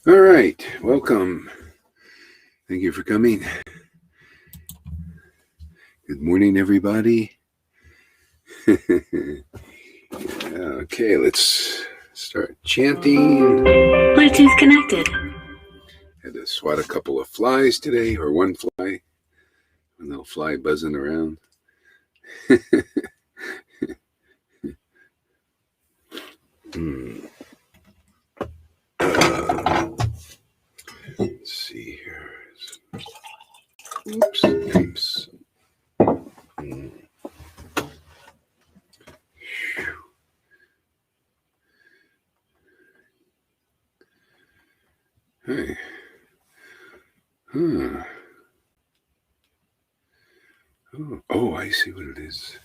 All right, welcome. Thank you for coming. Good morning, everybody. Okay, let's start chanting. Bluetooth connected. Had to swat a couple of flies today, or one fly. One little fly buzzing around. Let's see here. Oops. Oops. Hey. Huh. Oh, I see what it is.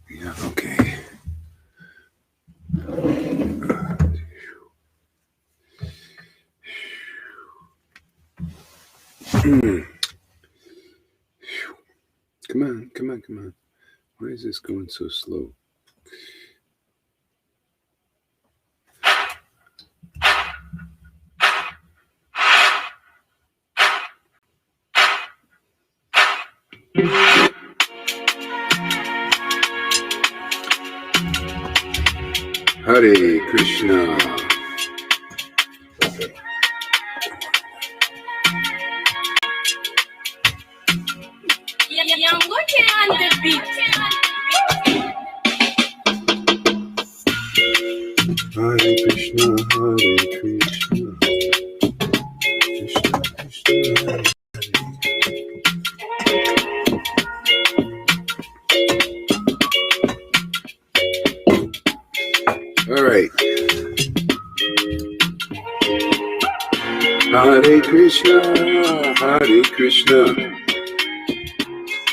Yeah, okay. Come on. Why is this going so slow? Hare Krishna. Hare Krishna, Hare Krishna, Krishna Krishna, Hare Hare. All right. Hare Krishna, Hare Krishna,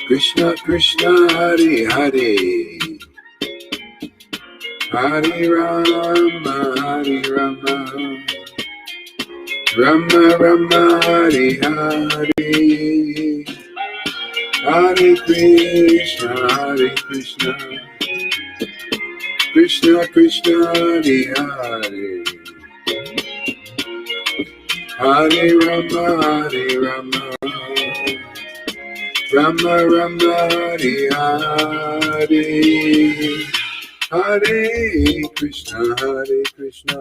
Krishna Krishna, Hare Hare. Hare Rama, Hare Rama, Rama Rama, Hare Hare. Hare Krishna, Krishna Krishna, Hare Hare. Hare Rama, Rama Rama, Hare Hare. Hare Krishna, Hare Krishna,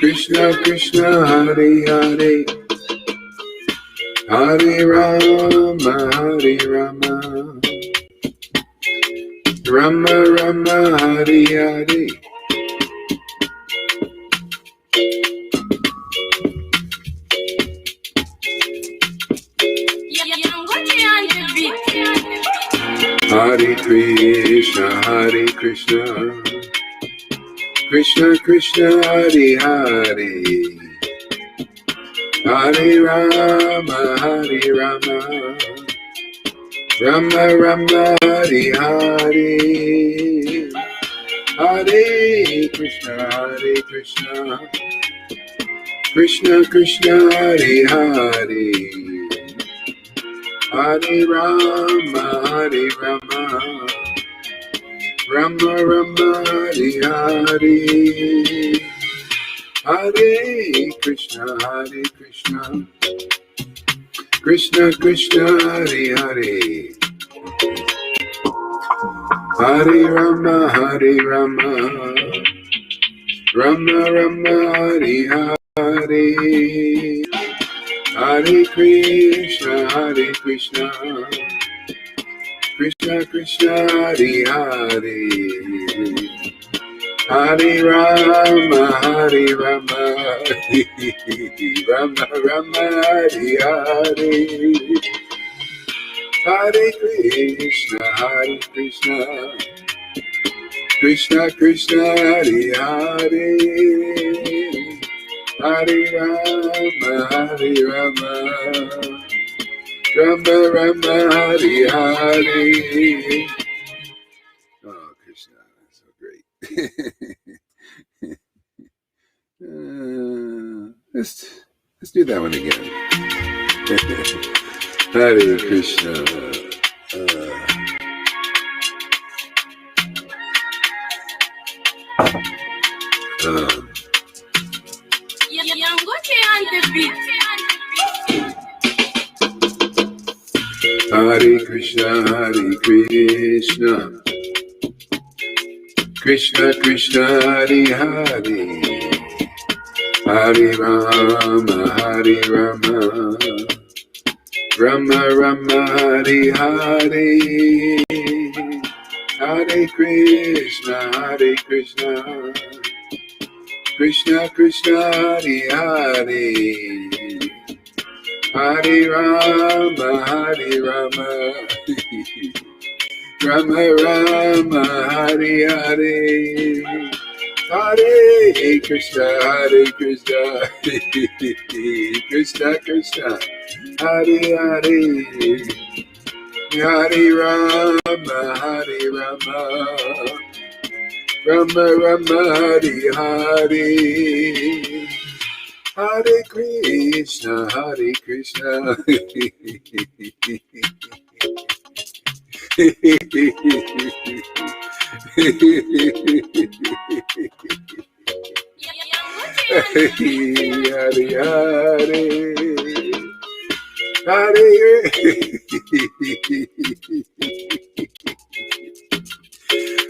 Krishna Krishna, Hare Hare. Hare Rama, Rama Rama, Hare Hare. Hare Krishna, Krishna Krishna, Hare Hare. Hare Rama, Rama Rama, Hare Hare. Hare Krishna, Krishna Krishna, Hare Hare. Hare Rama, Rama Rama, Hare Hare. Hare Krishna, Krishna Krishna, Hare Hare. Hare Rama, Rama Rama, Hare Hare. Hare Krishna, Krishna Krishna, Hare Hare. Hare Rama, Rama Rama, Hare Hare. Hare Krishna, Krishna Krishna, Hare Hare. Hare Rama, Rama Rama, Hare Hare. Oh, Krishna, that's so great. Let's do that one again. Hare Krishna. Hare Krishna, Hare Krishna, Krishna Krishna, Hare Hare, Hare Rama, Hare Rama, Rama Rama, Hare Hare, Hare Krishna, Hare Krishna, Krishna Krishna, Hare Hare, Hare Rama, Hare Rama, Rama Rama, Hare Hare, Hare Krishna, Hare Krishna, Krishna Krishna, Hare Hare, Hare Rama, Hare Rama, Rama Rama, Hare Hare, Hare Krishna, Hare Krishna. Hare Hare, Hare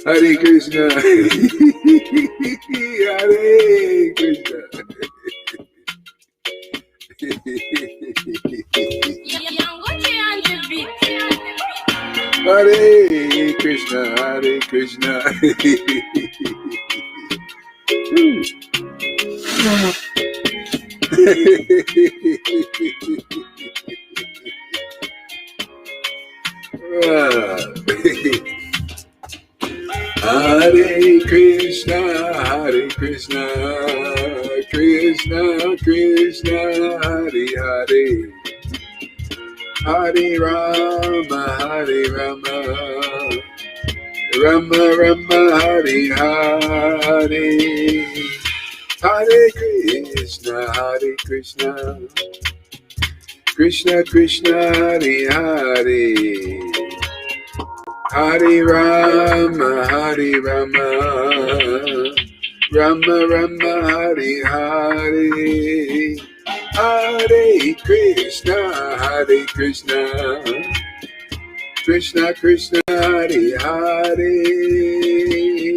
Hare Krishna, Hare Krishna. Hare Krishna, Hare Krishna. Hare Krishna, Hare Krishna, Krishna Krishna, Hare Hare, Hare Rama, Hare Rama, Rama Rama, Hare Hare, Hare Krishna, Hare Krishna, Krishna Krishna, Hare Hare, Hare Rama, Hare Rama, Rama Rama, Hare Hare, Hare Krishna, Hare Krishna, Krishna Krishna, Hare Hare,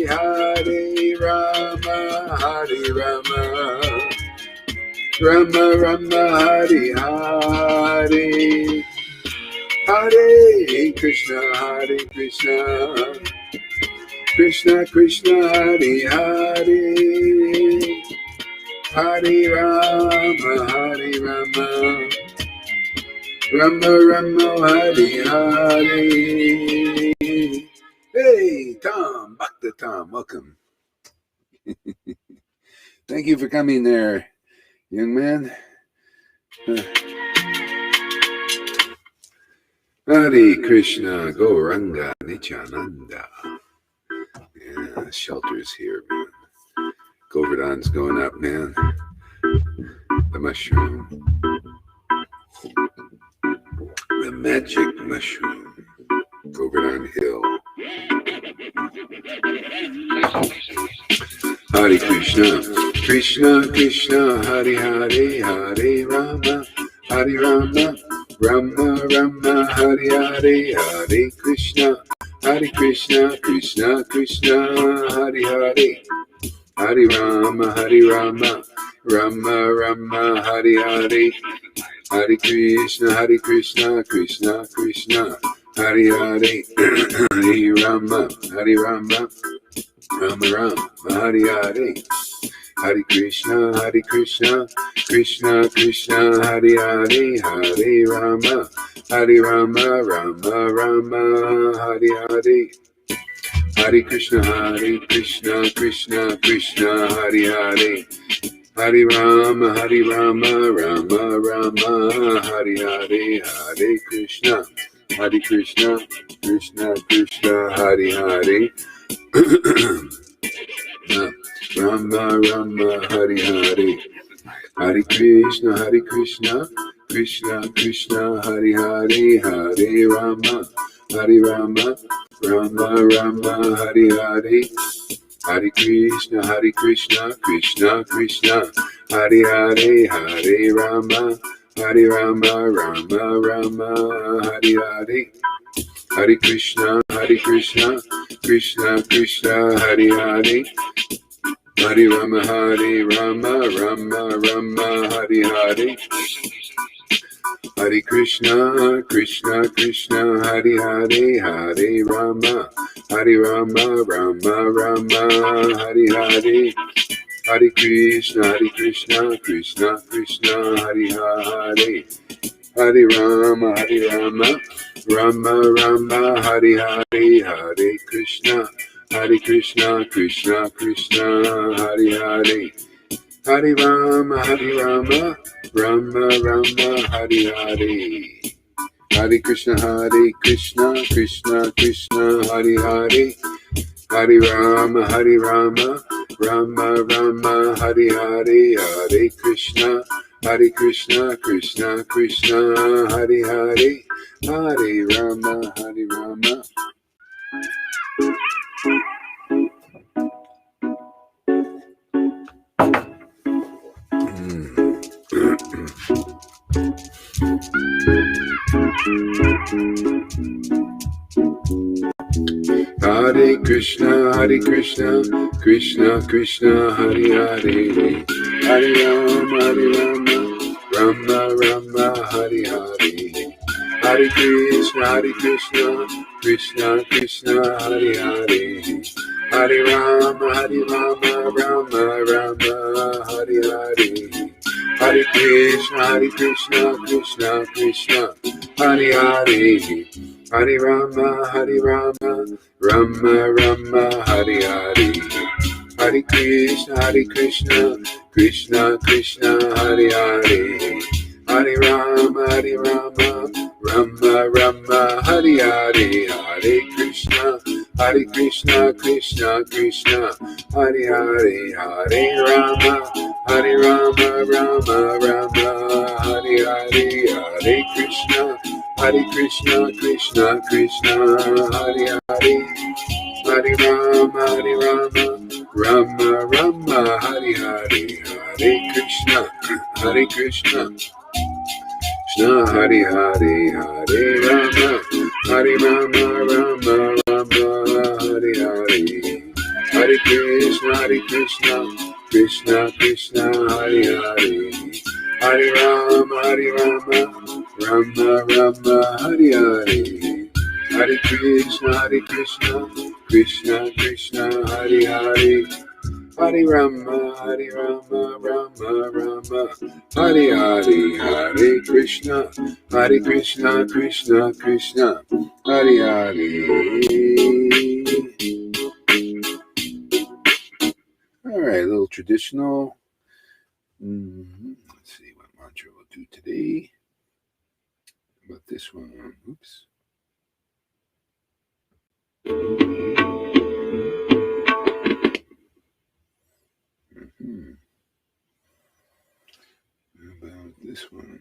Hare Rama, Hare Rama, Rama Rama, Hare Hare, Hare Krishna, Hare Krishna, Krishna Krishna, Hare Hare, Hare Rama, Hare Rama, Rama Rama, Hare Hare. Hey, Tom, Bhakti Tom, welcome. Thank you for coming there, young man. Hare Krishna, Gauranga, Nityananda. Yeah, shelter's here, man. Govardhan's going up, man. The mushroom. The magic mushroom. Govardhan Hill. Hare Krishna, Krishna Krishna, Hare Hare, Hare Rama, Hare Rama, Rama Rama, Hare Hare, Hare Krishna, Krishna Krishna, Hare Hare, Hare Rama, Rama Rama, Hare Hare, Hare Krishna, Krishna Krishna, Hare Hare, Hare Rama, Rama Rama, Hare Hare, Hare Krishna, Krishna Krishna, Hare Hare, Hare Rama, Rama Rama, Hare Hare, Hare Krishna, Krishna Krishna, Hare Hare, Hare Rama, Rama Rama, Hare Hare, Hare Krishna, Krishna Krishna, Hare Hare, Rama Rama, Hare Hare, Hare Krishna, Krishna Krishna, Hare Hare, Hare Rama, Hare Rama, Rama Rama, Hare Hare. Hare Krishna, Krishna Krishna, Hare Hare, Hare Rama, Rama Rama, Hare Hare. Hare Krishna, Krishna Krishna, Hare Hare, Hare Rama, Rama Rama, Hare Hare. Hare Krishna, Krishna Krishna, Hare Hare, Hare Rama, Rama Rama, Hare Hare. Hare Krishna, Krishna Krishna, Hare Hare, Hare Rama, Rama Rama, Hare Hare. Hare Krishna, Krishna Krishna, Hare Hare, Hare Rama, Rama Rama, Hare Hare. Hare Krishna, Krishna Krishna, Hare Hare, Hare Rama, Rama Rama, Hare Hare. Hare Krishna, Krishna Krishna, Hare Hare, Hare Rama, Rama. Hare Krishna, Krishna Krishna, Hare Hare, Hare Rama, Rama Rama, Hare Hare. Hare Krishna, Krishna Krishna, Hare Hare, Hare Rama, Rama Rama, Hare Hare. Hare Krishna, Krishna Krishna, Hare Hare, Hare Rama, Rama Rama, Hare Hare. Hare Krishna, Krishna Krishna, Hare Hare, Hare Rama, Rama Rama, Hare Hare. Hare Krishna, Krishna Krishna, Hare Hare, Hare Rama, Rama Rama, Hare Hare. Hare Krishna, Krishna Krishna, Hare Hare, Hare Rama, Rama Rama, Hare Hare. Hare Krishna, Krishna Hare Hare, Hare Rama, Rama Rama, Hare Hare. Hare Krishna, Krishna Hare Hare, Hare Rama, Rama Rama, Hare Hare. Hare Krishna, Krishna Hare Hare, Hare Rama, Rama Rama, Hare Hare. Hare Krishna, Krishna Hare Hare. All right, a little traditional. Let's see what mantra we'll do today. How about this one? Oops. How about this one?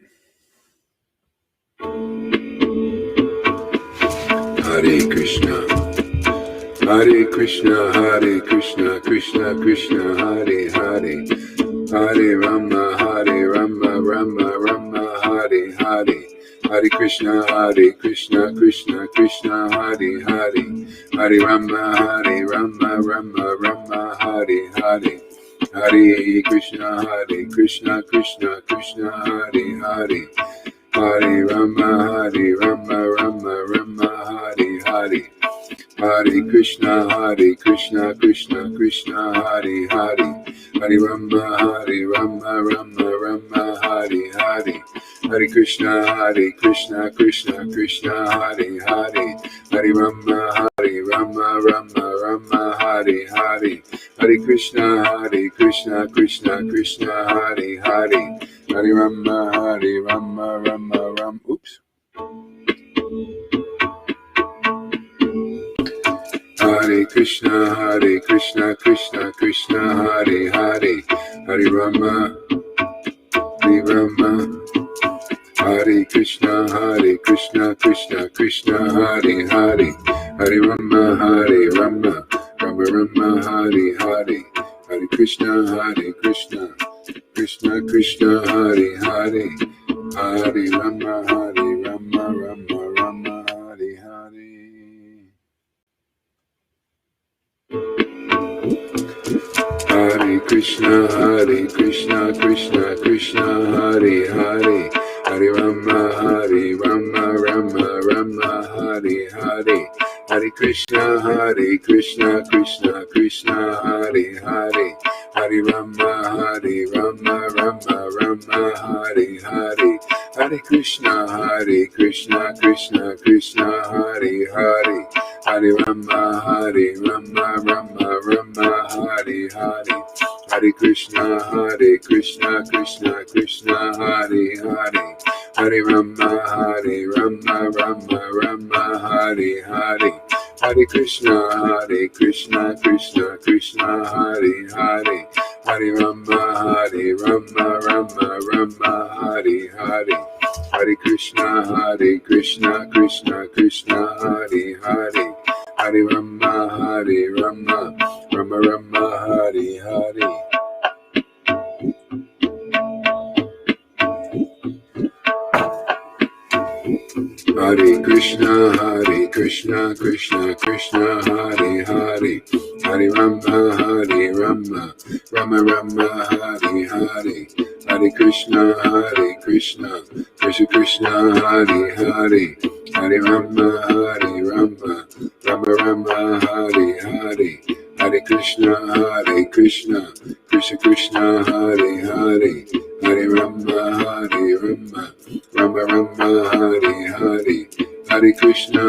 Hare Krishna, Krishna Krishna, Hare Hare, Hare Rama, Rama Rama, Hare Hare. Hare Krishna, Krishna Hare Hare, Hare Rama, Rama Hare Hare. Hare Krishna, Krishna Hare Hare, Hare Rama, Rama Hare Hare. Hare Krishna, Krishna Hare Hare, Hare Rama, Rama Hare Hare. Hare Krishna, Krishna Hare Hare, Hare Rama, Rama Hare Hare. Hare Krishna, Krishna Hare Hare, Hare Rama, Rama. Oops. Hare Krishna, Krishna Hare Hare, Hare Rama, Hare Krishna, Krishna Krishna, Hare Hare, Hare Rama, Rama Rama, Hare Hare, Hare Krishna, Krishna Krishna, Hare Hare, Hare Rama, Rama, Hare Hare. Hare Krishna, Krishna Krishna, Hare Hare, Hare Rama, Rama, Hare Hare, Hare Krishna, Krishna Krishna, Hare Hare, Hare Rama, Rama, Hare Hare, Hare Krishna, Krishna Krishna, Hare Hare, Hare Rama, Rama, Hare Hare, Hare Krishna, Krishna Krishna, Hare Hare, Hare Rama, Rama, Hare Hare, Hare Krishna, Krishna Krishna, Hare Hare, Hare Rama, Rama, Hare Hare, Hare Krishna, Krishna Krishna, Hare Hare, Hare Rama, Rama, Hare Hare. Hare Krishna, Krishna Krishna, Hare Hare, Hare Rama, Rama, Hare Hare, Hare Krishna, Krishna Krishna, Hare Hare, Hare Rama, Rama, Hare Hare, Hare Krishna, Krishna Krishna, Hare Hare, Hare Rama, Rama, Hare Hare, Hare Krishna,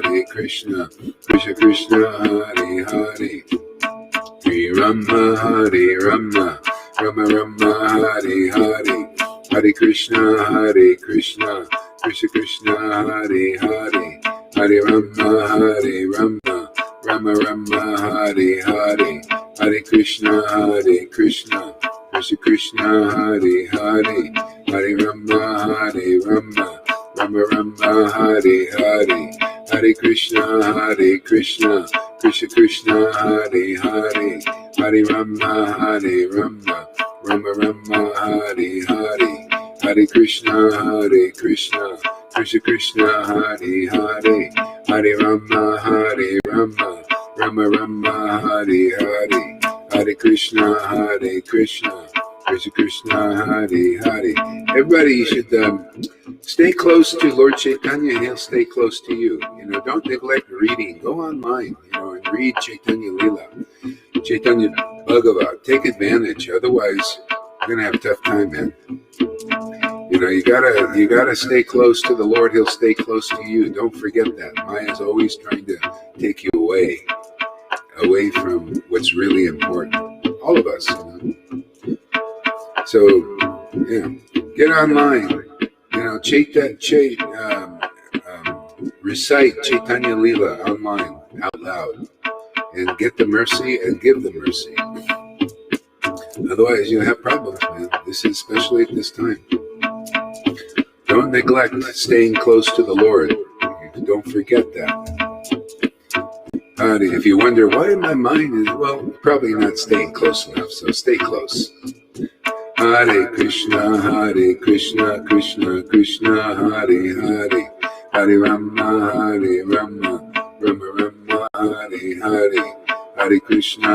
Krishna Krishna, Hare Hare, Hare Rama, Rama, Hare Hare, Hare Krishna, Krishna Krishna, Hare Hare, Hare Rama, Rama, Hare Hare, Hare Krishna, Krishna Krishna, Hare Hare, Hare Rama, Rama, Hare Hare, Hare Krishna, Krishna Krishna, Hare Hare, Hare Rama, Rama, Hare Hare, Hare Krishna, Krishna Krishna, Hare Hare, Hare Rama, Rama, Hare Hare, Hare Krishna, Krishna Hare Hare. Everybody, you should stay close to Lord Chaitanya, and he'll stay close to you. Don't neglect reading. Go online, and read Chaitanya Lila, Chaitanya Bhagavat. Take advantage. Otherwise, you're gonna have a tough time, man. You gotta stay close to the Lord. He'll stay close to you. Don't forget that. Maya's always trying to take you away from what's really important. All of us. So, get online. Recite Chaitanya Lila online out loud, and get the mercy and give the mercy. Otherwise, you'll have problems, man. This is especially at this time. Don't neglect staying close to the Lord. Don't forget that. If you wonder why my mind is, probably not staying close enough, so stay close. Hare Krishna, Krishna Krishna, Hare Hare, Hare Rama, Rama, Hare Hare, Hare Krishna,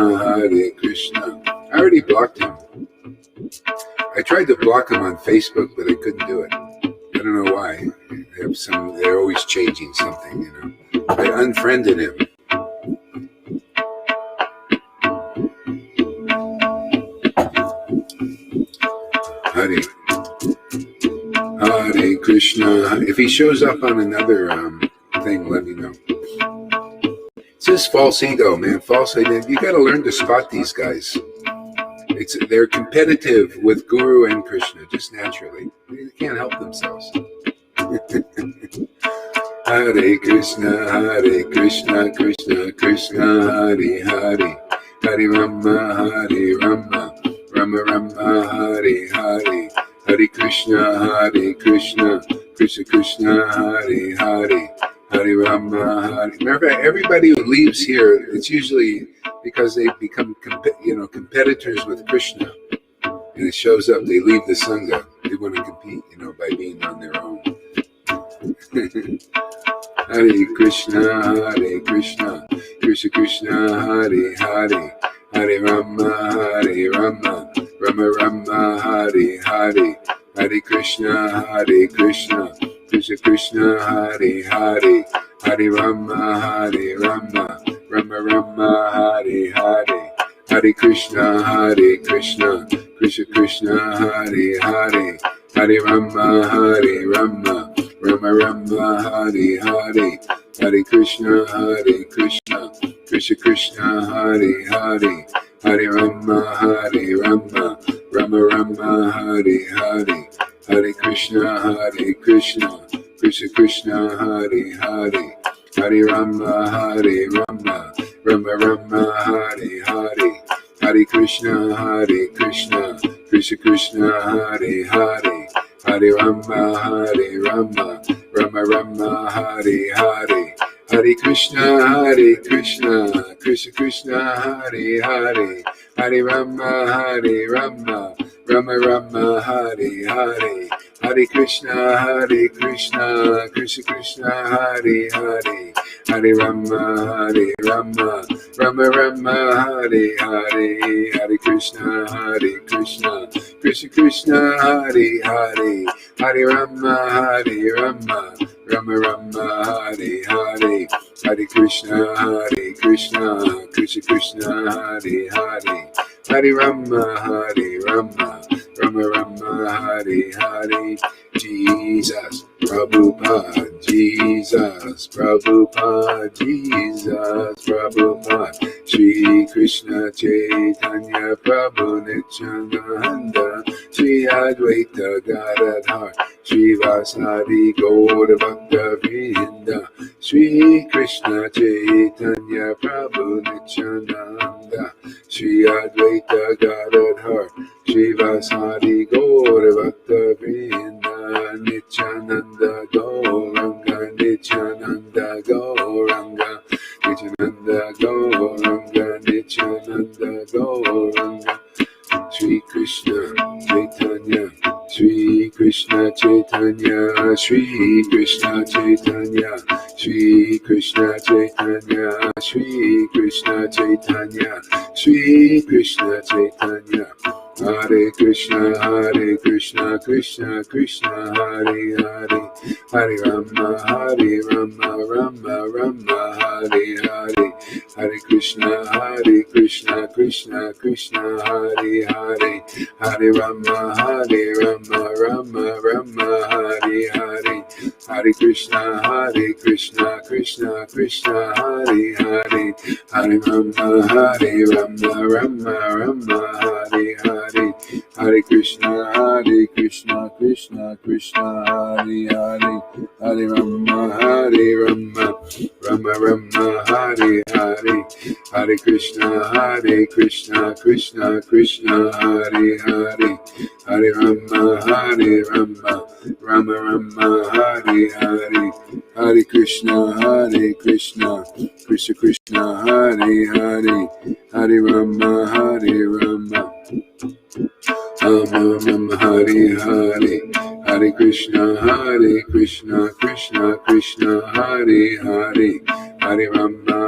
Krishna. I already blocked him. I tried to block him on Facebook, but I couldn't do it. I don't know why. They're always changing something, I unfriended him. Hare Krishna. If he shows up on another thing, let me know. It's just false ego, man. False identity. You got to learn to spot these guys. They're competitive with Guru and Krishna, just naturally. They can't help themselves. Hare Krishna, Krishna Krishna, Hare Hare, Hare Rama, Rama, Hare Hare, Hare Krishna, Krishna Krishna, Hare Hare, Hare Rama, Hare. Matter of fact, everybody who leaves here, it's usually because they become, competitors with Krishna, and it shows up. They leave the sangha. They want to compete, by being on their own. Hare Krishna, Krishna Krishna, Hare Hare, Hare Rama, Rama Rama, Hare Hare, Hare Krishna, Krishna Krishna, Hare Hare, Hare Rama, Rama Rama, Hare Hare, Hare Krishna, Krishna Krishna, Hare Hare, Hare Rama, Rama Rama, Hare Hare, Hare Krishna, Krishna Krishna, Hare Hare, Hare Rama, Rama Rama, Hare Hare, Hare Krishna, Krishna Krishna, Hare Hare, Hare Rama, Rama Rama, Hare Hare, Hare Krishna, Krishna Krishna, Hare Hare, Hare Rama, Rama Rama, Hare Hare, Hare Krishna, Krishna Krishna, Hare Hare, Hare Rama, Rama Rama, Hare Hare, Hare Krishna, Krishna Krishna, Hare Hare, Hare Rama, Rama Rama, Hare Hare, Hare Krishna, Krishna Krishna, Hare Hare, Hare Rama, Rama Rama, Hare Hare, Hare Krishna, Krishna Krishna, Hare Hare, Hare Rama, Rama Rama, Hare Hare. Jesus Prabhupada, Jesus Prabhupada, Jesus Prabhupada, Shri Krishna Chaitanya Prabhu Nityananda, Shri Advaita Gadadhar, Shri Vasadi Gaura Bhakta Vrinda, Shri Krishna Chaitanya Prabhu Nityananda, Shri Advaita Gadadhar, Shri Vasadi Gaura Bhakta Vrinda, Nityananda Gauranga, Nityananda Gauranga, Nityananda Gauranga, Nityananda Gauranga, Shri Krishna Chaitanya, Shri Krishna Chaitanya, Shri Krishna Chaitanya, Shri Krishna Chaitanya, Shri Krishna Chaitanya, Shri Krishna Chaitanya, Hare Krishna, Krishna Krishna, Hare Hare, Hare Rama, Rama Rama, Hare Hare, Hare Krishna, Krishna Krishna, Hare Hare, Hare Rama, Rama Rama, Hare Hare, Hare Krishna, Krishna Krishna, Hare Hare, Hare Rama, Rama Rama, Hare Hare, Hare Krishna, Krishna Krishna, Hare Hare, Hare Rama, Rama Rama, Hare Hare, Hare Krishna, Krishna Krishna, Hare Hare, Hare Rama, Rama Rama, Hare Hare, Hare Krishna, Krishna Krishna, Hare Hare, Hare Rama, Rama Hare Hare, Hare Krishna, Krishna Krishna, Hare Hare, Hare Rama,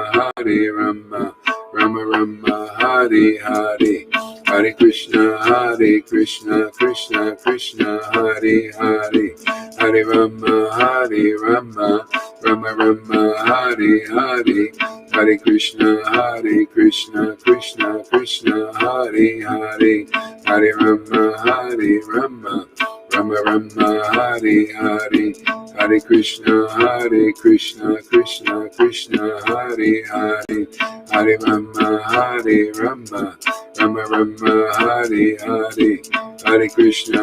Rama Rama, Hare Hare, Hare Krishna, Krishna Krishna, Hare Hare, Hare Rama, Rama Rama, Hare Hare, Hare Krishna, Krishna Krishna, Hare Hare, Hare Rama, Rama Rama, Hare Hare, Hare Krishna, Krishna Krishna, Hare Hare, Hare Rama, Rama Rama, Hare Hare, Hare Krishna,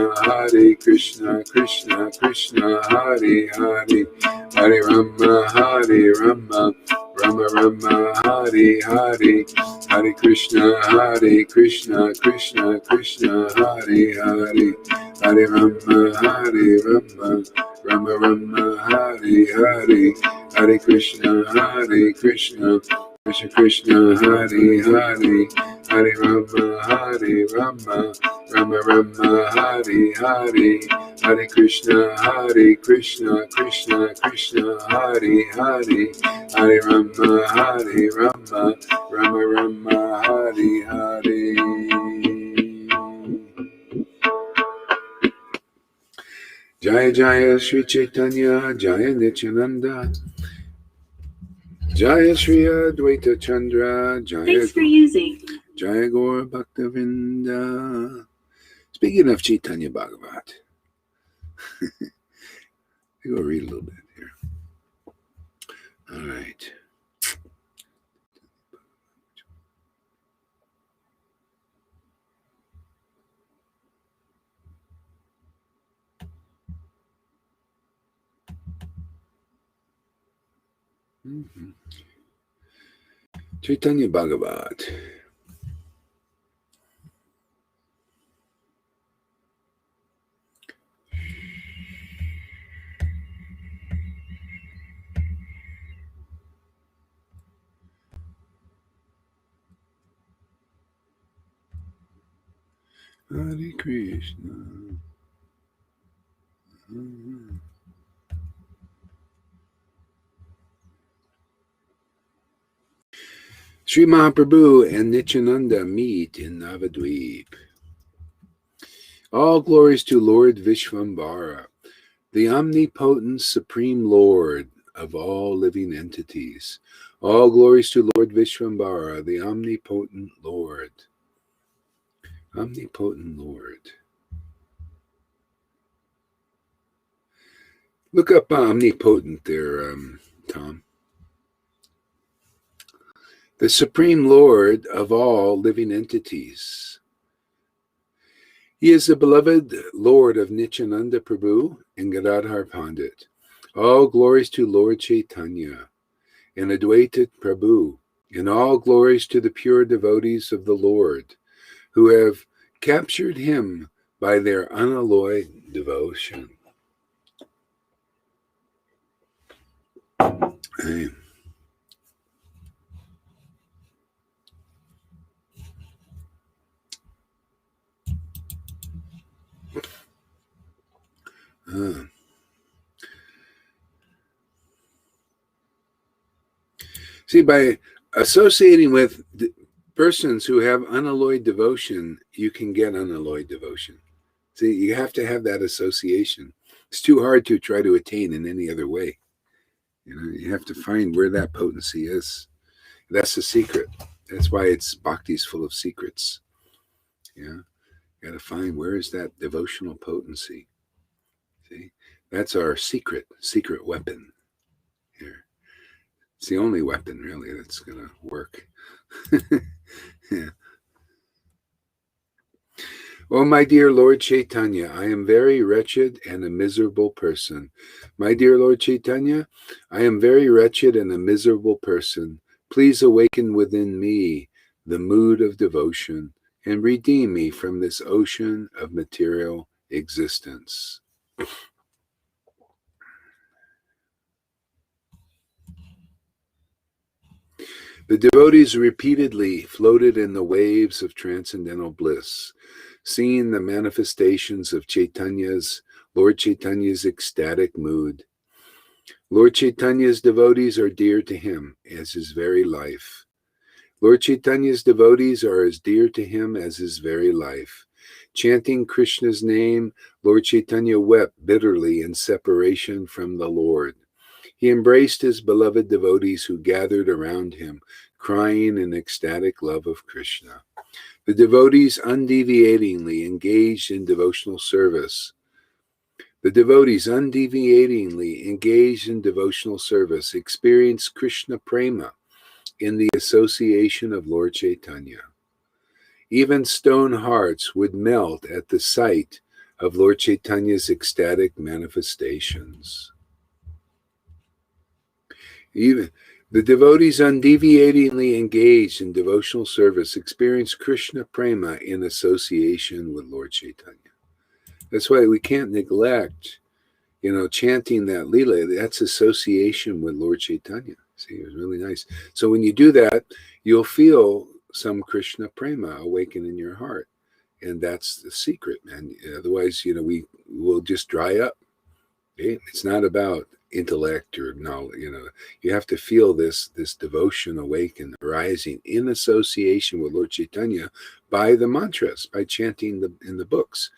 Krishna Krishna, Hare Hare, Hare Rama, Rama Rama, Hare Hare, Hare Krishna, Krishna Krishna, Hare Hare, Hare Rama, Hare Rama, Rama Rama, Hare Hare, Hare Krishna, Krishna Krishna, Hare Hare, Hare Rama, Rama Rama, Hare Hare, Hare Krishna, Krishna Krishna, Hare Hare, Hare Rama, Rama Rama, Hare Hare. Jaya Jaya Sri Chaitanya, Jaya Nityananda, Jaya Shri Advaita Chandra, Thanks for using. Jaya Gaur Bhaktavinda. Speaking of Chaitanya Bhagavat, I'll go read a little bit here. All right. Chaitanya Bhagavat. Hare Krishna. Sri Mahaprabhu and Nityananda meet in Navadvip. All glories to Lord Vishvambara, the omnipotent supreme Lord of all living entities. All glories to Lord Vishvambara, the omnipotent Lord. Omnipotent Lord. Look up omnipotent there, Tom. The supreme Lord of all living entities. He is the beloved Lord of Nityananda Prabhu and Gadadhar Pandit. All glories to Lord Chaitanya and Advaita Prabhu, and all glories to the pure devotees of the Lord, who have captured him by their unalloyed devotion. Amen. See, by associating with persons who have unalloyed devotion, you can get unalloyed devotion. See, you have to have that association. It's too hard to try to attain in any other way. You have to find where that potency is. That's the secret. That's why bhakti's full of secrets. Yeah, got to find where is that devotional potency. See, that's our secret weapon here. It's the only weapon really that's going to work. Yeah. Oh, my dear Lord Chaitanya, I am very wretched and a miserable person. My dear Lord Chaitanya, I am very wretched and a miserable person. Please awaken within me the mood of devotion and redeem me from this ocean of material existence. The devotees repeatedly floated in the waves of transcendental bliss, seeing the manifestations of Lord Chaitanya's ecstatic mood. Lord Chaitanya's devotees are dear to him as his very life. Lord Chaitanya's devotees are as dear to him as his very life. Chanting Krishna's name, Lord Chaitanya wept bitterly in separation from the Lord. He embraced his beloved devotees who gathered around him, crying in ecstatic love of Krishna. The devotees undeviatingly engaged in devotional service. Experienced Krishna prema in the association of Lord Chaitanya. Even stone hearts would melt at the sight of Lord Chaitanya's ecstatic manifestations. Even the devotees undeviatingly engaged in devotional service experienced Krishna prema in association with Lord Chaitanya. That's why we can't neglect, chanting that lila. That's association with Lord Chaitanya. See, it was really nice. So when you do that, you'll feel some Krishna prema awaken in your heart. And that's the secret, man. Otherwise, we will just dry up. Okay? It's not about intellect or knowledge. You have to feel this devotion awaken, rising in association with Lord Chaitanya by the mantras, by chanting in the books.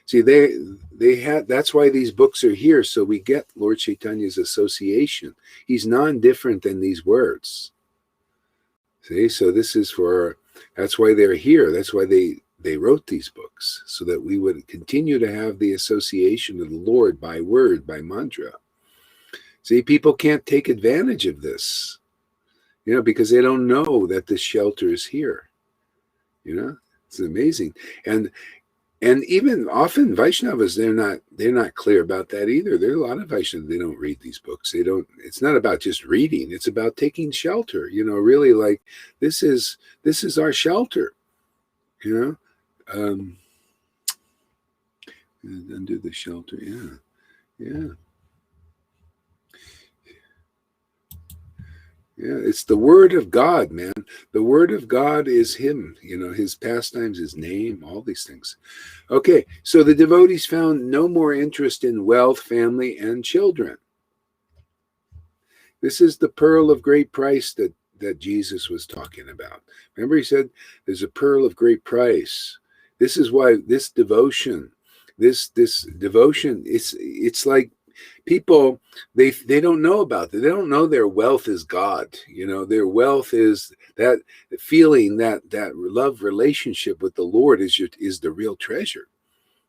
See, they had. That's why these books are here, so we get Lord Chaitanya's association. He's non-different than these words. See, so this is that's why they're here. That's why they wrote these books, so that we would continue to have the association of the Lord by word, by mantra. See, people can't take advantage of this, because they don't know that this shelter is here. It's amazing. And even often Vaishnavas, they're not clear about that either. There are a lot of Vaishnavas, they don't read these books. It's not about just reading. It's about taking shelter, really like this is our shelter, Undo the shelter. Yeah. Yeah, it's the word of God, man. The word of God is him, his pastimes, his name, all these things. Okay, so the devotees found no more interest in wealth, family, and children. This is the pearl of great price that Jesus was talking about. Remember, he said, there's a pearl of great price. This is why this devotion, it's like people, they don't know about it. They don't know their wealth is God. Their wealth is that feeling, that love relationship with the Lord is the real treasure.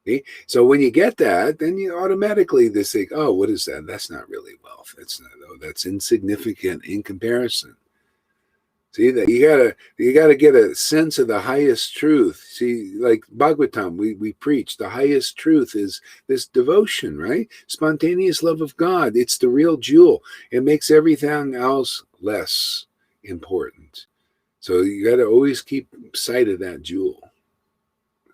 Okay? So when you get that, then you automatically they think, oh, what is that? That's not really wealth. That's insignificant in comparison. See, that you gotta get a sense of the highest truth. See, like Bhagavatam, we preach the highest truth is this devotion, right? Spontaneous love of God. It's the real jewel. It makes everything else less important. So you gotta always keep sight of that jewel.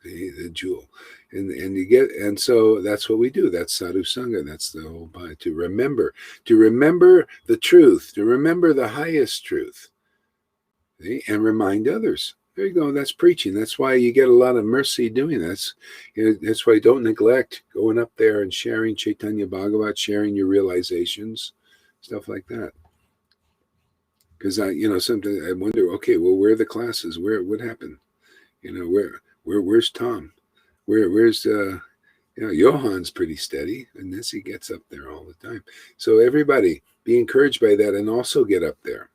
The jewel. And so that's what we do. That's sadhu sangha. That's the whole point. To remember the truth, to remember the highest truth. And remind others. There you go. That's preaching. That's why you get a lot of mercy doing that. That's why don't neglect going up there and sharing Chaitanya Bhagavat, sharing your realizations, stuff like that. Because sometimes I wonder, okay, well, where are the classes? What happened? Where's Tom? Where's Johan's pretty steady, and he gets up there all the time. So everybody be encouraged by that, and also get up there.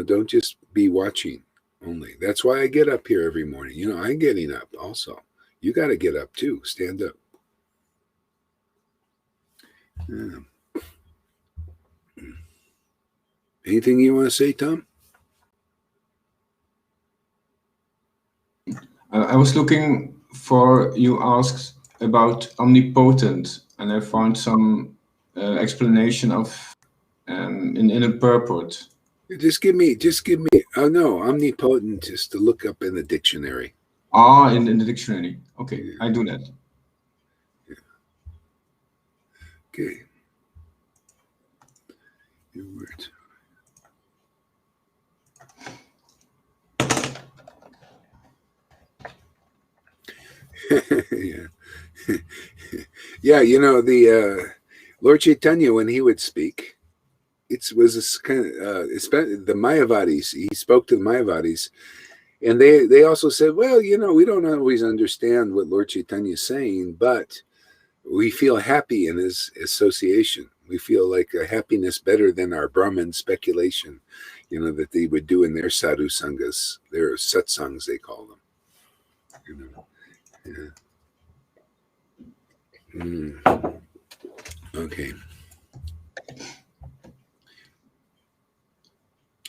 Don't just be watching only. That's why I get up here every morning. I'm getting up also. You got to get up too. Stand up. Yeah. Anything you want to say, Tom? I was looking for, you asked about omnipotent, and I found some explanation of in a purport. Just give me. Oh no, omnipotent. Just to look up in the dictionary. In the dictionary. Okay, yeah. I do that. Yeah. Okay. Your words. Yeah. The Lord Chaitanya, when he would speak, it was this kind of the Mayavadis. He spoke to the Mayavadis, and they also said, well, we don't always understand what Lord Chaitanya is saying, but we feel happy in his association. We feel like a happiness better than our Brahman speculation, that they would do in their sadhu sanghas, their satsangs, they call them. Yeah. Okay.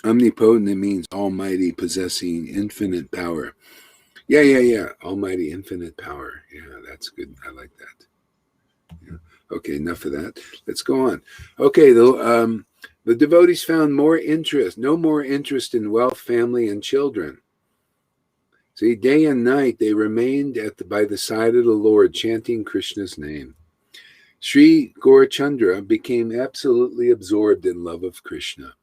Omnipotent, it means almighty, possessing infinite power. Yeah. Almighty, infinite power. Yeah, that's good. I like that. Yeah. Okay, enough of that. Let's go on. Okay, the devotees found no more interest in wealth, family, and children. See, day and night they remained by the side of the Lord, chanting Krishna's name. Sri Gaurachandra became absolutely absorbed in love of Krishna.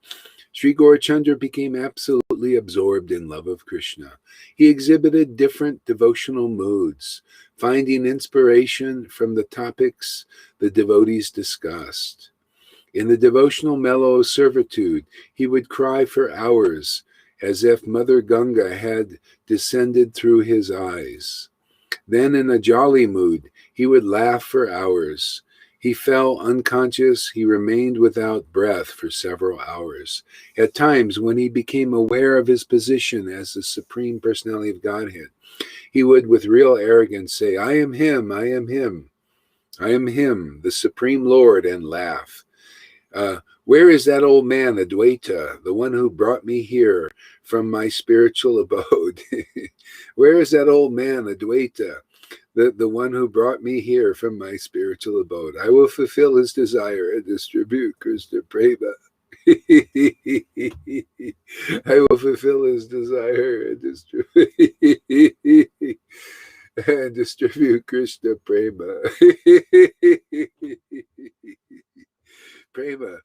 Sri Gaurachandra became absolutely absorbed in love of Krishna. He exhibited different devotional moods, finding inspiration from the topics the devotees discussed. In the devotional mellow servitude, he would cry for hours, as if Mother Ganga had descended through his eyes. Then in a jolly mood, he would laugh for hours. He fell unconscious. He remained without breath for several hours. At times, when he became aware of his position as the Supreme Personality of Godhead, he would, with real arrogance, say, "I am him, I am him, I am him, the Supreme Lord," and laugh. Where is that old man, Adwaita, the one who brought me here from my spiritual abode? Where is that old man, Adwaita, the one who brought me here from my spiritual abode? I will fulfill his desire and distribute Krishna Prema. I will fulfill his desire and distribute Krishna Prema. Prema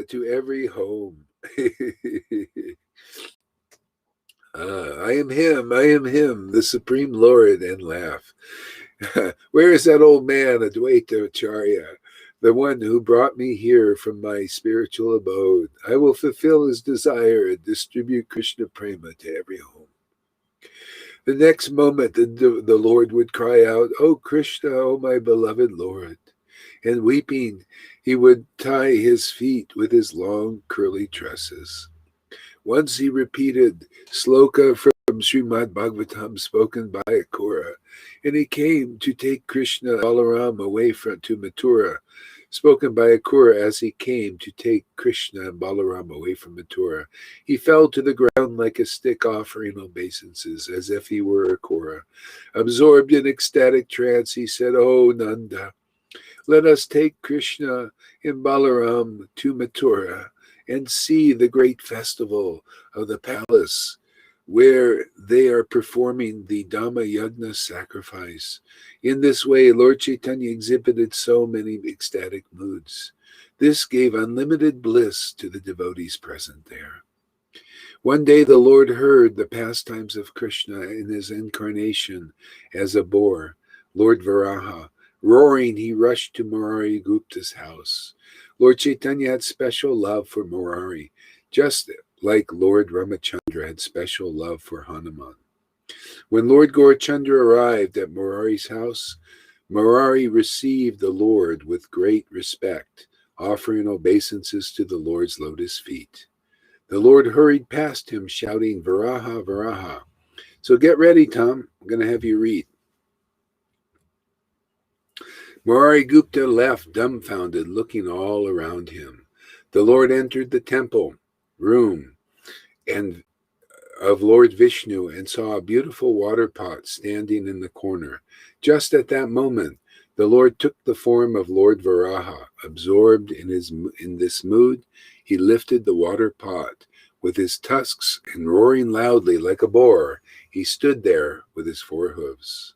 to every home. I am him, the Supreme Lord, and laugh. Where is that old man, Adwaita Acharya, the one who brought me here from my spiritual abode? I will fulfill his desire and distribute Krishna Prema to every home. The next moment, the Lord would cry out, "Oh Krishna, oh my beloved Lord." And weeping, he would tie his feet with his long curly tresses. Once he repeated sloka from Srimad Bhagavatam spoken by Akura, and he came to take Krishna and Balaram away to Mathura, spoken by Akura as he came to take Krishna and Balaram away from Mathura. He fell to the ground like a stick offering obeisances, as if he were Akura. Absorbed in ecstatic trance, he said, "Oh Nanda, let us take Krishna and Balaram to Mathura and see the great festival of the palace where they are performing the Dhamma Yagna sacrifice." In this way, Lord Chaitanya exhibited so many ecstatic moods. This gave unlimited bliss to the devotees present there. One day the Lord heard the pastimes of Krishna in his incarnation as a boar, Lord Varaha. Roaring, he rushed to Murari Gupta's house. Lord Chaitanya had special love for Murari, just like Lord Ramachandra had special love for Hanuman. When Lord Gaurachandra arrived at Murari's house, Murari received the Lord with great respect, offering obeisances to the Lord's lotus feet. The Lord hurried past him, shouting, "Varaha, Varaha." So get ready, Tom. I'm going to have you read. Murari Gupta left dumbfounded, looking all around him. The Lord entered the temple room of Lord Vishnu and saw a beautiful water pot standing in the corner. Just at that moment, the Lord took the form of Lord Varaha. Absorbed in this mood, he lifted the water pot with his tusks, and roaring loudly like a boar, he stood there with his four hooves.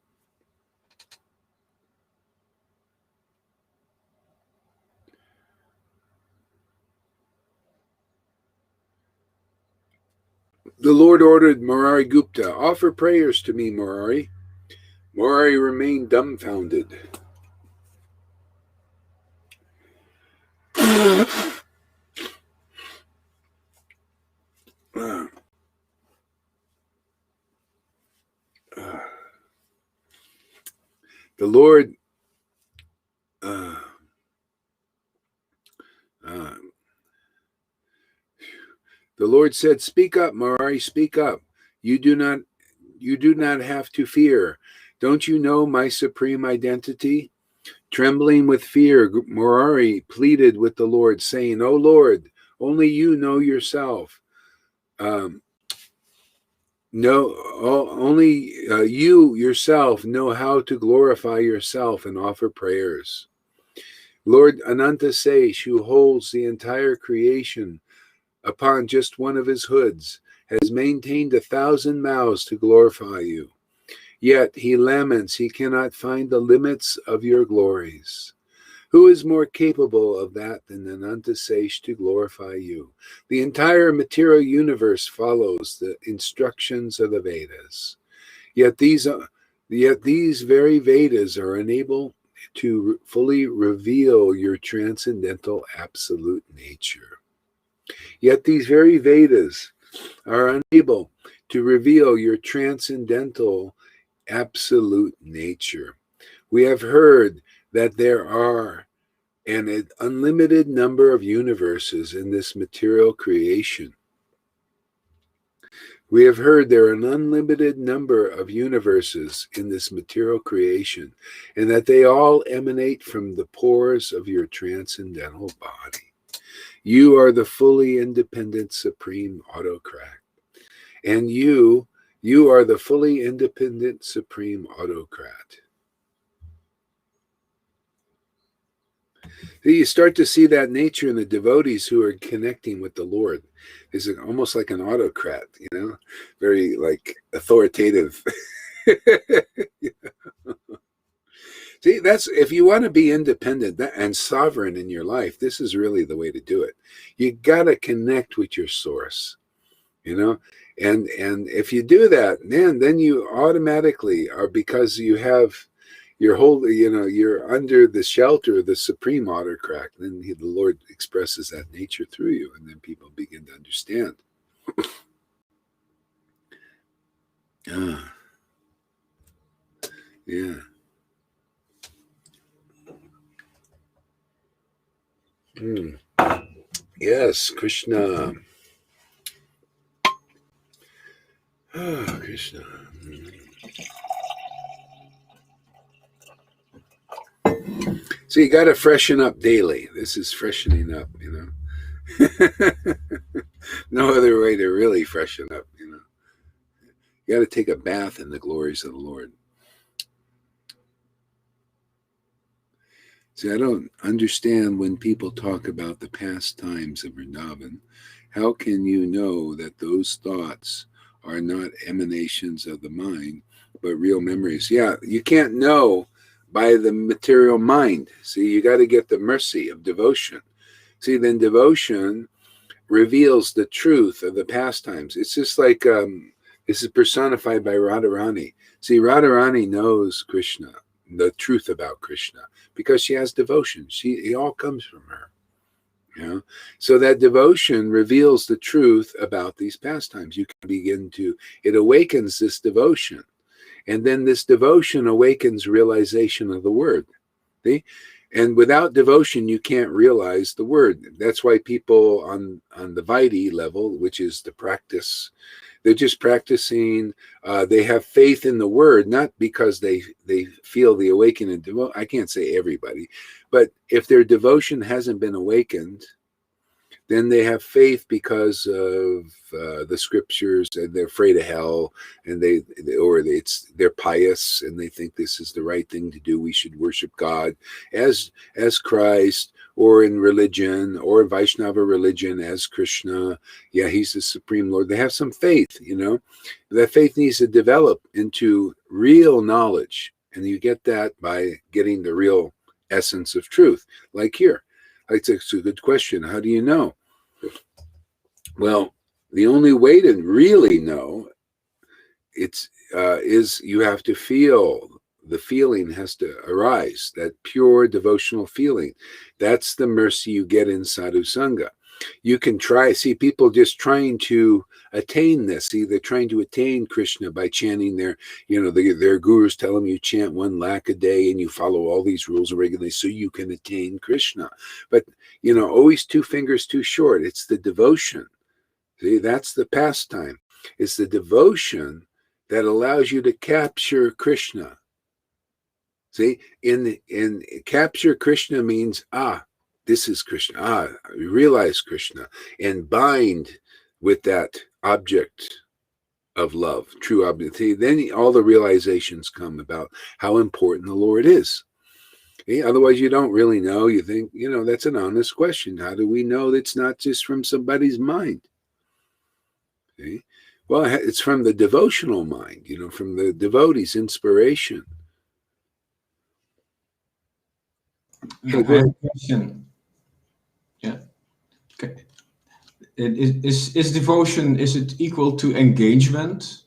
The Lord ordered Murari Gupta, "Offer prayers to me, Murari." Murari remained dumbfounded. The Lord the Lord said, "Speak up, Murari, speak up. You do not have to fear. Don't you know my supreme identity?" Trembling with fear, Murari pleaded with the Lord, saying, "O Lord, only you know yourself. Only you yourself know how to glorify yourself and offer prayers. Lord Ananta Sesh, who holds the entire creation upon just one of his hoods, has maintained 1,000 mouths to glorify you. Yet he laments he cannot find the limits of your glories. Who is more capable of that than Anantasesh to glorify you? The entire material universe follows the instructions of the Vedas. Yet these very Vedas are unable to fully reveal your transcendental absolute nature. Yet these very Vedas are unable to reveal your transcendental absolute nature. We have heard that there are an unlimited number of universes in this material creation. We have heard there are an unlimited number of universes in this material creation, and that they all emanate from the pores of your transcendental body. You are the fully independent supreme autocrat. And you are the fully independent supreme autocrat. You start to see that nature in the devotees who are connecting with the Lord. Is almost like an autocrat, very like authoritative. See, that's if you want to be independent and sovereign in your life, this is really the way to do it. You got to connect with your source, and if you do that, then you automatically are, because you have your whole, you're under the shelter of the supreme autocrat. Then the Lord expresses that nature through you, and then people begin to understand. Yeah. Yes, Krishna. Krishna. So you got to freshen up daily. This is freshening up, No other way to really freshen up, You got to take a bath in the glories of the Lord. See, I don't understand when people talk about the past times of Vrindavan. How can you know that those thoughts are not emanations of the mind, but real memories? Yeah, you can't know by the material mind. See, you got to get the mercy of devotion. See, then devotion reveals the truth of the pastimes. It's just like this is personified by Radharani. See, Radharani knows Krishna, the truth about Krishna, because she has devotion. It all comes from her. So that devotion reveals the truth about these pastimes. You can begin to, it awakens this devotion. And then this devotion awakens realization of the word. See? And without devotion, you can't realize the word. That's why people on the Vaidhi level, which is the practice, they're just practicing. They have faith in the word, not because they feel the awakening. I can't say everybody, but if their devotion hasn't been awakened, then they have faith because of the scriptures, and they're afraid of hell, and they're pious, and they think this is the right thing to do. We should worship God as Christ, or in religion, or Vaishnava religion as Krishna. Yeah, he's the supreme Lord. They have some faith, That faith needs to develop into real knowledge, and you get that by getting the real essence of truth. Like here, it's a good question. How do you know? Well, the only way to really know is you have to feel. The feeling has to arise, that pure devotional feeling. That's the mercy you get in sadhu sangha. You can see people just trying to attain this. See, they're trying to attain Krishna by chanting their gurus tell them you chant 1 lakh a day and you follow all these rules and regulations so you can attain Krishna. But, always 2 fingers too short. It's the devotion. See, that's the pastime. It's the devotion that allows you to capture Krishna. See, in capture Krishna means, this is Krishna. Realize Krishna and bind with that object of love, true object. See, then all the realizations come about how important the Lord is. Okay? Otherwise, you don't really know. You think, that's an honest question. How do we know that's not just from somebody's mind? Okay? Well, it's from the devotional mind, from the devotee's inspiration. I have a question. Yeah. Okay. Is devotion, is it equal to engagement?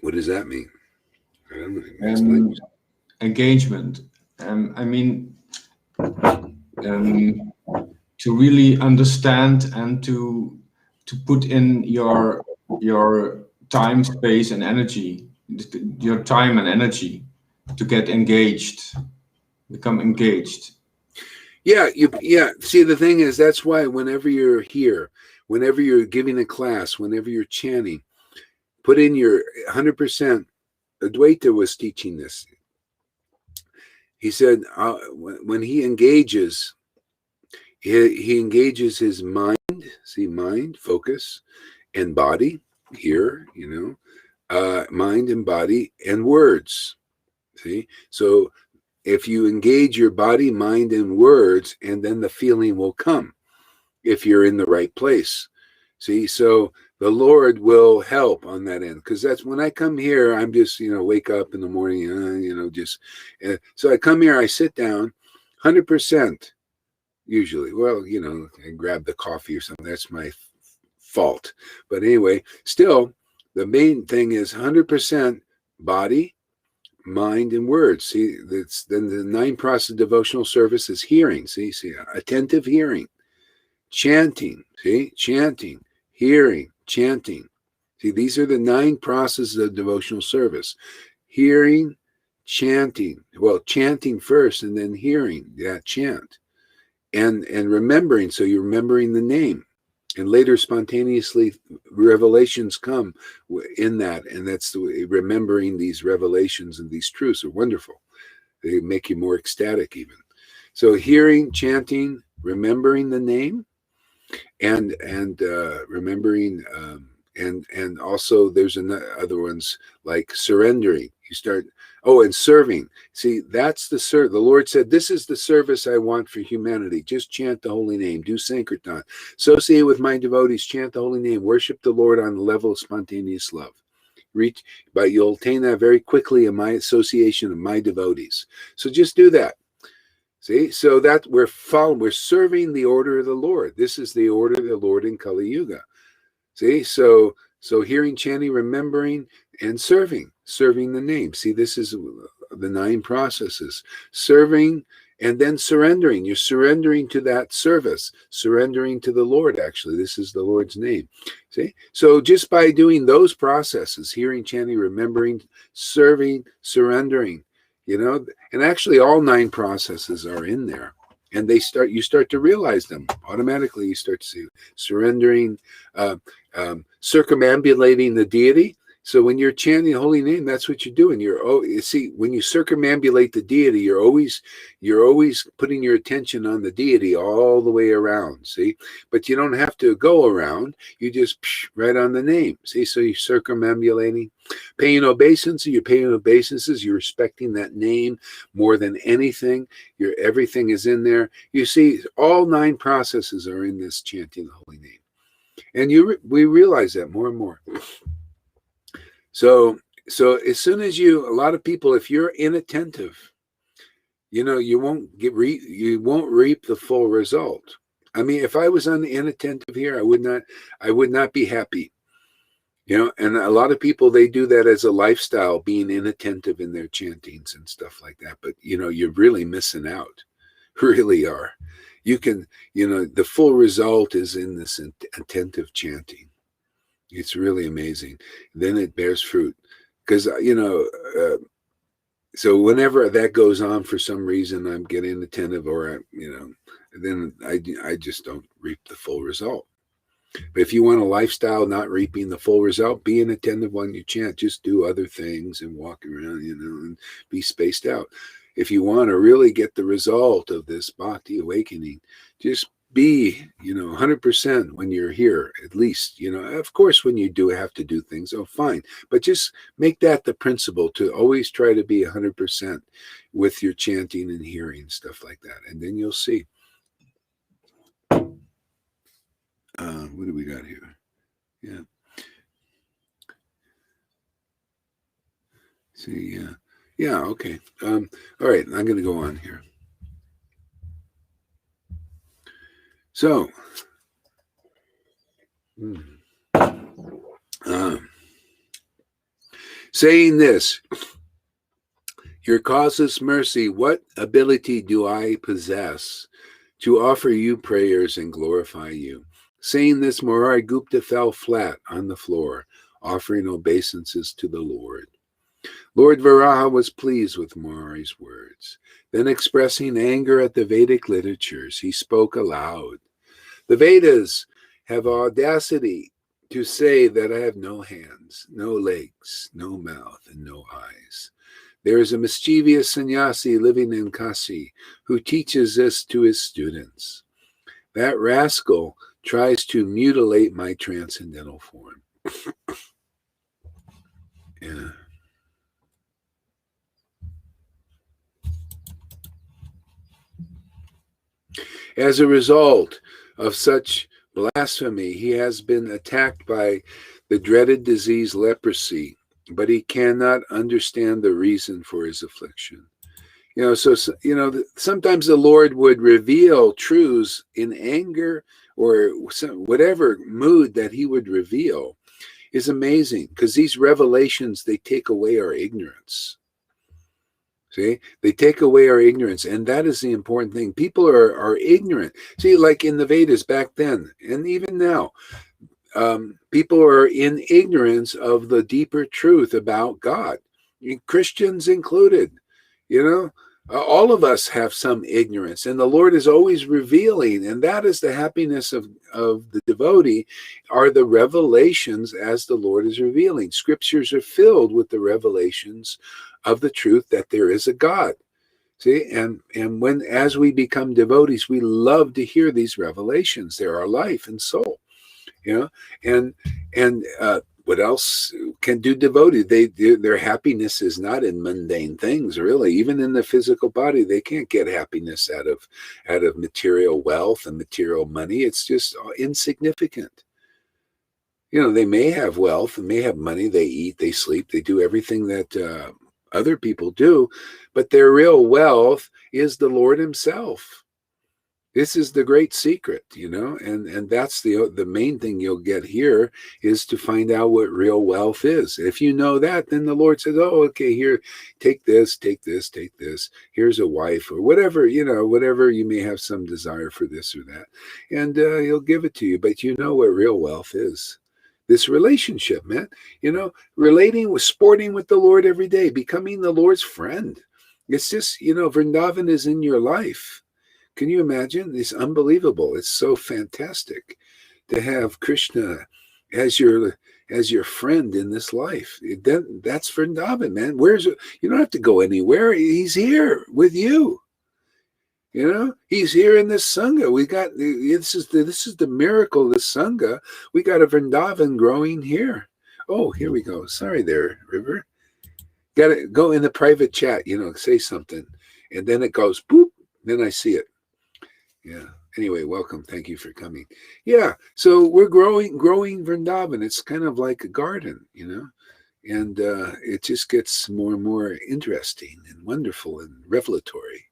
What does that mean? I don't know. Engagement. I mean, to really understand and to put in your time, space, and energy, your time and energy to get engaged, become engaged. Yeah, See, the thing is, that's why whenever you're here, whenever you're giving a class, whenever you're chanting, put in your 100%. Advaita was teaching this. He said when he engages, he engages his mind, mind, focus, and body here, mind and body and words. See, so if you engage your body, mind, and words, and then the feeling will come if you're in the right place. See, so the Lord will help on that end, because that's when I come here, I'm just, wake up in the morning, so I come here, I sit down, 100%. Usually, well, I grab the coffee or something. That's my fault. But anyway, still, the main thing is 100% body, mind, and words. See, that's then the 9 process of devotional service is hearing. See, attentive hearing, chanting. See, chanting, hearing, chanting. See, these are the 9 processes of devotional service: hearing, chanting. Well, chanting first, and then hearing that chant. And remembering, so you're remembering the name, and later spontaneously revelations come in that, and that's the way, remembering these revelations and these truths are wonderful. They make you more ecstatic even. So hearing, chanting, remembering the name, and remembering, and also there's other ones like surrendering. You start. Oh, and serving. See, that's the Lord said, this is the service I want for humanity. Just chant the holy name. Do Sankirtan. Associate with my devotees. Chant the holy name. Worship the Lord on the level of spontaneous love. But you'll attain that very quickly in my association of my devotees. So just do that. See, so that we're serving the order of the Lord. This is the order of the Lord in Kali Yuga. See, so hearing, chanting, remembering, and serving the name. See, this is the 9 processes. Serving and then surrendering. You're surrendering to that service, surrendering to the Lord, actually. This is the Lord's name. See? So just by doing those processes, hearing, chanting, remembering, serving, surrendering, and actually all 9 processes are in there. And you start to realize them automatically. You start to see surrendering, circumambulating the deity. So when you're chanting the holy name, that's what you're doing. You see, when you circumambulate the deity, you're always putting your attention on the deity all the way around. See, but you don't have to go around. You just right on the name. See, so you're circumambulating, paying obeisance. You're paying obeisances. You're respecting that name more than anything. Everything is in there. You see, all 9 processes are in this chanting the holy name, and we realize that more and more. So as soon as a lot of people, if you're inattentive, you won't reap the full result. I mean, if I was inattentive here, I would not be happy. And a lot of people, they do that as a lifestyle, being inattentive in their chantings and stuff like that. But you're really missing out. Really are. You can, the full result is in this attentive chanting. It's really amazing. Then it bears fruit, because so whenever that goes on, for some reason I'm getting attentive, or then I just don't reap the full result. But if you want a lifestyle not reaping the full result, be inattentive when you chant. Just do other things and walk around, and be spaced out. If you want to really get the result of this bhakti awakening, just be 100% when you're here, at least. Of course, when you do have to do things, fine, but just make that the principle, to always try to be 100% with your chanting and hearing, stuff like that, and then you'll see. What do we got here? Yeah. See, yeah, okay. All right, I'm going to go on here. So, saying this, your causeless mercy, what ability do I possess to offer you prayers and glorify you? Saying this, Morari Gupta fell flat on the floor, offering obeisances to the Lord. Lord Varaha was pleased with Morari's words. Then, expressing anger at the Vedic literatures, he spoke aloud. The Vedas have audacity to say that I have no hands, no legs, no mouth, and no eyes. There is a mischievous sannyasi living in Kasi who teaches this to his students. That rascal tries to mutilate my transcendental form. Yeah. As a result of such blasphemy, he has been attacked by the dreaded disease leprosy, but he cannot understand the reason for his affliction. Sometimes the Lord would reveal truths in anger or whatever mood that he would reveal is amazing, because these revelations, they take away our ignorance. See, they take away our ignorance, and that is the important thing. People are ignorant. See, like in the Vedas back then, and even now, people are in ignorance of the deeper truth about God, Christians included. All of us have some ignorance, and the Lord is always revealing, and that is the happiness of the devotee, are the revelations as the Lord is revealing. Scriptures are filled with the revelations of the truth that there is a God. See, and as we become devotees, we love to hear these revelations. They're our life and soul. And what else can do devotee? Their happiness is not in mundane things, really. Even in the physical body, they can't get happiness out of material wealth and material money. It's just insignificant. They may have wealth and may have money. They eat, they sleep, they do everything that other people do, but their real wealth is the Lord himself. This is the great secret, and that's the main thing you'll get here, is to find out what real wealth is. If you know that, then the Lord says, oh, okay, here, take this, take this, take this. Here's a wife, or whatever, whatever you may have some desire for this or that. And he'll give it to you, but you know what real wealth is. This relationship, man, sporting with the Lord every day, becoming the Lord's friend. It's just, Vrindavan is in your life. Can you imagine? It's unbelievable. It's so fantastic to have Krishna as your friend in this life. That's Vrindavan, man. You don't have to go anywhere. He's here with you. He's here in this Sangha. This is the miracle of this Sangha. We got a Vrindavan growing here. Oh, here we go. Sorry there, River. Got to go in the private chat, say something. And then it goes, boop. Then I see it. Yeah. Anyway, welcome. Thank you for coming. Yeah. So we're growing Vrindavan. It's kind of like a garden, and it just gets more and more interesting and wonderful and revelatory.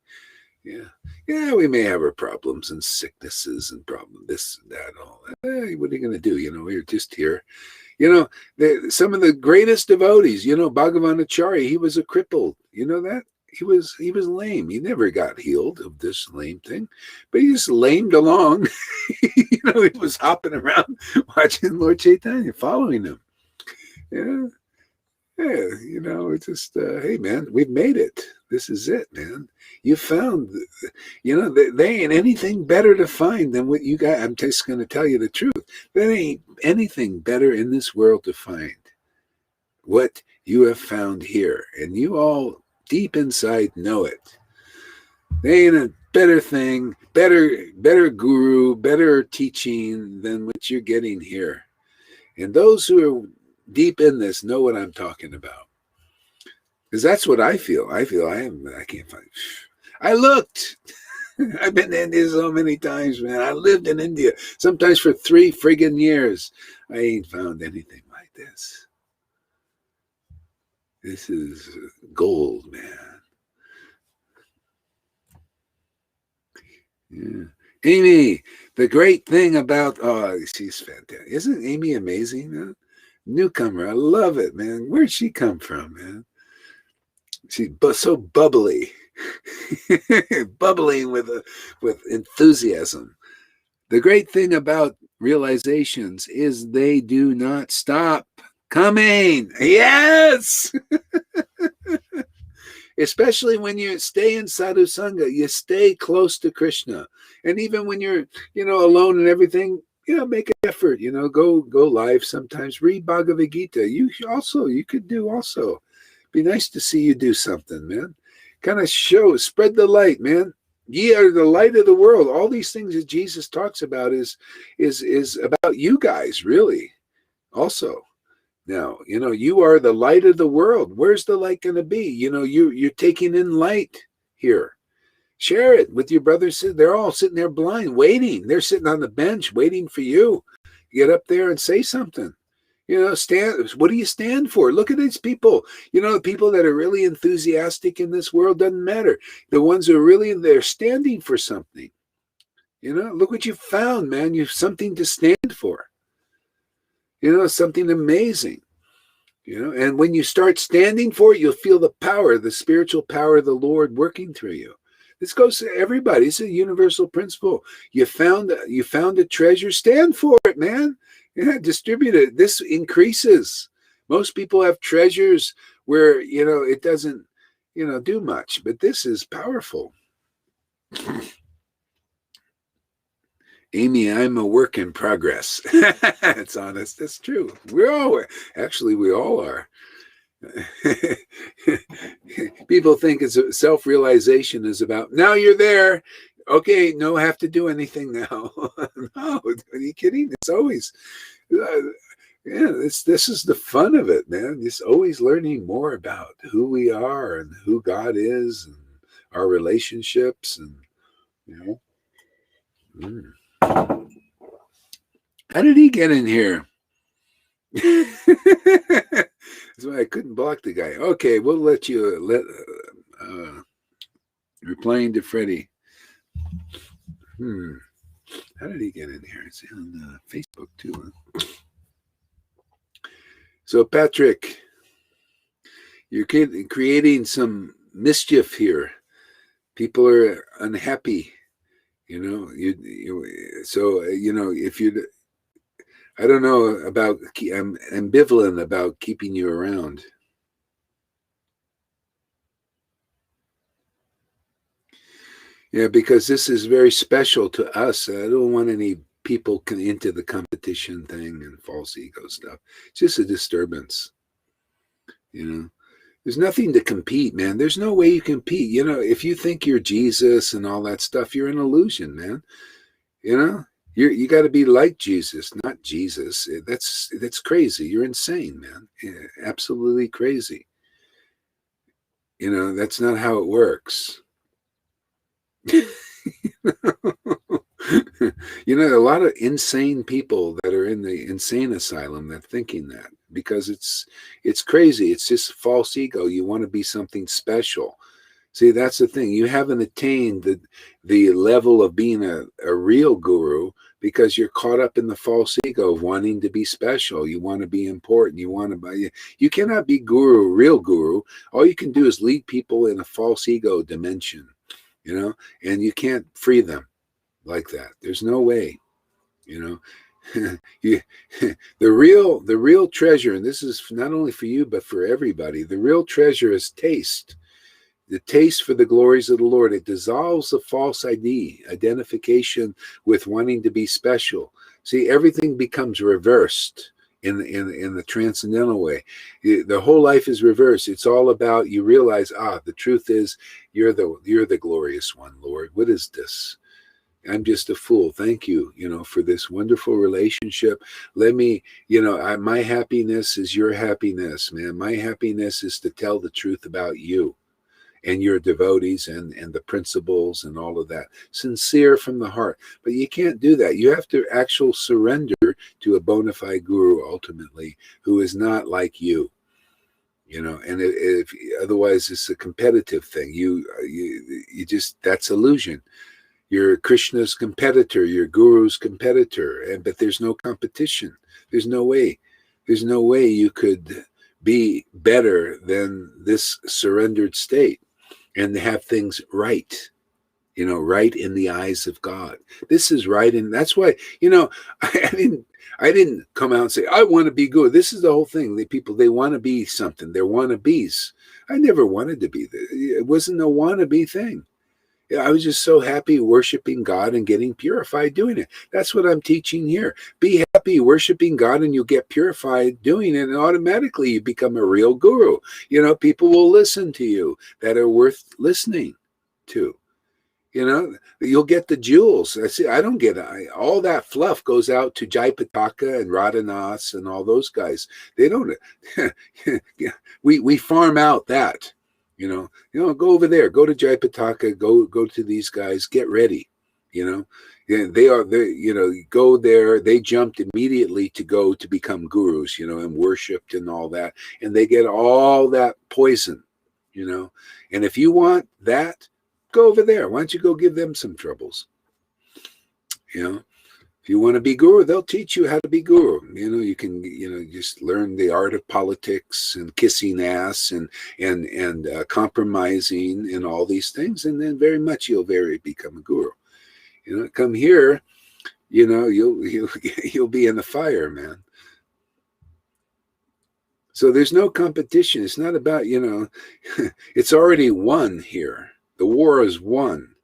Yeah, we may have our problems and sicknesses and problems, this and that, all that. What are you going to do? We're just here. Some of the greatest devotees, Bhagavan Acharya, he was a crippled. You know that? He was lame. He never got healed of this lame thing, but he just lamed along. He was hopping around watching Lord Chaitanya, following him. Yeah. It's just, hey, man, we've made it. This is it, man. You found, they ain't anything better to find than what you got. I'm just going to tell you the truth. There ain't anything better in this world to find what you have found here. And you all deep inside know it. There ain't a better thing, better guru, better teaching than what you're getting here. And those who are deep in this know what I'm talking about. Because that's what I feel. I can't find. I looked. I've been to India so many times, man. I lived in India, sometimes for 3 friggin' years. I ain't found anything like this. This is gold, man. Yeah. Amy, the great thing about, oh, she's fantastic. Isn't Amy amazing? Huh? Newcomer. I love it, man. Where'd she come from, man? She's so bubbly. Bubbling with enthusiasm. The great thing about realizations is they do not stop coming. Yes. Especially when you stay in sadhu sangha, you stay close to Krishna. And even when you're, alone and everything, make an effort, go live sometimes, read Bhagavad Gita. You could do also. Be nice to see you do something, man. Kind of spread the light, man. Ye are the light of the world. All these things that Jesus talks about is about you guys, really. Also, now, you are the light of the world. Where's the light going to be? You're taking in light here. Share it with your brothers. They're all sitting there blind, waiting. They're sitting on the bench waiting for you. Get up there and say something. Stand. What do you stand for? Look at these people. The people that are really enthusiastic in this world, doesn't matter. The ones who are they're standing for something. Look what you found, man. You have something to stand for. Something amazing. And when you start standing for it, you'll feel the power, the spiritual power of the Lord working through you. This goes to everybody. It's a universal principle. You found a treasure, stand for it, man. Yeah, distribute it. This increases. Most people have treasures where, it doesn't, do much, but this is powerful. Amy, I'm a work in progress. It's honest. That's true. We all are. People think self-realization is about, now you're there. Okay, no have to do anything now. No, are you kidding? It's always, this is the fun of it, man. Just always learning more about who we are and who God is and our relationships and, How did he get in here? That's why I couldn't block the guy. Okay, we'll let you replying to Freddie. How did he get in here? It's on Facebook too. Huh? So Patrick, you're creating some mischief here. People are unhappy. If you, I don't know about, I'm ambivalent about keeping you around. Yeah, because this is very special to us. I don't want any people into the competition thing and false ego stuff. It's just a disturbance. There's nothing to compete, man. There's no way you compete. If you think you're Jesus and all that stuff, you're an illusion, man. You got to be like Jesus, not Jesus. That's crazy. You're insane, man. Yeah, absolutely crazy. That's not how it works. A lot of insane people that are in the insane asylum that thinking that, because it's crazy. It's just false ego. You want to be something special. See, that's the thing. You haven't attained the level of being a real guru because you're caught up in the false ego of wanting to be special. You want to be important. You cannot be real guru. All you can do is lead people in a false ego dimension, and you can't free them like that. There's no way, the real treasure, and this is not only for you, but for everybody. The real treasure is taste. The taste for the glories of the Lord. It dissolves the false identification with wanting to be special. See, everything becomes reversed in the transcendental way. The whole life is reversed. It's all about, you realize, the truth is you're the glorious one, Lord. What is this? I'm just a fool. Thank you, for this wonderful relationship. Let me, my happiness is your happiness, man. My happiness is to tell the truth about you. and your devotees and the principles and all of that. Sincere from the heart. But you can't do that. You have to actually surrender to a bona fide guru ultimately, who is not like you. You know, and if otherwise it's a competitive thing. You just, that's illusion. You're Krishna's competitor, your guru's competitor, but there's no competition. There's no way. There's no way you could be better than this surrendered state and have things right, you know, right in the eyes of God. This is right, and that's why, you know, I didn't come out and say, I want to be good. This is the whole thing. The people, they want to be something. They're wannabes. I never wanted to be there. It wasn't a wannabe thing. I was just so happy worshiping God and getting purified doing it. That's what I'm teaching here. Be happy worshiping God and you'll get purified doing it, and automatically you become a real guru. You know, people will listen to you that are worth listening to. You know, you'll get the jewels. I don't get it. All that fluff goes out to Jayapataka and Radhanath and all those guys. They don't. we farm out that. You know, go over there, go to Jayapataka, go to these guys, get ready. You know, they you know, go there. They jumped immediately to go to become gurus, you know, and worshipped and all that, and they get all that poison, you know. And if you want that, go over there. Why don't you go give them some troubles? You know, if you want to be guru, they'll teach you how to be guru. You know, you can, you know, just learn the art of politics and kissing ass and compromising and all these things, and then very much you'll become a guru. You know, come here, you know, you'll be in the fire, man. So there's no competition. It's not about, you know, it's already won here. The war is won.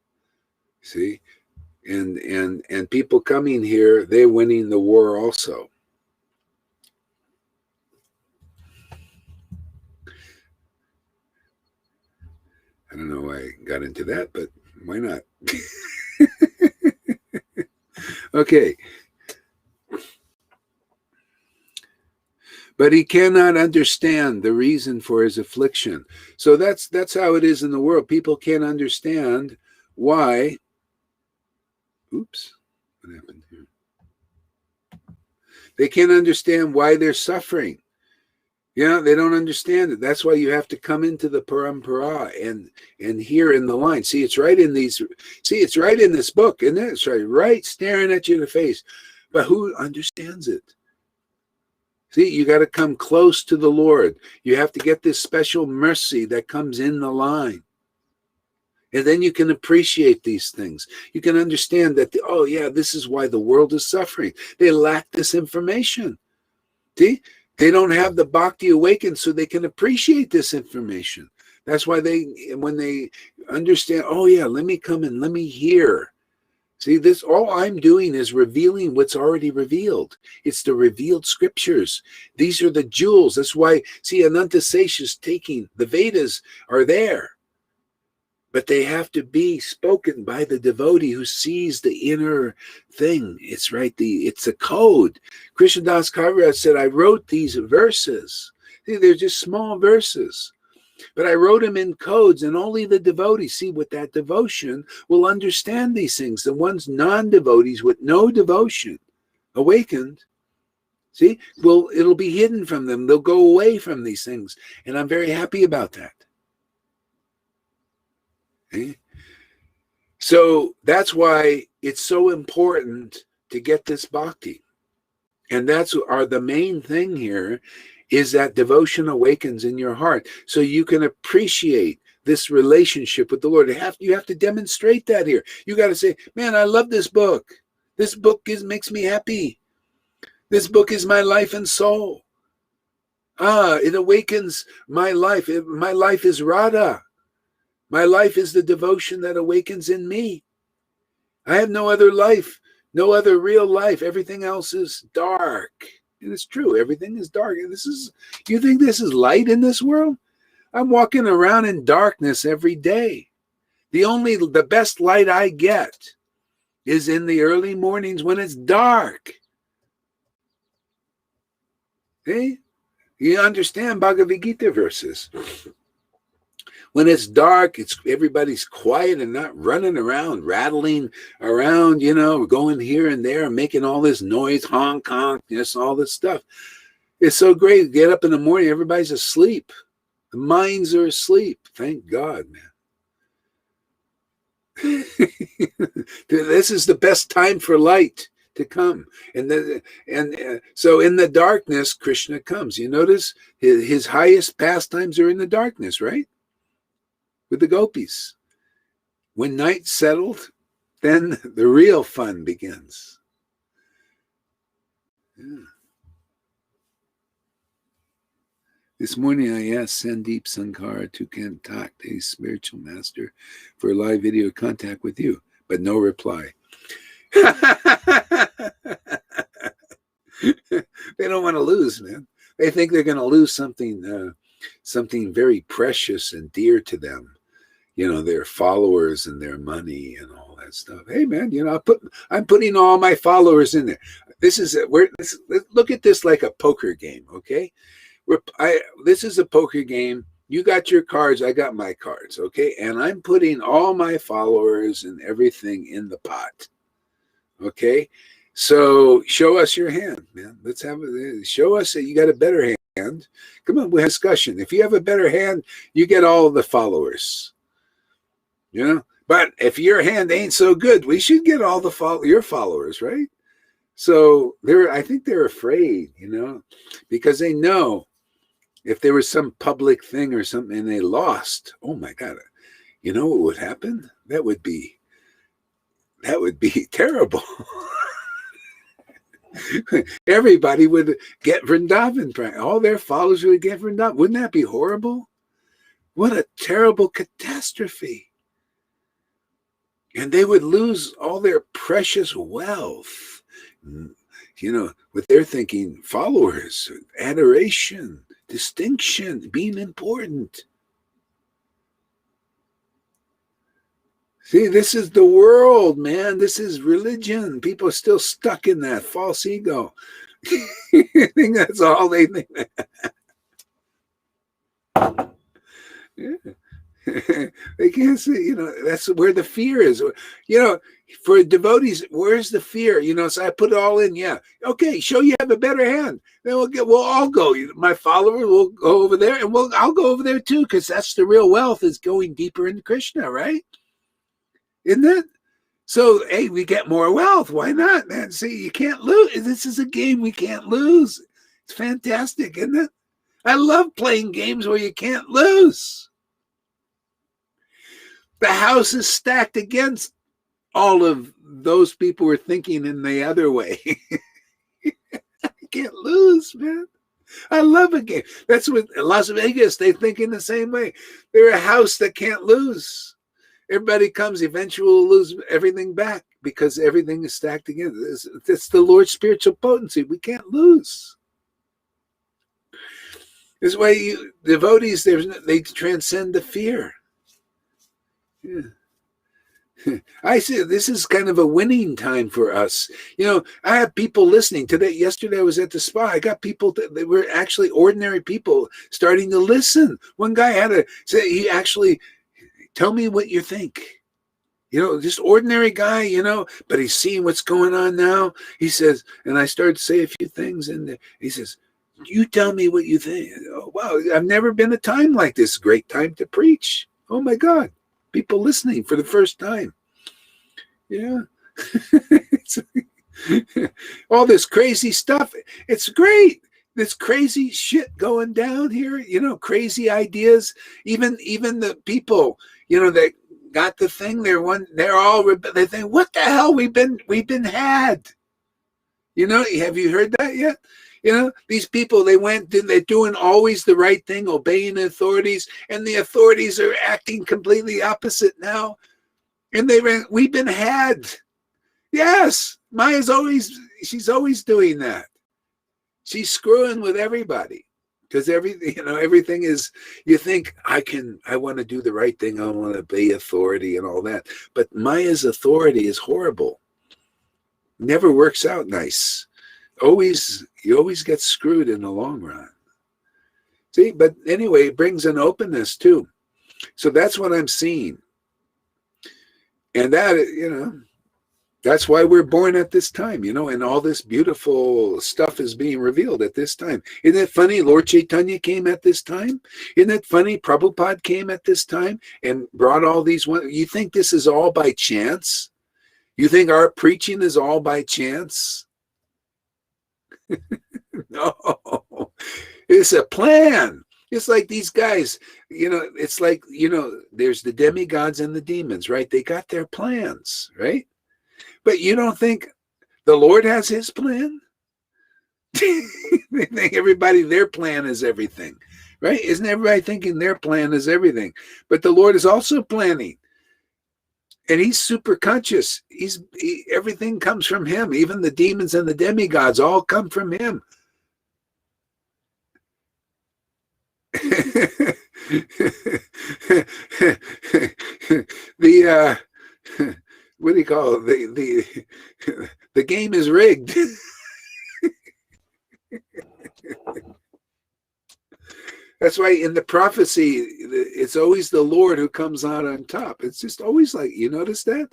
See? And people coming here, they're winning the war also. I don't know why I got into that, but why not? Okay. But he cannot understand the reason for his affliction. So that's how it is in the world. People can't understand why. Oops, what happened here? They can't understand why they're suffering. You know, they don't understand it. That's why you have to come into the parampara and hear in the line. See, it's right in these. See, it's right in this book, and it's right staring at you in the face. But who understands it? See, you got to come close to the Lord. You have to get this special mercy that comes in the line. And then you can appreciate these things. You can understand that, oh yeah, this is why the world is suffering. They lack this information. See, they don't have the Bhakti awakened so they can appreciate this information. That's why when they understand, oh yeah, let me come and let me hear. See, this, all I'm doing is revealing what's already revealed. It's the revealed scriptures. These are the jewels. That's why, see, Anantasesha is taking, the Vedas are there. But they have to be spoken by the devotee who sees the inner thing. It's right, it's a code. Krishnadas Kaviraj said, I wrote these verses. See, they're just small verses. But I wrote them in codes, and only the devotees, see, with that devotion, will understand these things. The ones non-devotees with no devotion, awakened, see, it'll be hidden from them. They'll go away from these things. And I'm very happy about that. Okay? So that's why it's so important to get this bhakti. And that's the main thing here, is that devotion awakens in your heart so you can appreciate this relationship with the Lord. You have to demonstrate that here. You got to say, man, I love this book. This book makes me happy. This book is my life and soul. It awakens my life. My life is Radha. My life is the devotion that awakens in me. I have no other life, no other real life. Everything else is dark. And it's true, everything is dark. You think this is light in this world? I'm walking around in darkness every day. The best light I get is in the early mornings when it's dark. See? You understand Bhagavad Gita verses. When it's dark, everybody's quiet and not running around, rattling around, going here and there and making all this noise, honk, honk, all this stuff. It's so great. Get up in the morning, everybody's asleep. The minds are asleep. Thank God, man. This is the best time for light to come. So in the darkness, Krishna comes. You notice his highest pastimes are in the darkness, right? With the gopis. When night settled, then the real fun begins. Yeah. This morning I asked Sandeep Sankara to contact a spiritual master for a live video contact with you, but no reply. They don't want to lose, man. They think they're going to lose something very precious and dear to them. Their followers and their money and all that stuff. Hey, man, I'm putting all my followers in there. Look at this like a poker game, okay? This is a poker game. You got your cards, I got my cards, okay? And I'm putting all my followers and everything in the pot, okay? So show us your hand, man. Let's show us that you got a better hand. Come on, we have discussion. If you have a better hand, you get all the followers, But if your hand ain't so good, we should get all your followers, right? So I think they're afraid, because they know if there was some public thing or something and they lost, oh my God, what would happen? That would be terrible. Everybody would get Vrindavan. All their followers would get Vrindavan. Wouldn't that be horrible? What a terrible catastrophe. And they would lose all their precious wealth. What they're thinking, followers, adoration, distinction, being important. See, this is the world, man. This is religion. People are still stuck in that false ego. I think that's all they think. Yeah. They can't see, that's where the fear is. For devotees, where's the fear? So I put it all in. Yeah. Okay. Show you have a better hand. Then we'll all go. My followers will go over there and I'll go over there too. Cause that's the real wealth, is going deeper into Krishna, right? Isn't it? So, hey, we get more wealth. Why not, man? See, you can't lose. This is a game we can't lose. It's fantastic, isn't it? I love playing games where you can't lose. The house is stacked against all of those people who are thinking in the other way. I can't lose, man. I love a game. That's what Las Vegas, they think in the same way. They're a house that can't lose. Everybody comes, eventually will lose everything back because everything is stacked against. It's the Lord's spiritual potency. We can't lose. This is why devotees, they transcend the fear. Yeah. I see this is kind of a winning time for us. I have people listening today. Yesterday I was at the spa. I got people they were actually ordinary people starting to listen. One guy had to say, he actually, tell me what you think. Just ordinary guy, but he's seeing what's going on now. He says, and I started to say a few things, and he says, you tell me what you think. Oh, wow, I've never been a time like this. Great time to preach. Oh my God. People listening for the first time. Yeah. All this crazy stuff. It's great. This crazy shit going down here, crazy ideas. Even the people, that got the thing, they think, what the hell we've been had. Have you heard that yet? These people, they're doing always the right thing, obeying the authorities, and the authorities are acting completely opposite now. And we've been had. Yes, she's always doing that. She's screwing with everybody because everything is, you think I want to do the right thing. I want to obey authority and all that. But Maya's authority is horrible. Never works out nice. You always get screwed in the long run. See, but anyway, it brings an openness too. So that's what I'm seeing. And that, that's why we're born at this time, and all this beautiful stuff is being revealed at this time. Isn't it funny? Lord Chaitanya came at this time. Isn't it funny? Prabhupada came at this time and brought all these. You think this is all by chance? You think our preaching is all by chance? No, it's a plan. It's like these guys, it's like, there's the demigods and the demons, right? They got their plans, right? But you don't think the Lord has his plan? They think their plan is everything, right? Isn't everybody thinking their plan is everything? But the Lord is also planning. And he's super conscious. Everything comes from him. Even the demons and the demigods all come from him. What do you call it? The game is rigged. That's why in the prophecy, it's always the Lord who comes out on top. It's just always like, you notice that?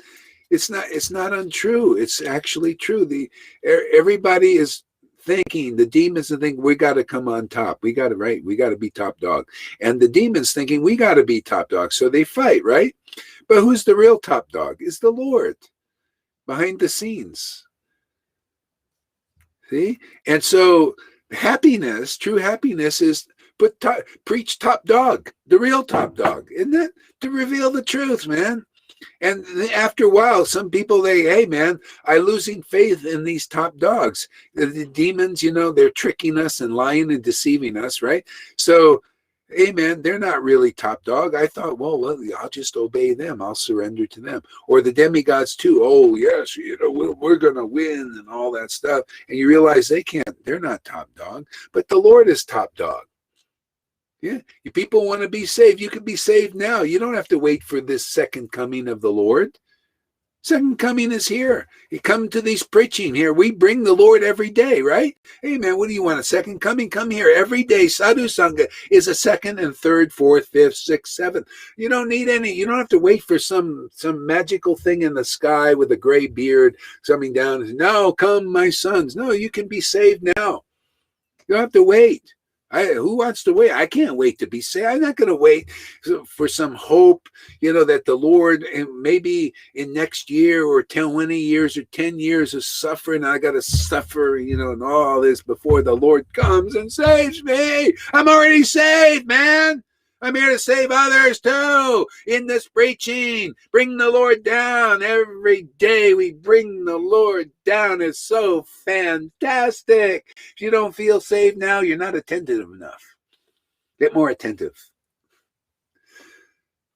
It's not untrue. It's actually true. Everybody is thinking, the demons are thinking, we got to come on top. We got to be top dog. And the demons thinking, we got to be top dog. So they fight, right? But who's the real top dog? Is the Lord behind the scenes. See? And so happiness, true happiness is preach top dog, the real top dog, isn't it? To reveal the truth, man. And after a while, some people, hey, man, I'm losing faith in these top dogs. The demons, they're tricking us and lying and deceiving us, right? So, hey, man, they're not really top dog. I thought, well, I'll just obey them. I'll surrender to them. Or the demigods too. Oh, yes, we're going to win and all that stuff. And you realize they're not top dog, but the Lord is top dog. Yeah, if people want to be saved, you can be saved now. You don't have to wait for this second coming of the Lord. Second coming is here. You come to these preaching here. We bring the Lord every day, right? Hey, man, what do you want? A second coming? Come here every day. Sadhu Sangha is a second and third, fourth, fifth, sixth, seventh. You don't need any. You don't have to wait for some magical thing in the sky with a gray beard coming down and say, no, come, my sons. No, you can be saved now. You don't have to wait. Who wants to wait? I can't wait to be saved. I'm not going to wait for some hope, that the Lord, maybe in next year or 20 years or 10 years of suffering, I got to suffer, and all this before the Lord comes and saves me. I'm already saved, man. I'm here to save others too in this preaching. Bring the Lord down. Every day we bring the Lord down. It's so fantastic. If you don't feel saved now, you're not attentive enough. Get more attentive.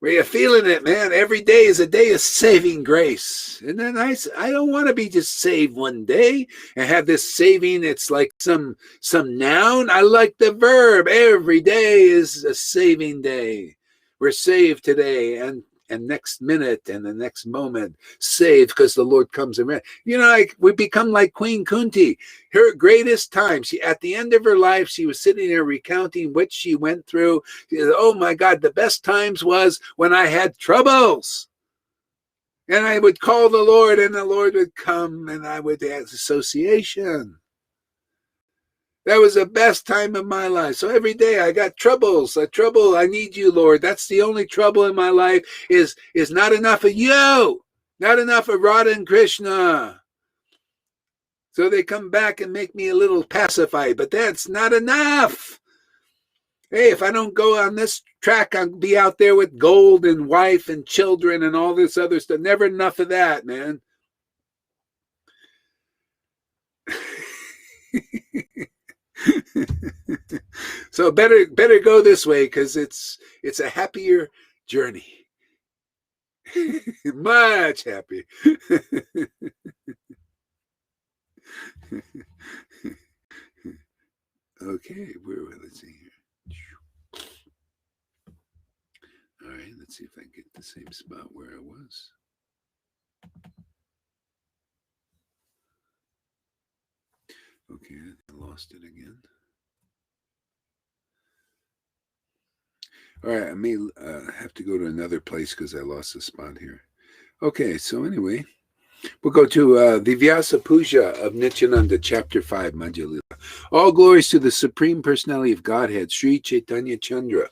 Where you're feeling it, man. Every day is a day of saving grace. And then I don't want to be just saved one day and have this saving. It's like some noun. I like the verb. Every day is a saving day. We're saved today and next minute and the next moment saved because the Lord comes around. We become like Queen Kunti. Her greatest time, at the end of her life, she was sitting there recounting what she went through. She said, oh my God, the best times was when I had troubles. And I would call the Lord and the Lord would come and I would have association. That was the best time of my life. So every day I got troubles. I need you, Lord. That's the only trouble in my life is not enough of you. Not enough of Radha and Krishna. So they come back and make me a little pacified, but that's not enough. Hey, if I don't go on this track, I'll be out there with gold and wife and children and all this other stuff. Never enough of that, man. So better go this way because it's a happier journey. Much happier. Okay, let's see here. All right, let's see if I can get the same spot where I was. Okay, I lost it again. All right, I may have to go to another place because I lost a spot here. Okay, so anyway, we'll go to the Vyasa Puja of Nityananda, Chapter 5, Madhya Lila. All glories to the Supreme Personality of Godhead, Sri Chaitanya Chandra,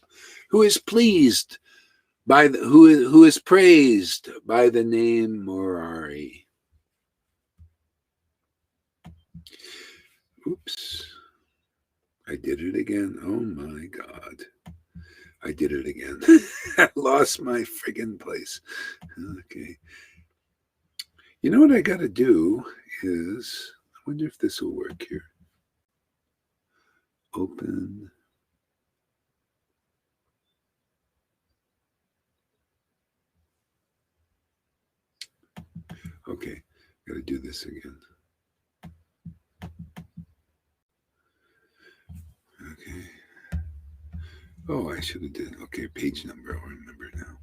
who is pleased by who is praised by the name Murari. Oops. I did it again. Oh my God. I did it again. I lost my friggin' place. Okay. You know what I got to do is, I wonder if this will work here. Open. Okay. Got to do this again. Okay. Oh, I should have did. Okay, page number. I'll remember now.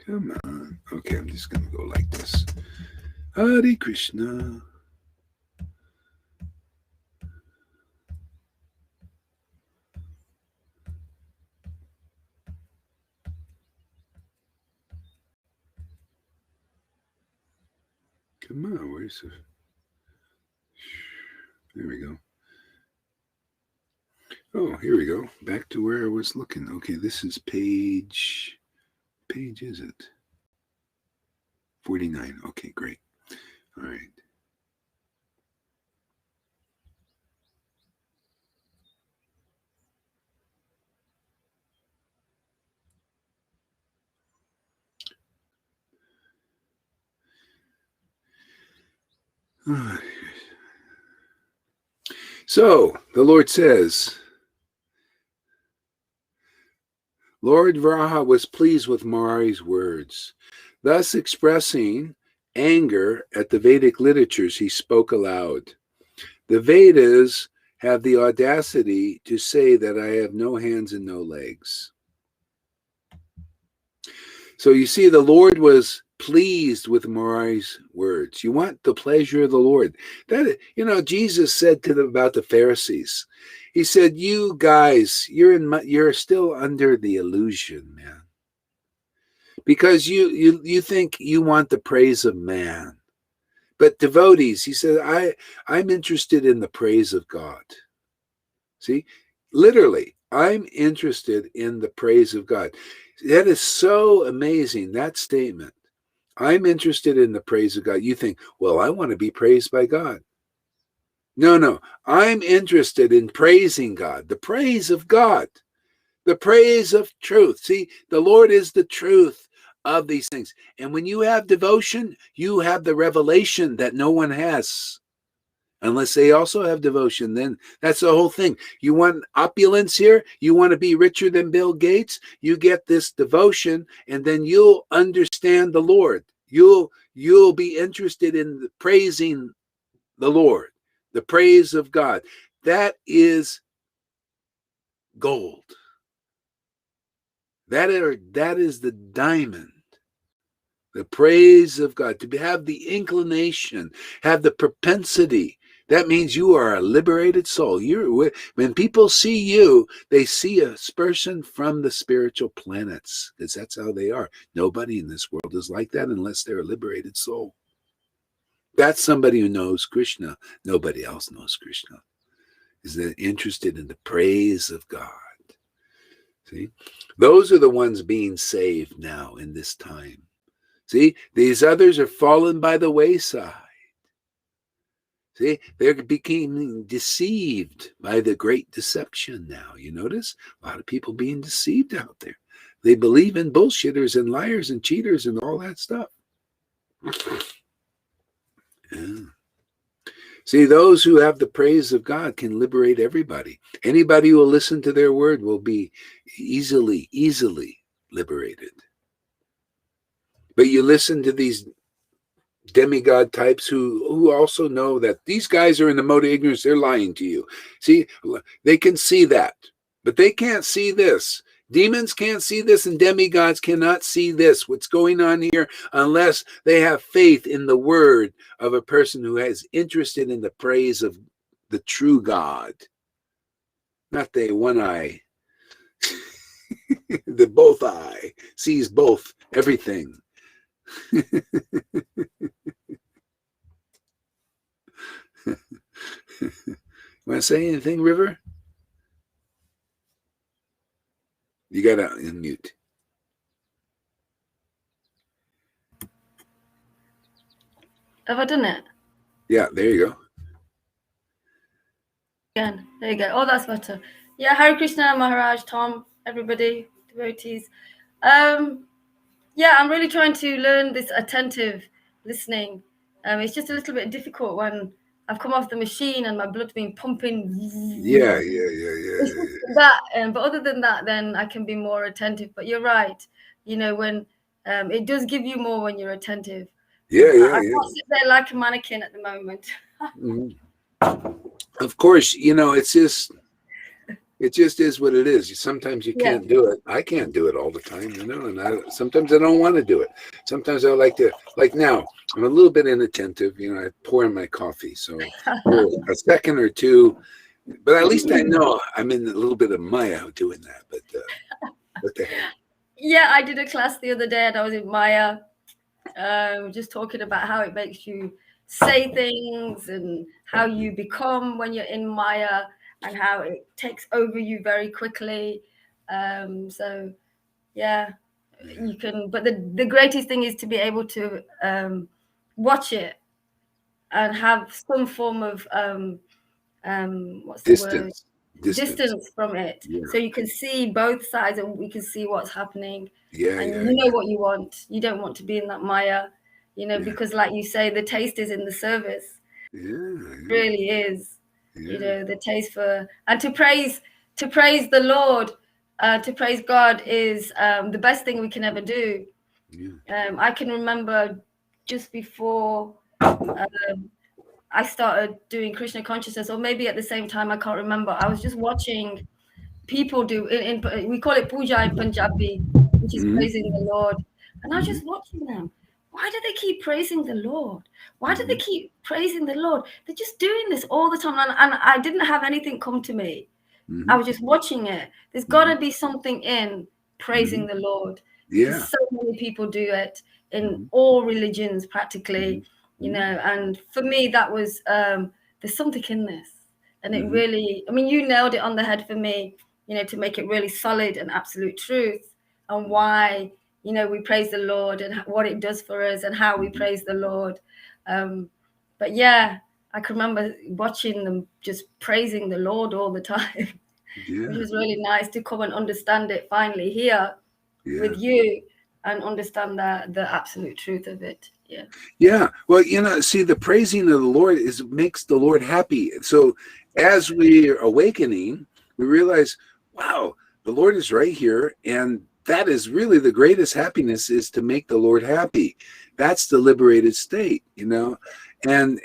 Come on. Okay, I'm just going to go like this. Hare Krishna. Come on, where's the... There we go. Oh, here we go. Back to where I was looking. Okay, this is page is it? 49. Okay, great. All right. So the Lord says, Lord Varaha was pleased with Murari's words. Thus expressing anger at the Vedic literatures, he spoke aloud. The Vedas have the audacity to say that I have no hands and no legs. So you see, the Lord was pleased with Murari's words. You want the pleasure of the Lord. That, you know, Jesus said to them about the Pharisees. He said, "You guys, you're still under the illusion, man, because you think you want the praise of man, but devotees." He said, I'm interested in the praise of God." See, literally, I'm interested in the praise of God. That is so amazing, that statement. I'm interested in the praise of God. You think, well, I want to be praised by God. No, I'm interested in praising God, the praise of God, the praise of truth. See, the Lord is the truth of these things. And when you have devotion, you have the revelation that no one has. Unless they also have devotion, then that's the whole thing. You want opulence here? You want to be richer than Bill Gates? You get this devotion, and then you'll understand the Lord. You'll be interested in praising the Lord, the praise of God. That is gold. That is the diamond. The praise of God. To have the inclination, have the propensity. That means you are a liberated soul. When people see you, they see a person from the spiritual planets, because that's how they are. Nobody in this world is like that unless they're a liberated soul. That's somebody who knows Krishna. Nobody else knows Krishna. Is that interested in the praise of God. See? Those are the ones being saved now in this time. See? These others are fallen by the wayside. See, they're becoming deceived by the great deception now. You notice? A lot of people being deceived out there. They believe in bullshitters and liars and cheaters and all that stuff. Yeah. See, those who have the praise of God can liberate everybody. Anybody who will listen to their word will be easily liberated. But you listen to these demigod types who also know that these guys are in the mode of ignorance. They're lying to you. See, they can see that, but they can't see this. Demons can't see this, and demigods cannot see this, what's going on here, unless they have faith in the word of a person who is interested in the praise of the true God. Not the one eye, the both eye, sees both, everything. Want to say anything, River? You got to unmute. Have I done it? Yeah, there you go. Again, there you go. Oh, that's better. Yeah, Hare Krishna, Maharaj, Tom, everybody, devotees. Yeah, I'm really trying to learn this attentive listening. It's just a little bit difficult when I've come off the machine and my blood's been pumping. Yeah. That, but other than that, then I can be more attentive. But you're right. You know, when it does give you more when you're attentive. Yeah. I can't sit there like a mannequin at the moment. Of course, you know, it just is what it is. Sometimes you can't do it. I can't do it all the time, you know, and sometimes I don't want to do it. Sometimes I like to, like now, I'm a little bit inattentive, you know, I pour in my coffee. So for a second or two, but at least I know I'm in a little bit of Maya doing that. But what the heck? Yeah, I did a class the other day and I was in Maya, just talking about how it makes you say things and how you become when you're in Maya and how it takes over you very quickly. So yeah, you can, but the greatest thing is to be able to watch it and have some form of what's the word? Distance from it. Yeah. So you can see both sides and we can see what's happening. And you know what you want. You don't want to be in that Maya, you know, because like you say, the taste is in the service. It really is. You know, the taste for, and to praise the Lord, to praise God is the best thing we can ever do. I can remember just before I started doing Krishna consciousness, or maybe at the same time, I can't remember. I was just watching people do, we call it puja in Punjabi, which is praising the Lord. And I was just watching them. Why do they keep praising the Lord? Why do they keep praising the Lord? They're just doing this all the time. And I didn't have anything come to me. I was just watching it. There's got to be something in praising the Lord. Yeah. So many people do it in all religions practically, you know. And for me, that was, there's something in this. And it really, I mean, you nailed it on the head for me, you know, to make it really solid and absolute truth, and why, you know, we praise the Lord and what it does for us and how we praise the Lord. But yeah, I can remember watching them just praising the Lord all the time, which was really nice to come and understand it finally here with you and understand the absolute truth of it. Yeah. Well, you know, see, the praising of the Lord makes the Lord happy. So as we are awakening, we realize, wow, the Lord is right here. And that is really the greatest happiness, is to make the Lord happy. That's the liberated state, you know, and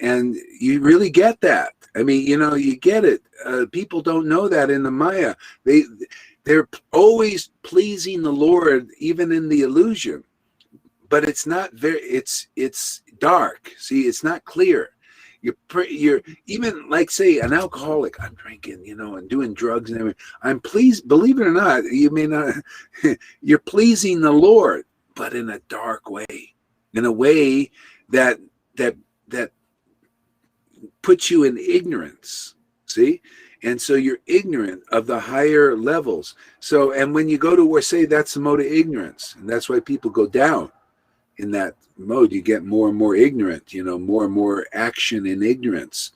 you really get that. I mean, you know, you get it. People don't know that in the Maya. They're always pleasing the Lord, even in the illusion. But it's not very, it's dark. See, it's not clear. You're even like, say, an alcoholic. I'm drinking, you know, and doing drugs and everything. I'm pleased, believe it or not, you may not, you're pleasing the Lord, but in a dark way, in a way that puts you in ignorance. See? And so you're ignorant of the higher levels. So, and when you go to where, say, that's the mode of ignorance, and that's why people go down. In that mode, you get more and more ignorant, you know, more and more action in ignorance.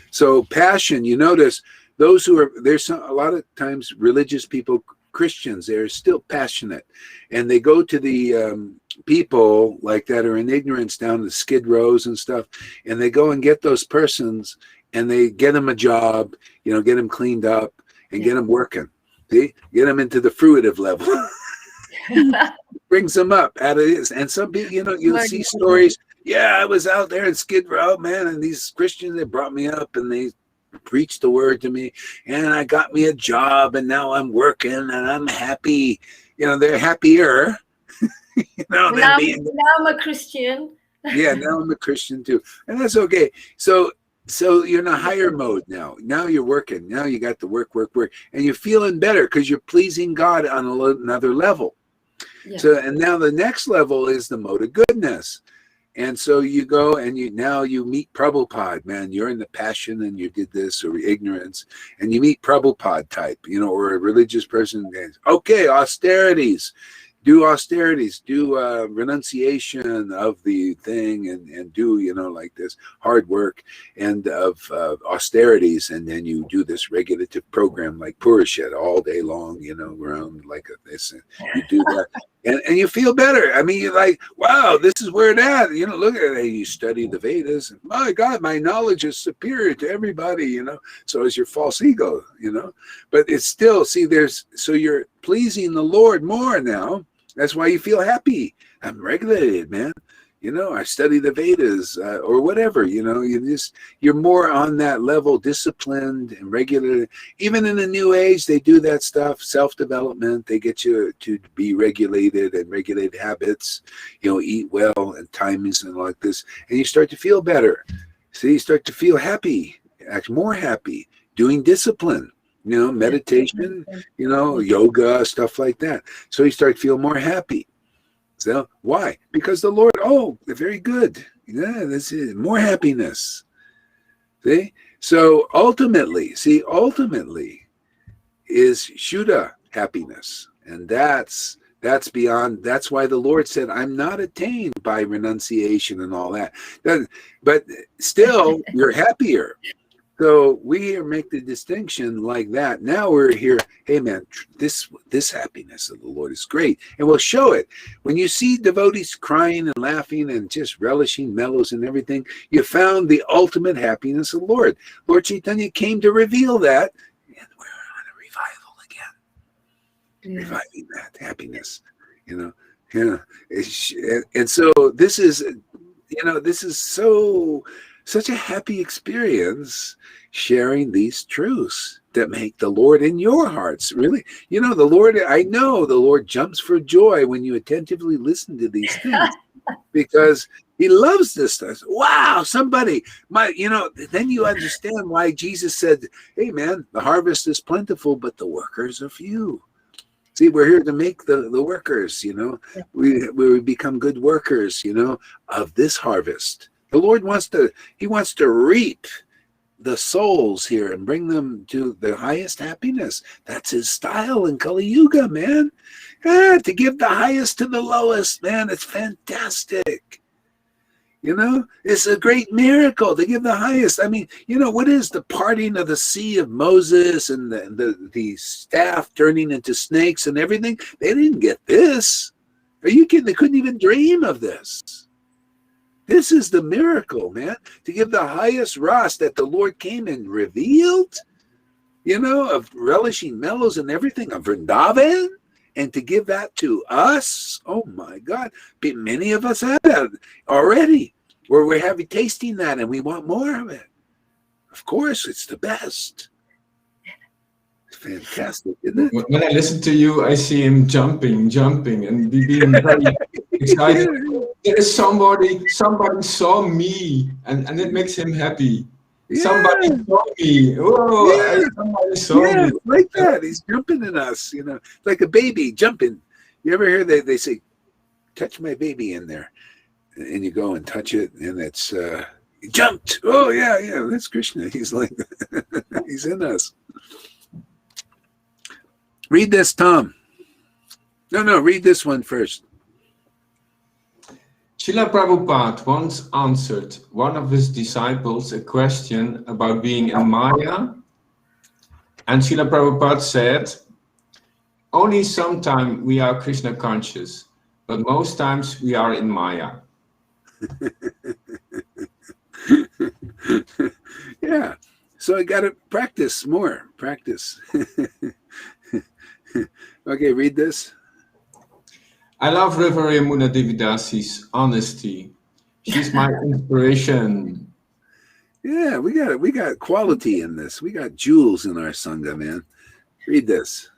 So passion, you notice those who are, a lot of times religious people, Christians, they're still passionate. And they go to the people like that are in ignorance down the skid rows and stuff. And they go and get those persons and they get them a job, you know, get them cleaned up and get them working. See, get them into the fruitive level. Brings them up out of this. And some people, you know, you'll see stories. Yeah, I was out there in Skid Row, man, and these Christians, they brought me up and they preached the word to me, and I got me a job, and now I'm working, and I'm happy. They're happier. Now I'm a Christian. Yeah, now I'm a Christian too, and that's okay. So you're in a higher mode now. Now you're working. Now you got to work, and you're feeling better because you're pleasing God on another level. Yeah. So, and now the next level is the mode of goodness. And so you go and you meet Prabhupada, man. You're in the passion and you did this, or ignorance, and you meet Prabhupada type, or a religious person. Okay, austerities. Do austerities, do renunciation of the thing, and do, like this hard work and of austerities. And then you do this regulative program like Purushet all day long, around like this. And you do that. And you feel better. I mean, you're like, wow, this is where it's at. Look at it. You study the Vedas. And, my God, my knowledge is superior to everybody, So is your false ego, But it's still, so you're pleasing the Lord more now. That's why you feel happy. I'm regulated, man. I study the Vedas or whatever, you're more on that level, disciplined and regulated. Even in the New Age, they do that stuff, self-development. They get you to be regulated and regulate habits, eat well and timings and like this. And you start to feel better. So you start to feel happy, act more happy, doing discipline. Meditation, yoga, stuff like that. So you start to feel more happy. So why? Because the Lord, they're very good. Yeah, this is more happiness. See? So ultimately is Shuddha happiness. And that's beyond, that's why the Lord said, I'm not attained by renunciation and all that. But still, you're happier. So we here make the distinction like that. Now we're here, hey man, this happiness of the Lord is great. And we'll show it. When you see devotees crying and laughing and just relishing mellows and everything, you found the ultimate happiness of the Lord. Lord Chaitanya came to reveal that, and we're on a revival again. Yeah. Reviving that happiness, And so this is, such a happy experience sharing these truths that make the Lord in your hearts. Really, I know the Lord jumps for joy when you attentively listen to these things because he loves this stuff. Wow, somebody, then you understand why Jesus said, hey man, the harvest is plentiful, but the workers are few. See, we're here to make the workers, we become good workers, of this harvest. The Lord wants to reap the souls here and bring them to the highest happiness. That's his style in Kali Yuga, man. To give the highest to the lowest, man, it's fantastic. It's a great miracle to give the highest. I mean, what is the parting of the sea of Moses and the staff turning into snakes and everything? They didn't get this. Are you kidding? They couldn't even dream of this. This is the miracle, man, to give the highest ras that the Lord came and revealed, of relishing mellows and everything, of Vrindavan, and to give that to us. Oh my God. Many of us have that already, where we're tasting that and we want more of it. Of course, it's the best. It's fantastic, isn't it? When I listen to you, I see him jumping and being very excited. There is somebody saw me, and it makes him happy. Yeah. Somebody saw me. Oh, yeah. Somebody saw me. Like that. He's jumping in us, like a baby jumping. You ever hear they say, touch my baby in there? And you go and touch it, and it's he jumped. Oh, yeah, that's Krishna. He's like, he's in us. Read this, Tom. No, read this one first. Srila Prabhupada once answered one of his disciples a question about being in Maya, and Srila Prabhupada said, only sometimes we are Krishna conscious, but most times we are in Maya. Yeah, so I got to practice more. Practice. Okay, read this. I love Reverend Yamuna Devidasi's honesty. She's my inspiration. Yeah, we got quality in this. We got jewels in our Sangha, man. Read this.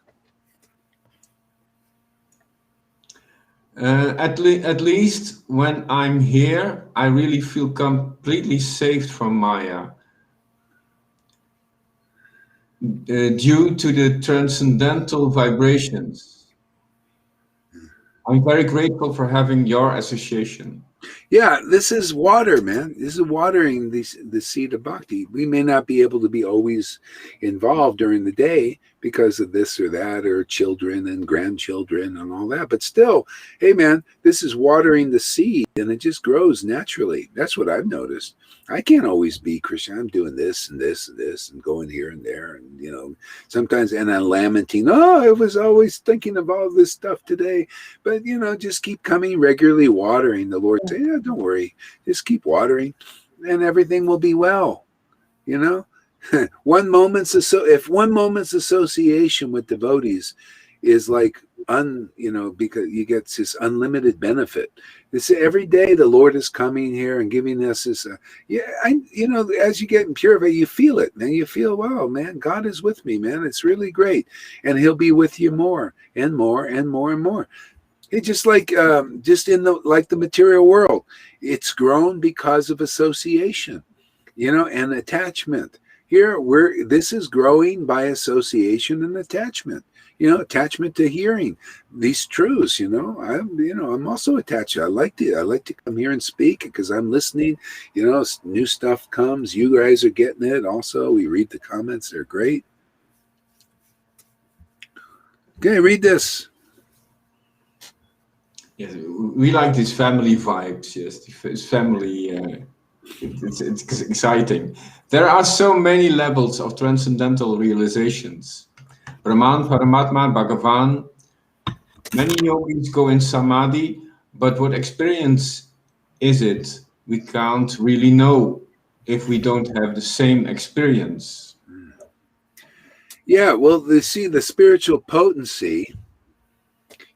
At least when I'm here, I really feel completely saved from Maya. Due to the transcendental vibrations. I'm very grateful for having your association. Yeah, this is water, man. This is watering the seed of bhakti. We may not be able to be always involved during the day because of this or that, or children and grandchildren and all that. But still, hey, man, this is watering the seed, and it just grows naturally. That's what I've noticed. I can't always be Christian. I'm doing this and this and this and going here and there, and sometimes and I'm lamenting. Oh, I was always thinking of all this stuff today, but just keep coming regularly, watering. The Lord say, yeah, don't worry, just keep watering, and everything will be well. If one moment's association with devotees is like because you get this unlimited benefit. It's every day the Lord is coming here and giving us this. As you get purified, you feel it, man. You feel, wow, man, God is with me, man. It's really great, and He'll be with you more and more and more and more. It's just like the material world. It's grown because of association, and attachment. Here, this is growing by association and attachment. Attachment to hearing these truths. I'm also attached. I like to come here and speak because I'm listening. New stuff comes. You guys are getting it. Also, we read the comments. They're great. Okay, read this. Yes, we like these family vibes. Yes, it's family. It's exciting. There are so many levels of transcendental realizations. Brahman, Paramatma, Bhagavan. Many yogis go in samadhi, but what experience is it? We can't really know if we don't have the same experience. Yeah, well, the spiritual potency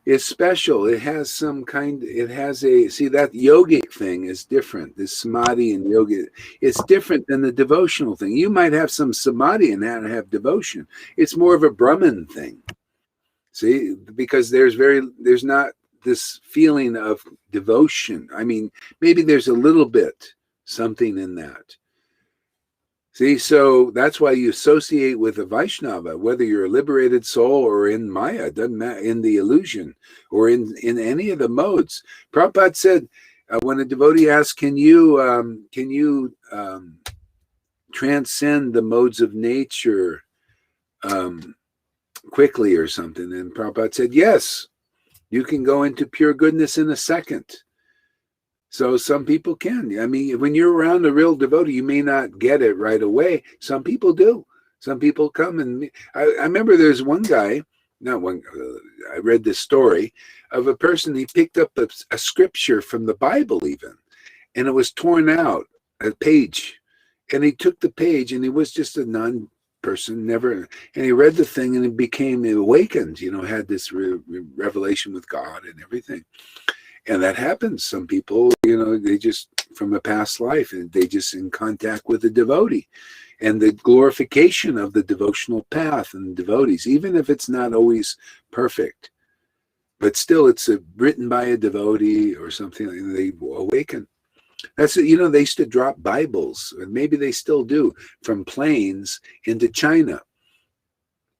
is special. It has that yogic thing is different. This samadhi and yoga, it's different than the devotional thing. You might have some samadhi and have devotion. It's more of a Brahman thing. See, because there's not this feeling of devotion. I mean, maybe there's a little bit something in that. See, so that's why you associate with a Vaishnava, whether you're a liberated soul or in Maya, doesn't matter, in the illusion or in any of the modes. Prabhupada said, when a devotee asks, can you transcend the modes of nature quickly or something? And Prabhupada said, yes, you can go into pure goodness in a second. So some people can. I mean, when you're around a real devotee, you may not get it right away. Some people do. Some people come and I remember there's one guy, I read this story of a person, he picked up a scripture from the Bible even, and it was torn out, a page. And he took the page, and he was just a non-person, and he read the thing and he became awakened, had this revelation with God and everything. And that happens. Some people, they just, from a past life, and they just in contact with the devotee and the glorification of the devotional path and devotees, even if it's not always perfect, but still it's written by a devotee or something, and they awaken. That's, they used to drop Bibles, and maybe they still do, from planes into China,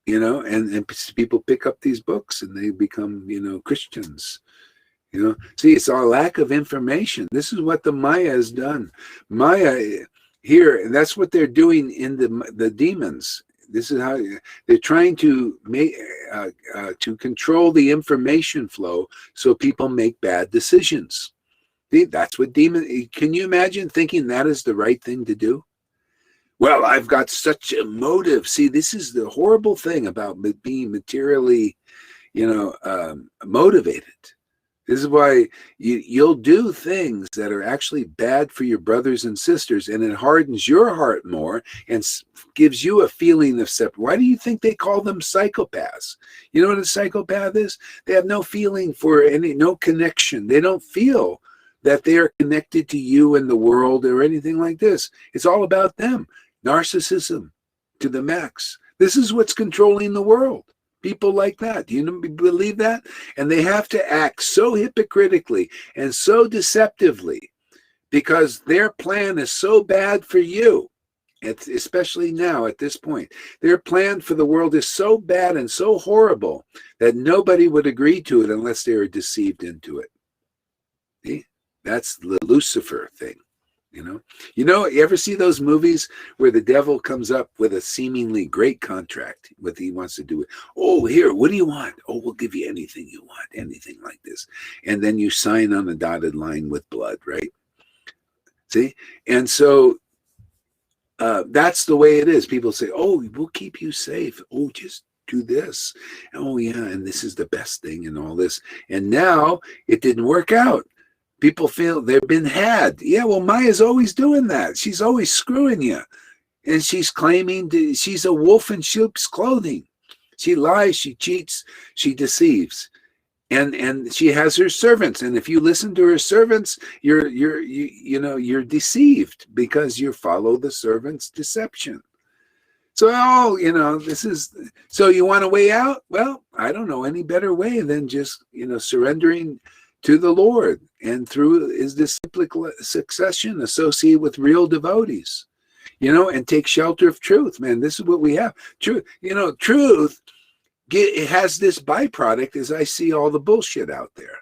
and people pick up these books and they become, Christians. See, it's our lack of information. This is what the Maya has done. Maya here, and that's what they're doing in the demons. This is how they're trying to make to control the information flow so people make bad decisions. See, that's what demons. Can you imagine thinking that is the right thing to do? Well, I've got such a motive. See, this is the horrible thing about being materially, motivated. This is why you'll do things that are actually bad for your brothers and sisters, and it hardens your heart more and gives you a feeling of separate. Why do you think they call them psychopaths? You know what a psychopath is? They have no feeling for no connection. They don't feel that they are connected to you and the world or anything like this. It's all about them. Narcissism to the max. This is what's controlling the world. People like that. Do you believe that? And they have to act so hypocritically and so deceptively because their plan is so bad for you. Especially now at this point, their plan for the world is so bad and so horrible that nobody would agree to it unless they were deceived into it. See? That's the Lucifer thing. You ever see those movies where the devil comes up with a seemingly great contract, what he wants to do? Oh, here, what do you want? Oh, we'll give you anything you want, anything like this. And then you sign on a dotted line with blood, right? See? And so that's the way it is. People say, oh, we'll keep you safe. Oh, just do this. Oh, yeah, and this is the best thing and all this. And now it didn't work out. People feel they've been had. Yeah, well, Maya's always doing that. She's always screwing you. And she's claiming she's a wolf in sheep's clothing. She lies, she cheats, she deceives. And she has her servants. And if you listen to her servants, you're deceived because you follow the servant's deception. So, so you want a way out? Well, I don't know any better way than just, surrendering to the Lord and through his disciplic succession, associate with real devotees, and take shelter of truth. Man, this is what we have. Truth, truth, it has this byproduct as I see all the bullshit out there,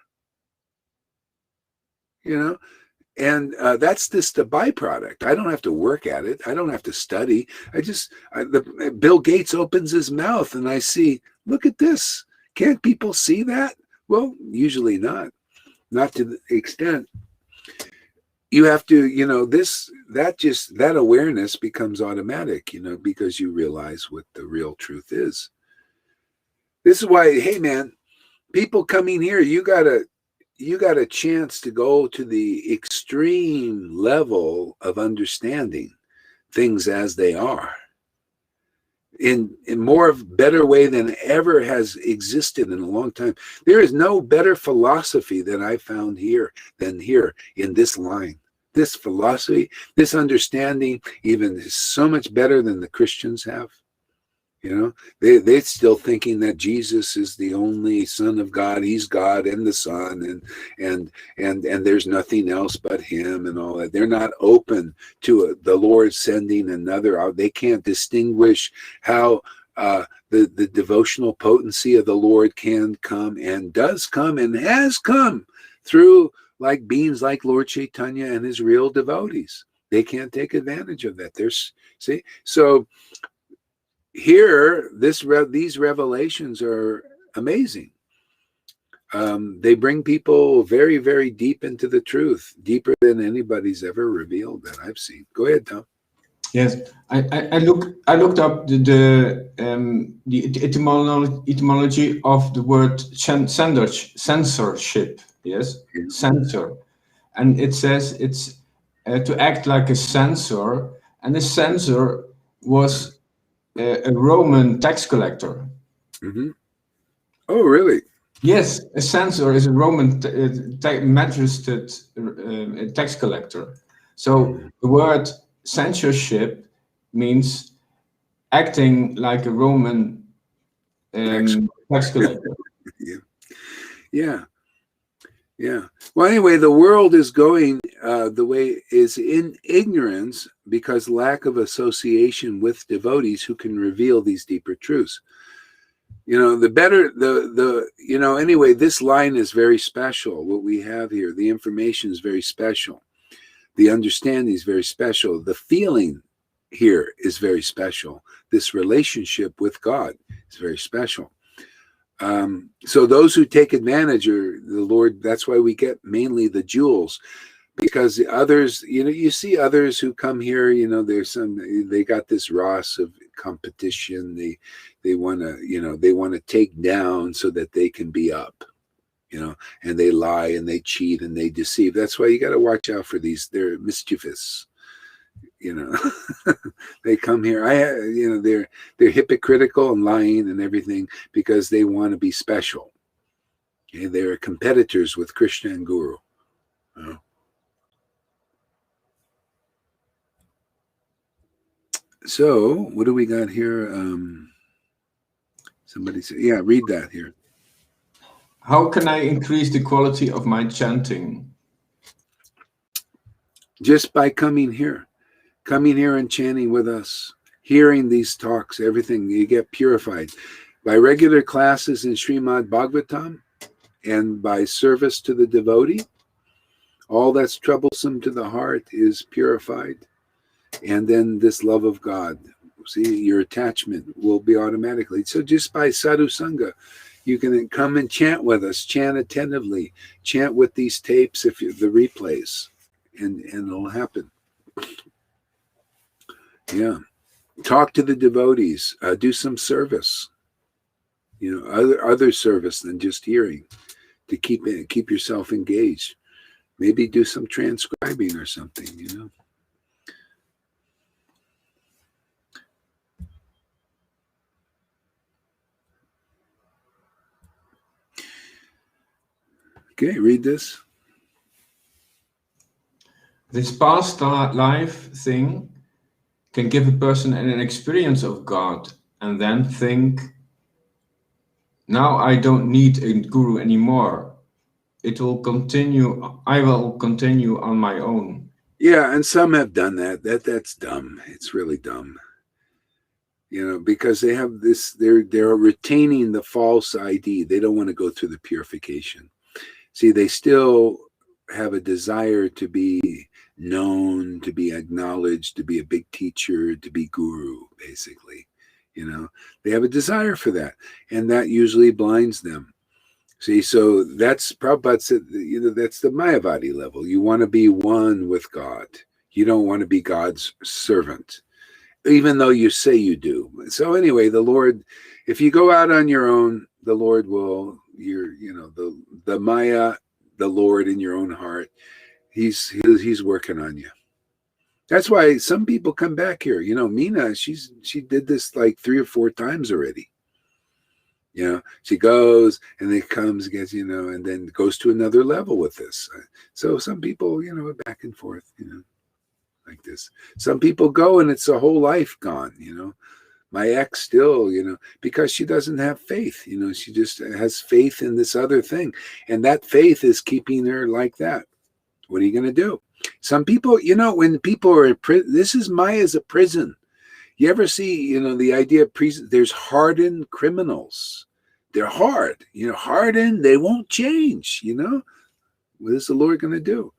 and that's just the byproduct. I don't have to work at it. I don't have to study. Bill Gates opens his mouth and I see, look at this. Can't people see that? Well, usually not to the extent. You have to, that awareness becomes automatic, because you realize what the real truth is. This is why, hey man, people coming here, you got a chance to go to the extreme level of understanding things as they are in more of better way than ever has existed in a long time. There is no better philosophy that I found here than here in this line. This philosophy, this understanding, even is so much better than the Christians have. They're still thinking that Jesus is the only Son of God. He's God and the Son, and there's nothing else but Him and all that. They're not open to the Lord sending another out. They can't distinguish how the devotional potency of the Lord can come and does come and has come through like beings like Lord Chaitanya and his real devotees. They can't take advantage of that. So. Here, these revelations are amazing. They bring people very, very deep into the truth, deeper than anybody's ever revealed that I've seen. Go ahead, Tom. Yes, I looked up the etymology of the word censorship. Yes, yeah. Censor, and it says it's to act like a censor, and the censor was a Roman tax collector. Mm-hmm. Oh, really? Yes, a censor is a Roman magistrate tax collector. So the word censorship means acting like a Roman tax collector. Yeah. Well, anyway, the world is going the way is in ignorance because lack of association with devotees who can reveal these deeper truths. Anyway, this line is very special. What we have here, the information is very special. The understanding is very special. The feeling here is very special. This relationship with God is very special. So those who take advantage are the Lord. That's why we get mainly the jewels, because the others, you see others who come here, they got this Ross of competition. They want to take down so that they can be up, and they lie and they cheat and they deceive. That's why you got to watch out for these. They're mischievous. They come here. They're hypocritical and lying and everything because they want to be special. Okay? They're competitors with Krishna and Guru. So what do we got here? Somebody said, yeah, read that here. How can I increase the quality of my chanting? Just by coming here and chanting with us, hearing these talks, everything, you get purified. By regular classes in Srimad Bhagavatam and by service to the devotee, all that's troublesome to the heart is purified. And then this love of God, see, your attachment will be automatically. So just by sadhu sangha, you can come and chant with us, chant attentively, chant with these tapes, the replays, and it'll happen. Yeah. Talk to the devotees, do some service, other service than just hearing, to keep yourself engaged. Maybe do some transcribing or something, Okay, read this. This past life thing can give a person an experience of God and then think, now I don't need a guru anymore. It will continue. I will continue on my own. Yeah, and some have done that. That's dumb. It's really dumb. Because they have this, they're retaining the false ID. They don't want to go through the purification. See, they still have a desire to be known, to be acknowledged, to be a big teacher, to be guru, basically. They have a desire for that, and that usually blinds them. See, so that's Prabhupada said, that's the Mayavadi level. You want to be one with God. You don't want to be God's servant, even though you say you do. So anyway, the Lord, if you go out on your own, the Lord will, the Maya, the Lord in your own heart, he's working on you. That's why some people come back here. Meena, she did this like 3 or 4 times already. She goes and then comes, gets, and then goes to another level with this. So some people, back and forth, like this. Some people go and it's a whole life gone, My ex still, because she doesn't have faith, she just has faith in this other thing. And that faith is keeping her like that. What are you going to do? Some people, when people are in prison, this is Maya's a prison. You ever see, the idea of prison, there's hardened criminals. They're hard, hardened, they won't change, What is the Lord going to do?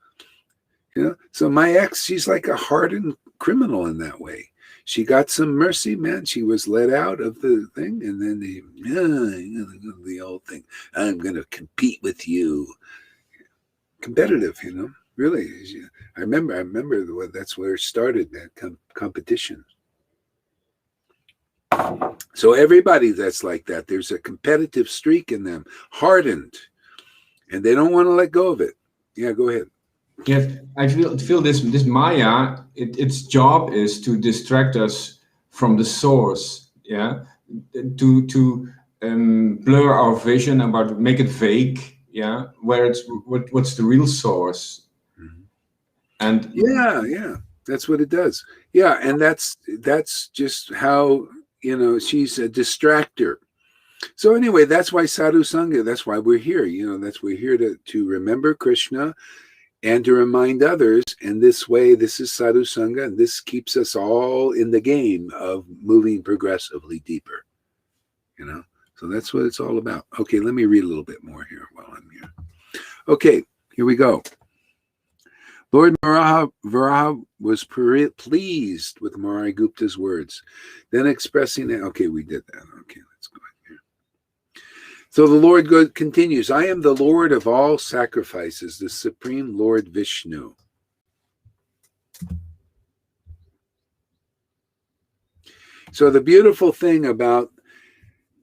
So my ex, she's like a hardened criminal in that way. She got some mercy, man. She was let out of the thing, and then the old thing. I'm going to compete with you. Competitive, really. I remember that's where it started, that competition. So everybody that's like that, there's a competitive streak in them, hardened, and they don't want to let go of it. Yeah, go ahead. Yeah, I feel this Maya, its job is to distract us from the source. Yeah, to blur our vision, about make it vague. Yeah, where what's the real source? Mm-hmm. And yeah, that's what it does. Yeah, and that's just how she's a distractor. So anyway, that's why sadhu sangha. That's why we're here. That's we're here to remember Krishna and to remind others. And this way, this is sadhu sangha, and this keeps us all in the game of moving progressively deeper. So that's what it's all about. Okay, let me read a little bit more here while I'm here. Okay, here we go. Lord Varaha was pleased with Marai Gupta's words, then expressing it. Okay, we did that. Okay, let's go here. So the Lord continues, I am the Lord of all sacrifices, the Supreme Lord Vishnu. So the beautiful thing about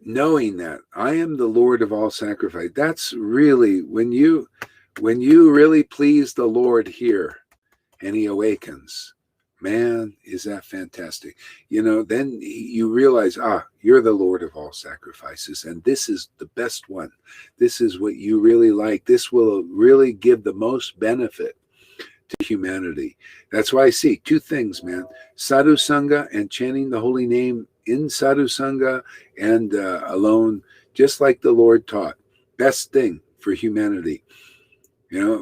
knowing that I am the Lord of all sacrifice, that's really when you really please the Lord here and he awakens, man, is that fantastic. Then you realize, you're the Lord of all sacrifices, and this is the best one. This is what you really like. This will really give the most benefit to humanity. That's why I see two things, man. Sadhu Sangha and chanting the holy name in Sadhu Sangha and alone, just like the Lord taught. Best thing for humanity.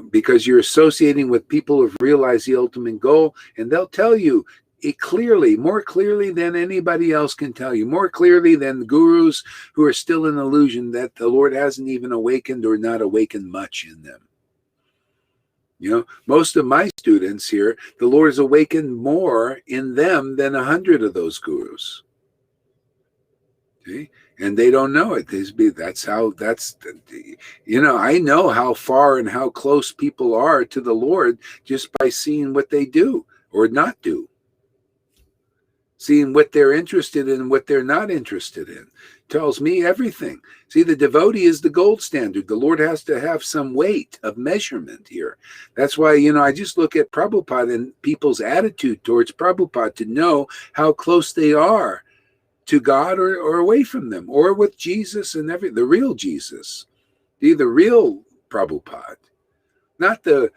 Because you're associating with people who've realized the ultimate goal, and they'll tell you it clearly, more clearly than anybody else can tell you, more clearly than the gurus who are still in illusion that the Lord hasn't even awakened or not awakened much in them. Most of my students here, the Lord has awakened more in them than 100 of those gurus. Okay? And they don't know it. I know how far and how close people are to the Lord just by seeing what they do or not do. Seeing what they're interested in and what they're not interested in tells me everything. See, the devotee is the gold standard. The Lord has to have some weight of measurement here. That's why, I just look at Prabhupada and people's attitude towards Prabhupada to know how close they are to God or away from them, or with Jesus and the real Jesus, the real Prabhupada, not the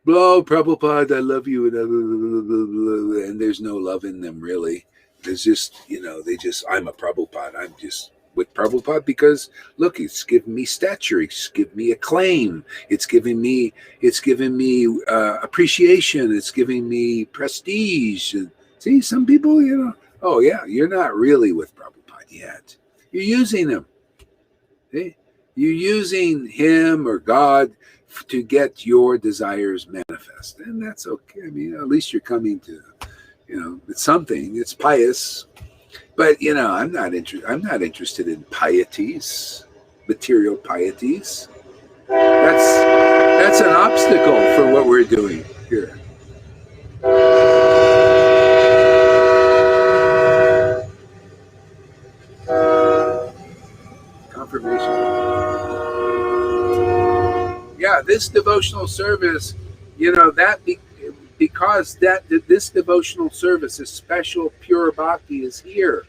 Prabhupada, I love you, and there's no love in them really. There's just, I'm a Prabhupada. I'm just with Prabhupada because look, it's giving me stature, it's giving me acclaim, it's giving me appreciation, it's giving me prestige. See, some people, oh yeah, you're not really with Prabhupada yet. You're using him. See? You're using him or God to get your desires manifest. And that's okay. I mean, at least you're coming to, it's something. It's pious. But, I'm not interested in pieties, material pieties. That's an obstacle for what we're doing here. Confirmation. Yeah, this devotional service, because this devotional service is special, pure bhakti is here.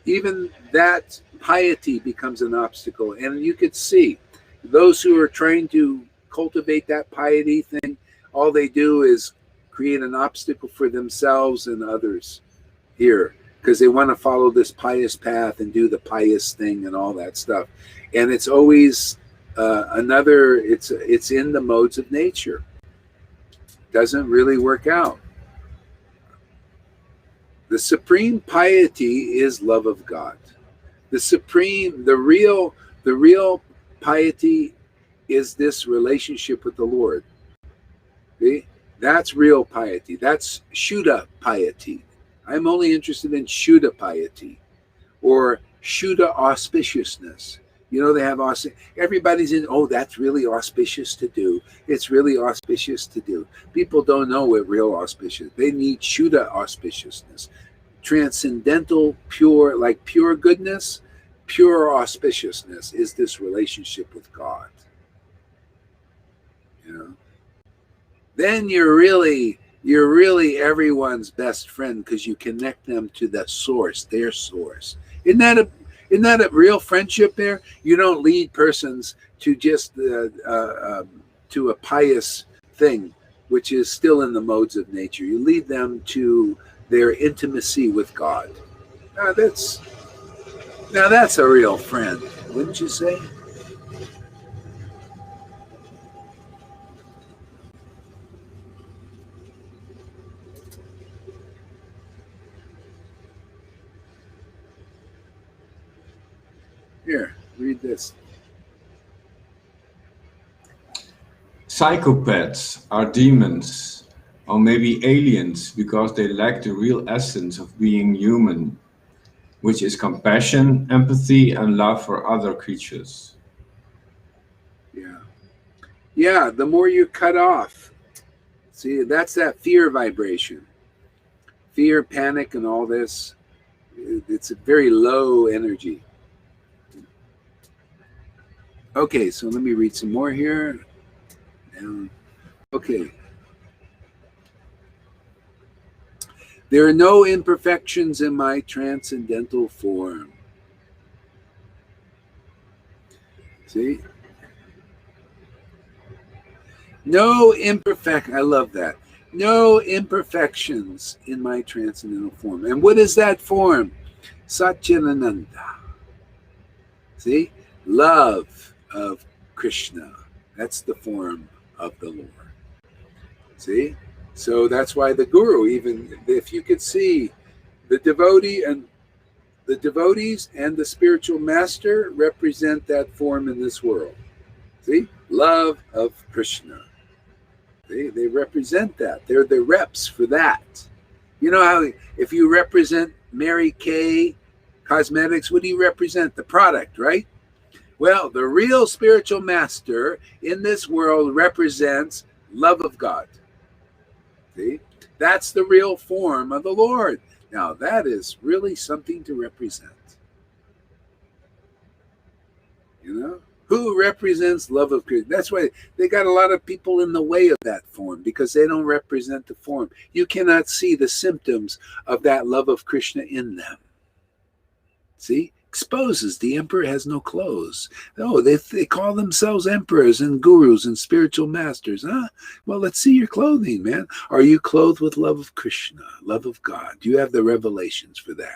Even that piety becomes an obstacle. And you could see those who are trying to cultivate that piety thing, all they do is create an obstacle for themselves and others here because they want to follow this pious path and do the pious thing and all that stuff. And it's always it's in the modes of nature. Doesn't really work out. The supreme piety is love of God. The real piety is this relationship with the Lord. See? That's real piety. That's Shuddha piety. I'm only interested in Shuddha piety or Shuddha auspiciousness. They have everybody's in, oh, that's really auspicious to do. It's really auspicious to do. People don't know what real auspicious. They need Shuddha auspiciousness. Transcendental, pure, like pure goodness, pure auspiciousness is this relationship with God. Then you're really everyone's best friend because you connect them to the source, their source. Isn't that a real friendship there? You don't lead persons to just to a pious thing, which is still in the modes of nature. You lead them to their intimacy with God. Now that's a real friend, wouldn't you say? Here, read this. Psychopaths are demons, or maybe aliens, because they lack the real essence of being human, which is compassion, empathy, and love for other creatures. Yeah, the more you cut off, see, that's that fear vibration. Fear, panic, and all this, it's a very low energy. Okay, so let me read some more here. Okay. There are no imperfections in my transcendental form. See? No imperfect. I love that. No imperfections in my transcendental form. And what is that form? Satchitananda. See? Love of Krishna. That's the form of the Lord. See? So that's why the guru, even if you could see the devotee and the devotees and the spiritual master represent that form in this world. See? Love of Krishna. They represent that. They're the reps for that. You know how if you represent Mary Kay Cosmetics, what do you represent? The product, right? Well, the real spiritual master in this world represents love of God. See? That's the real form of the Lord. Now, that is really something to represent. You know? Who represents love of Krishna? That's why they got a lot of people in the way of that form, because they don't represent the form. You cannot see the symptoms of that love of Krishna in them. See? Exposes the emperor has no clothes. Oh, they call themselves emperors and gurus and spiritual masters. Huh? Well, let's see your clothing, man. Are you clothed with love of Krishna, love of God? Do you have the revelations for that?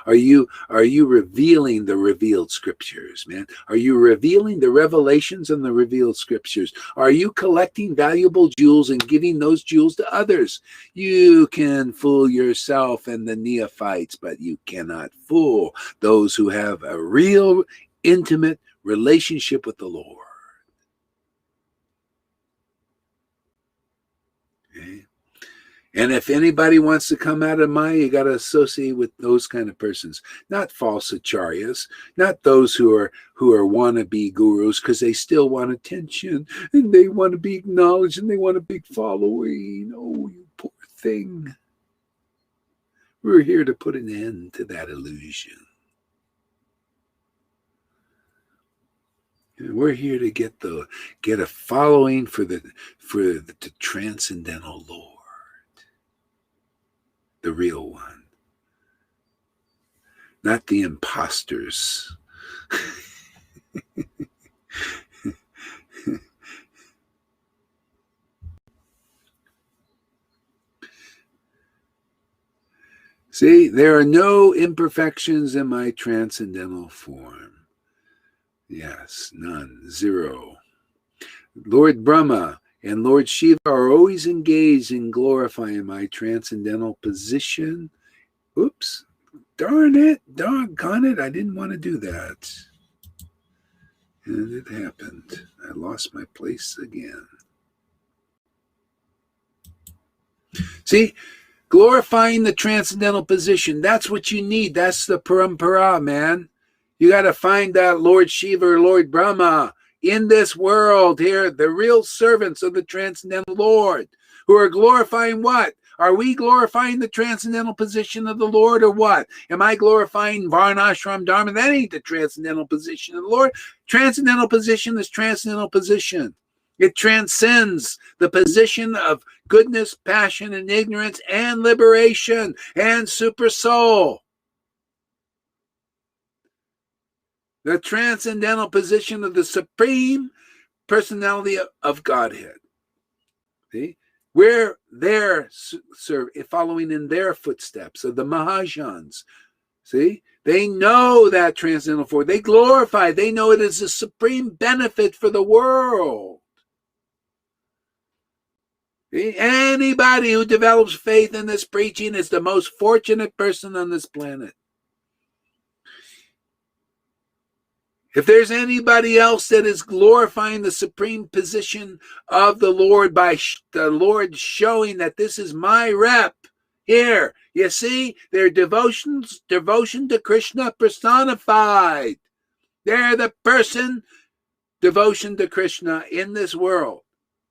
Are you revealing the revealed scriptures, man? Are you revealing the revelations and the revealed scriptures? Are you collecting valuable jewels and giving those jewels to others? You can fool yourself and the neophytes, but you cannot fool those who have a real intimate relationship with the Lord. Okay? And if anybody wants to come out of Maya, you got to associate with those kind of persons, not false acharyas, not those who are wannabe gurus because they still want attention and they want to be acknowledged and they want a big following. Oh, you poor thing. We're here to put an end to that illusion. And we're here to get a following for the transcendental Lord. The real one, not the imposters. See, there are no imperfections in my transcendental form. Yes, none, zero. Lord Brahma and Lord Shiva are always engaged in glorifying my transcendental position. Oops, darn it, doggone it, I didn't want to do that. And it happened. I lost my place again. See, glorifying the transcendental position, that's what you need. That's the parampara, man. You got to find that Lord Shiva or Lord Brahma in this world here, the real servants of the transcendental Lord, who are glorifying what? Are we glorifying the transcendental position of the Lord or what? Am I glorifying Varnashram Dharma? That ain't the transcendental position of the Lord. Transcendental position is transcendental position. It transcends the position of goodness, passion, and ignorance, and liberation, and super soul. The transcendental position of the supreme personality of Godhead. See? We're there following in their footsteps of the Mahajans. See? They know that transcendental force. They glorify. They know it is a supreme benefit for the world. See? Anybody who develops faith in this preaching is the most fortunate person on this planet. If there's anybody else that is glorifying the supreme position of the Lord by the Lord showing that this is my rep, here, you see, their devotion to Krishna personified. They're the person, devotion to Krishna in this world.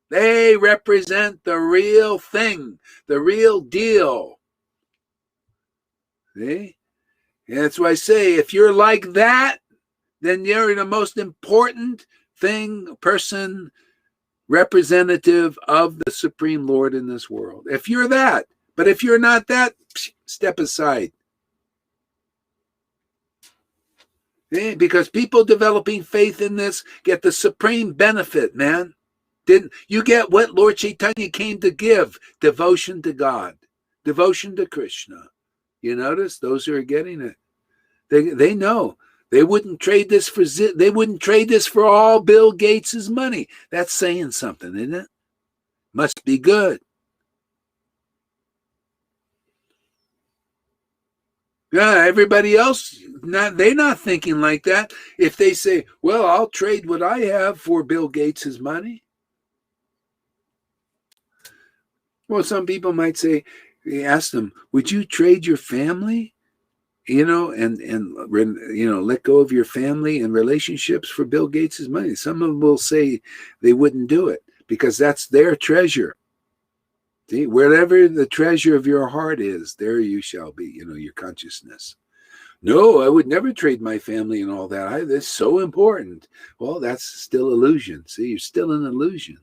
They represent the real thing, the real deal. See? And that's why I say, if you're like that, then you're the most important person, representative of the Supreme Lord in this world. If you're that, but if you're not that, step aside. Because people developing faith in this get the supreme benefit, man. Didn't you get what Lord Chaitanya came to give? Devotion to God, devotion to Krishna. You notice those who are getting it, they know. They wouldn't trade this for all Bill Gates's money. That's saying something, isn't it? Must be good. Yeah, everybody else, they're not thinking like that. If they say, well, I'll trade what I have for Bill Gates's money. Well, some people might say, they ask them, would you trade your family? And let go of your family and relationships for Bill Gates's money. Some of them will say they wouldn't do it because that's their treasure. See, wherever the treasure of your heart is, there you shall be, your consciousness. No, I would never trade my family and all that. That's so important. Well, that's still illusion. See, you're still an illusion.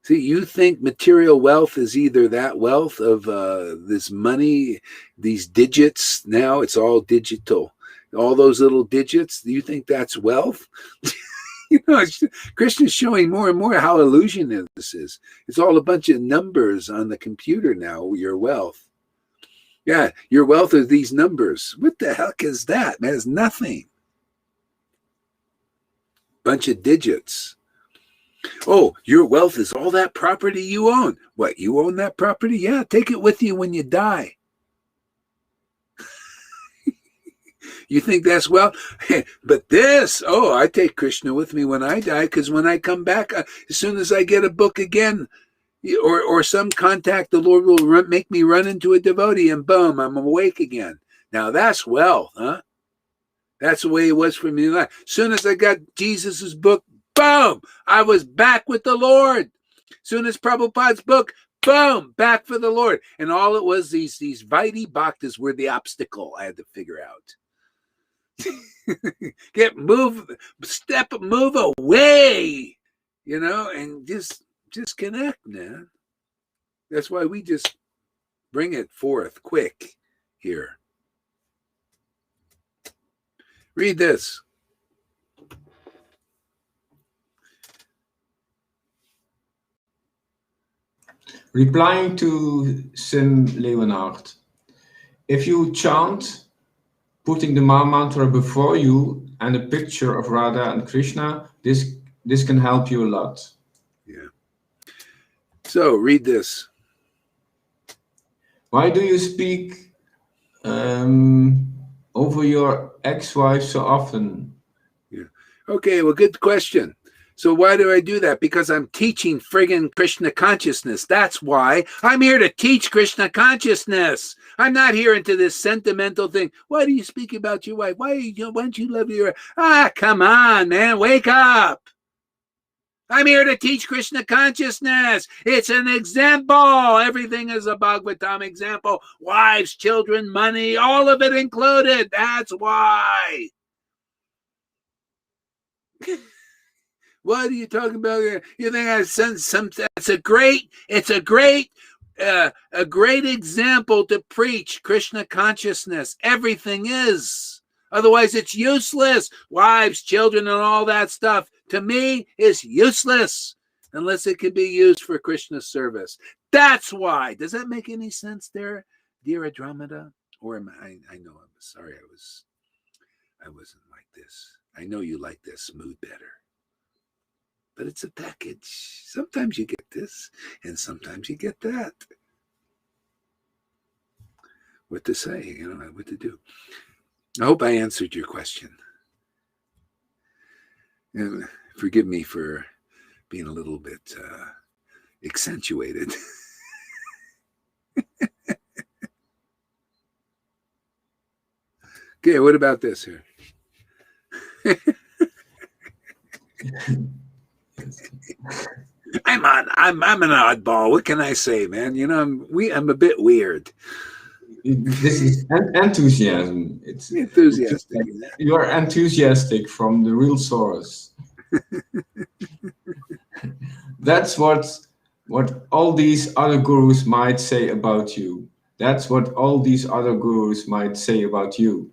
See, you think material wealth is either that wealth of this money, these digits. Now it's all digital. All those little digits, do you think that's wealth? Krishna's showing more and more how illusion this is. It's all a bunch of numbers on the computer now, your wealth. Yeah, your wealth is these numbers. What the heck is that? Man, it's nothing. Bunch of digits. Oh, your wealth is all that property you own. What, you own that property? Yeah, take it with you when you die. You think that's wealth? But this, I take Krishna with me when I die, because when I come back, as soon as I get a book again, or some contact, the Lord will make me run into a devotee, and boom, I'm awake again. Now that's wealth, huh? That's the way it was for me. As soon as I got Jesus's book, boom, I was back with the Lord. As soon as Prabhupada's book, boom, back for the Lord. And all it was, these Vaidhi Bhaktas were the obstacle I had to figure out. Move away, and just connect, man. That's why we just bring it forth quick here. Read this. Replying to Sim Leonard, if you chant, putting the Maha Mantra before you and a picture of Radha and Krishna, this can help you a lot. Yeah. So read this. Why do you speak over your ex-wife so often? Yeah. Okay, well, good question. So why do I do that? Because I'm teaching friggin' Krishna consciousness. That's why. I'm here to teach Krishna consciousness. I'm not here into this sentimental thing. Why do you speak about your wife? Why don't you love your... come on, man. Wake up. I'm here to teach Krishna consciousness. It's an example. Everything is a Bhagavatam example. Wives, children, money, all of it included. That's why. What are you talking about here? You think I sent some? It's a great example to preach Krishna consciousness. Everything is. Otherwise, it's useless. Wives, children, and all that stuff, to me, is useless unless it can be used for Krishna service. That's why. Does that make any sense there, dear Andromeda? Or am I know I'm sorry. I wasn't like this. I know you like this smooth better. But it's a package. Sometimes you get this, and sometimes you get that. What to say, what to do. I hope I answered your question. And forgive me for being a little bit accentuated. Okay, what about this here? I'm an oddball. What can I say, man? I'm a bit weird. This is enthusiasm. It's enthusiastic. You're enthusiastic from the real source. That's what all these other gurus might say about you. That's what all these other gurus might say about you.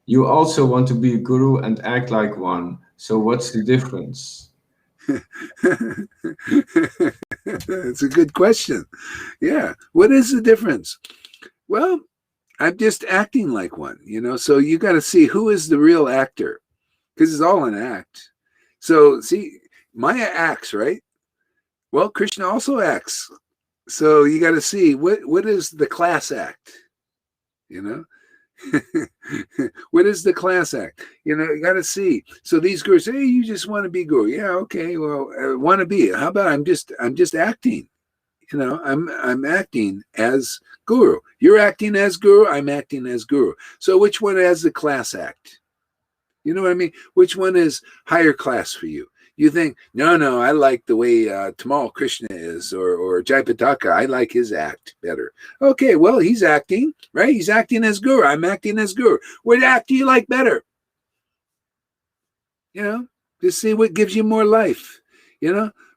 You also want to be a guru and act like one. So what's the difference? It's a good question. Yeah. What is the difference? Well, I'm just acting like one, so you got to see who is the real actor, because it's all an act. So see, Maya acts, right? Well, Krishna also acts. So you got to see what is the class act, what is the class act? You got to see. So these gurus say, hey, you just want to be guru. Yeah, okay. Well, want to be. How about I'm just acting. I'm acting as guru. You're acting as guru. I'm acting as guru. So which one has the class act? You know what I mean? Which one is higher class for you? You think, no, I like the way Tamal Krishna is, or Jayapataka, I like his act better. Okay, well, he's acting, right? He's acting as guru. I'm acting as guru. What act do you like better? Just see what gives you more life.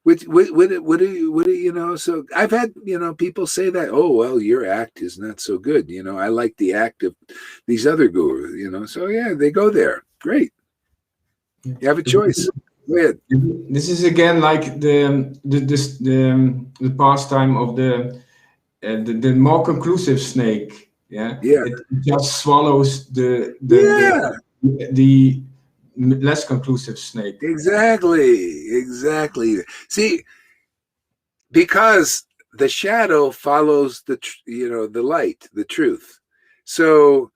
What do you, so I've had, people say that, oh, well, your act is not so good. I like the act of these other gurus, so yeah, they go there. Great. You have a choice. Go ahead. This is again like the pastime of the more conclusive snake. Yeah. It just swallows the less conclusive snake. Exactly. See, because the shadow follows the light, the truth. So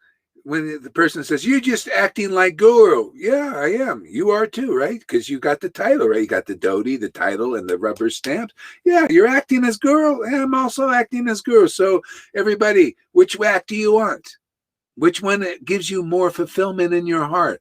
when the person says, you're just acting like guru. Yeah, I am. You are too, right? Because you got the title, right? You got the dhoti, the title, and the rubber stamps. Yeah, you're acting as guru. And I'm also acting as guru. So everybody, which act do you want? Which one gives you more fulfillment in your heart?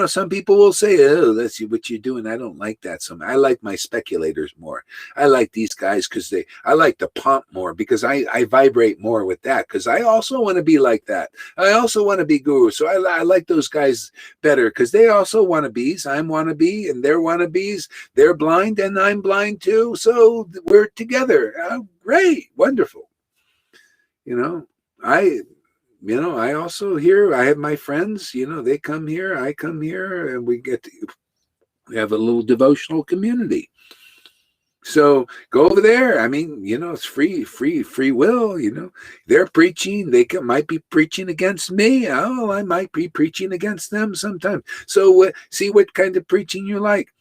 Some people will say, oh, that's what you're doing. I don't like that. I like my speculators more. I like these guys because I like to pump more because I vibrate more with that because I also want to be like that. I also want to be guru. So I like those guys better because they also wannabes. I'm wannabe and they're wannabes. They're blind and I'm blind too. So we're together. Great. Wonderful. I also here, I have my friends, they come here, I come here, and we have a little devotional community. So go over there. I mean, it's free will, they're preaching. They might be preaching against me. Oh, I might be preaching against them sometimes. So see what kind of preaching you like.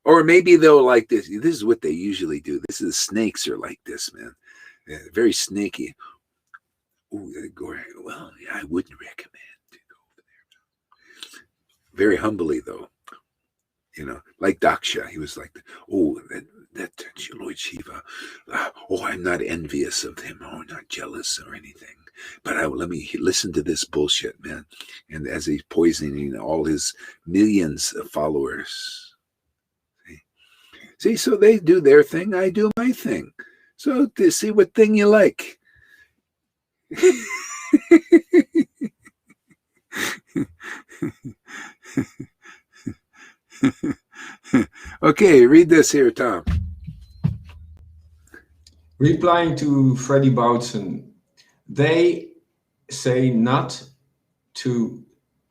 Or maybe they'll like this. This is what they usually do. Snakes are like this, man. They're very snaky. Ooh, well, yeah, I wouldn't recommend to go over there. Very humbly, though, like Daksha, he was like, oh, that Lord Shiva, I'm not envious of him, not jealous or anything, but let me listen to this bullshit, man. And as he's poisoning all his millions of followers. See, so they do their thing, I do my thing. So to see what thing you like. Okay, read this here, Tom. Replying to Freddie Boutson, they say not to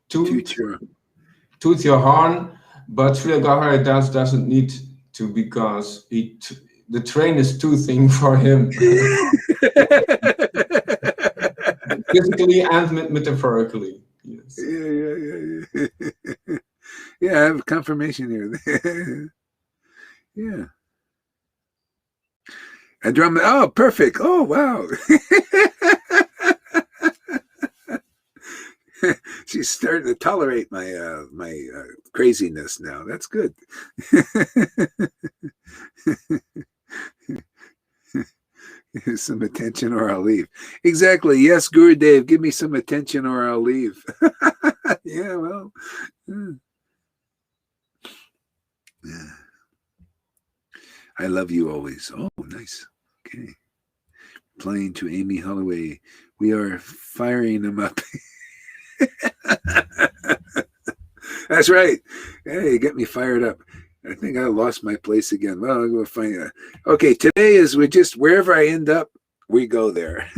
toot your horn, but Sri Gaharidas doesn't need to because the train is too thin for him. Physically and metaphorically. Yes. Yeah, I have confirmation here. Yeah. A drum. Oh, perfect. Oh, wow. She's starting to tolerate my craziness now. That's good. Here's some attention or I'll leave. Exactly. Yes, Gurudev, give me some attention or I'll leave. Yeah, well. Yeah. I love you always. Oh, nice. Okay. Playing to Amy Holloway. We are firing them up. That's right. Hey, you get me fired up. I think I lost my place again. Well, I'm going to find it. Okay, today is we're just wherever I end up, we go there.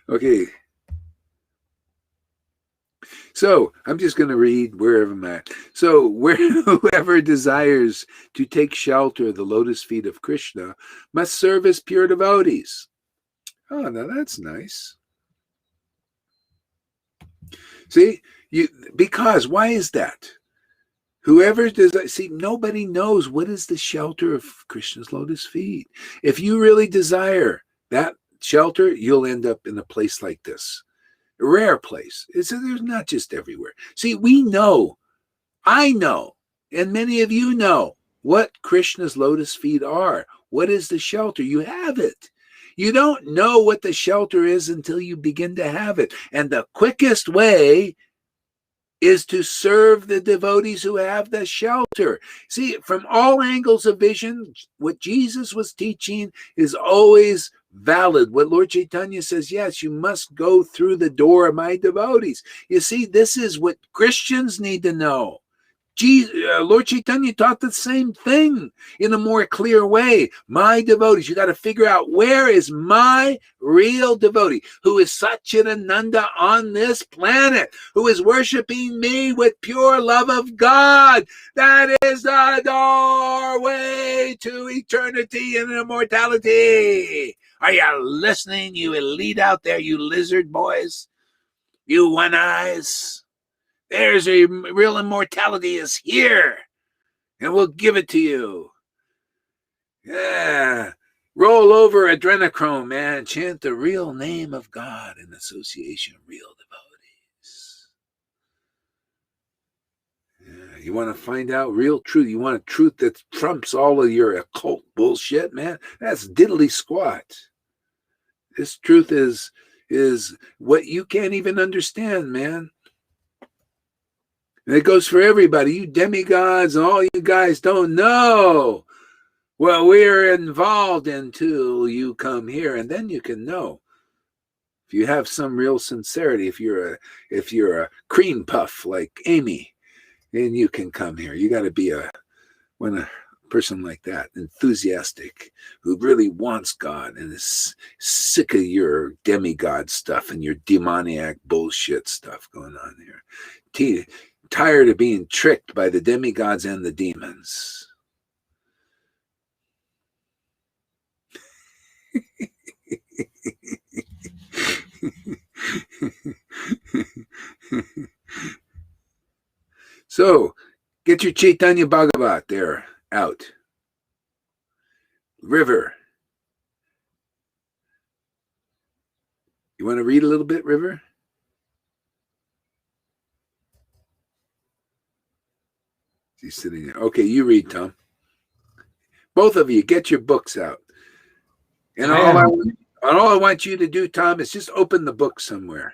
Okay. So I'm just going to read wherever I'm at. So whoever desires to take shelter of the lotus feet of Krishna must serve as pure devotees. Oh, now that's nice. See, because why is that? Whoever does, see, nobody knows what is the shelter of Krishna's lotus feet. If you really desire that shelter, you'll end up in a place like this. A rare place. There's not just everywhere. See, we know, I know, and many of you know what Krishna's lotus feet are. What is the shelter? You have it. You don't know what the shelter is until you begin to have it. And the quickest way is to serve the devotees who have the shelter. See, from all angles of vision, what Jesus was teaching is always valid. What Lord Chaitanya says, yes, you must go through the door of my devotees. You see, this is what Christians need to know. Lord Chaitanya taught the same thing in a more clear way. My devotees, you got to figure out where is my real devotee, who is Satchidananda on this planet, who is worshiping me with pure love of God. That is the doorway to eternity and immortality. Are you listening, you elite out there, you lizard boys, you one-eyes? There's a real immortality is here, and we'll give it to you. Yeah. Roll over adrenochrome, man. Chant the real name of God in association of real devotees. Yeah. You want to find out real truth? You want a truth that trumps all of your occult bullshit, man? That's diddly squat. This truth is what you can't even understand, man. And it goes for everybody. You demigods and all you guys don't know what we're involved in till you come here, and then you can know. If you have some real sincerity, if you're a cream puff like Amy, then you can come here. You got to be a person like that, enthusiastic, who really wants God and is sick of your demigod stuff and your demoniac bullshit stuff going on here. Tired of being tricked by the demigods and the demons. So, get your Chaitanya Bhagavat there out. River. You want to read a little bit, River? He's sitting there. Okay, you read, Tom. Both of you, get your books out. And all I want you to do, Tom, is just open the book somewhere.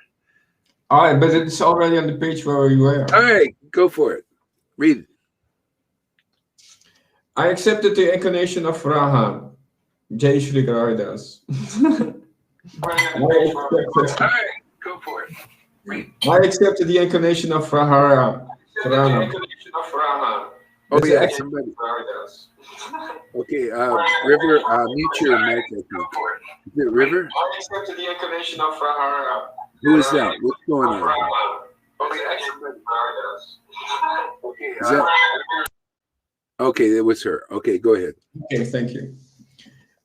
All right, but it's already on the page where you were. All right, go for it. Read it. I accepted the incarnation of Raha. Jai Shri Garidas. All right, go for it. Read. I accepted the incarnation of Raha. Oh, yeah, somebody. Okay, River, mute your mic. Is it River? I accepted the incarnation of Raha. Who is that? What's going on? Is that? Okay, that was her. Okay, go ahead. Okay, thank you.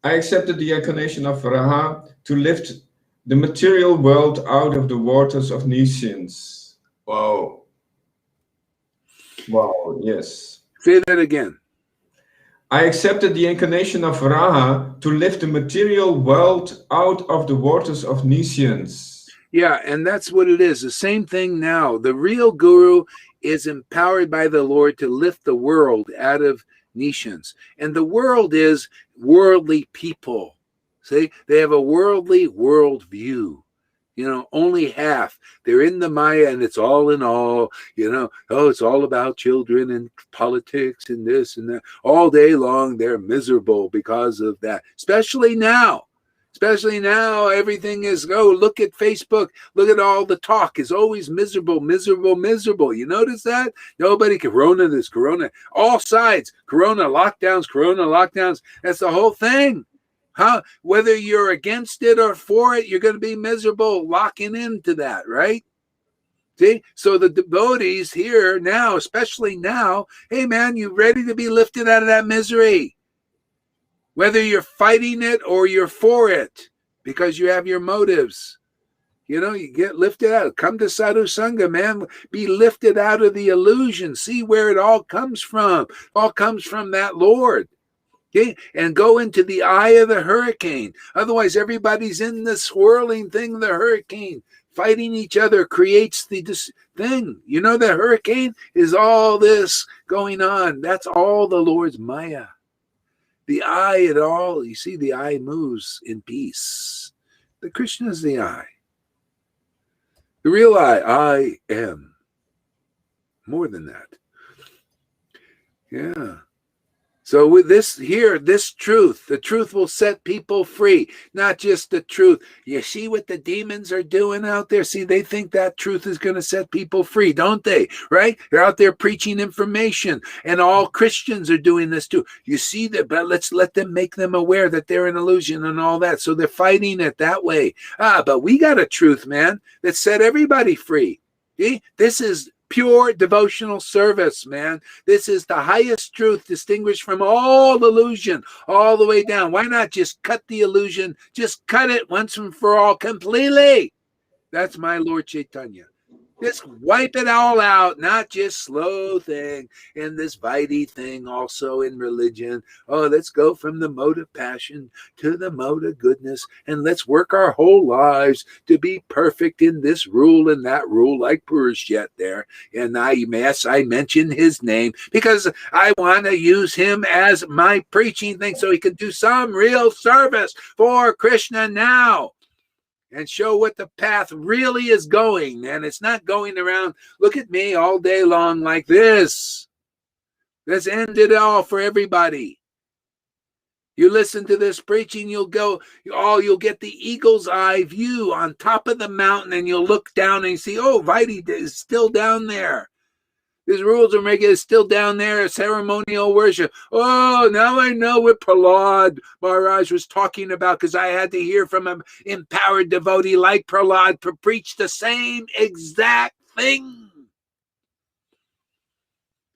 I accepted the incarnation of Raha to lift the material world out of the waters of nescience. Wow. Wow, yes. Say that again. I accepted the incarnation of Raha to lift the material world out of the waters of nescience. Yeah, and that's what it is. The same thing now. The real guru is empowered by the Lord to lift the world out of nescience. And the world is worldly people. See, they have a worldly worldview. You know, only half. They're in the Maya and it's all in all, you know, oh, it's all about children and politics and this and that. All day long, they're miserable because of that. Especially now, everything is, oh, look at Facebook. Look at all the talk is always miserable, miserable, miserable. You notice that? Nobody, Corona, this Corona, all sides, Corona lockdowns. That's the whole thing. Huh? Whether you're against it or for it, you're going to be miserable locking into that, right? See, so the devotees here now, especially now, hey man, you ready to be lifted out of that misery? Whether you're fighting it or you're for it, because you have your motives. You get lifted out. Come to Sadhu Sangha, man. Be lifted out of the illusion. See where it all comes from. It all comes from that Lord. Okay? And go into the eye of the hurricane. Otherwise, everybody's in the swirling thing, the hurricane. Fighting each other creates this thing. The hurricane is all this going on. That's all the Lord's Maya. The eye, it all, you see, the eye moves in peace. The Krishna is the eye. The real I am. More than that. Yeah. So with this truth, the truth will set people free, not just the truth. You see what the demons are doing out there? See, they think that truth is going to set people free, don't they? Right? They're out there preaching information, and all Christians are doing this too. You see that, but let's let them make them aware that they're an illusion and all that. So they're fighting it that way. But we got a truth, man, that set everybody free. See? This is pure devotional service, man. This is the highest truth, distinguished from all illusion, all the way down. Why not just cut the illusion? Just cut it once and for all, completely. That's my Lord Chaitanya. Just wipe it all out, not just slow thing. And this Vaidhi thing also in religion. Oh, let's go from the mode of passion to the mode of goodness. And let's work our whole lives to be perfect in this rule and that rule, like Purushit there. And I mention his name because I want to use him as my preaching thing so he can do some real service for Krishna now. And show what the path really is going. And it's not going around, look at me all day long like this. Let's end it all for everybody. You listen to this preaching, you'll get the eagle's eye view on top of the mountain, and you'll look down and you see, oh, Vaidhi is still down there. His rules and regulations still down there, ceremonial worship. Oh, now I know what Prahlad Maharaj was talking about, because I had to hear from an empowered devotee like Prahlad to preach the same exact thing.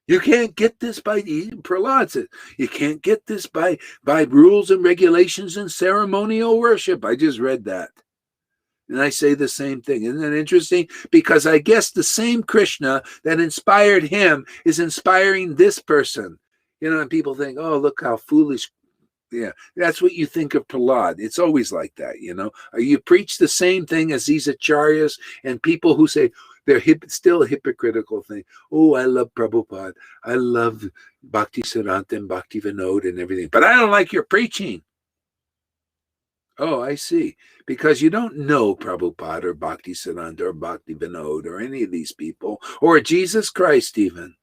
You can't get this by, Prahlad said, you can't get this by rules and regulations and ceremonial worship. I just read that. And I say the same thing. Isn't that interesting? Because I guess the same Krishna that inspired him is inspiring this person. And people think, oh, look how foolish. Yeah, that's what you think of Prahlad. It's always like that, You preach the same thing as these acharyas and people who say they're still a hypocritical thing. Oh, I love Prabhupada. I love Bhakti Siddhanta and Bhakti Vinod and everything. But I don't like your preaching. Oh, I see. Because you don't know Prabhupada or Bhakti Siddhanta or Bhakti Vinod or any of these people, or Jesus Christ even.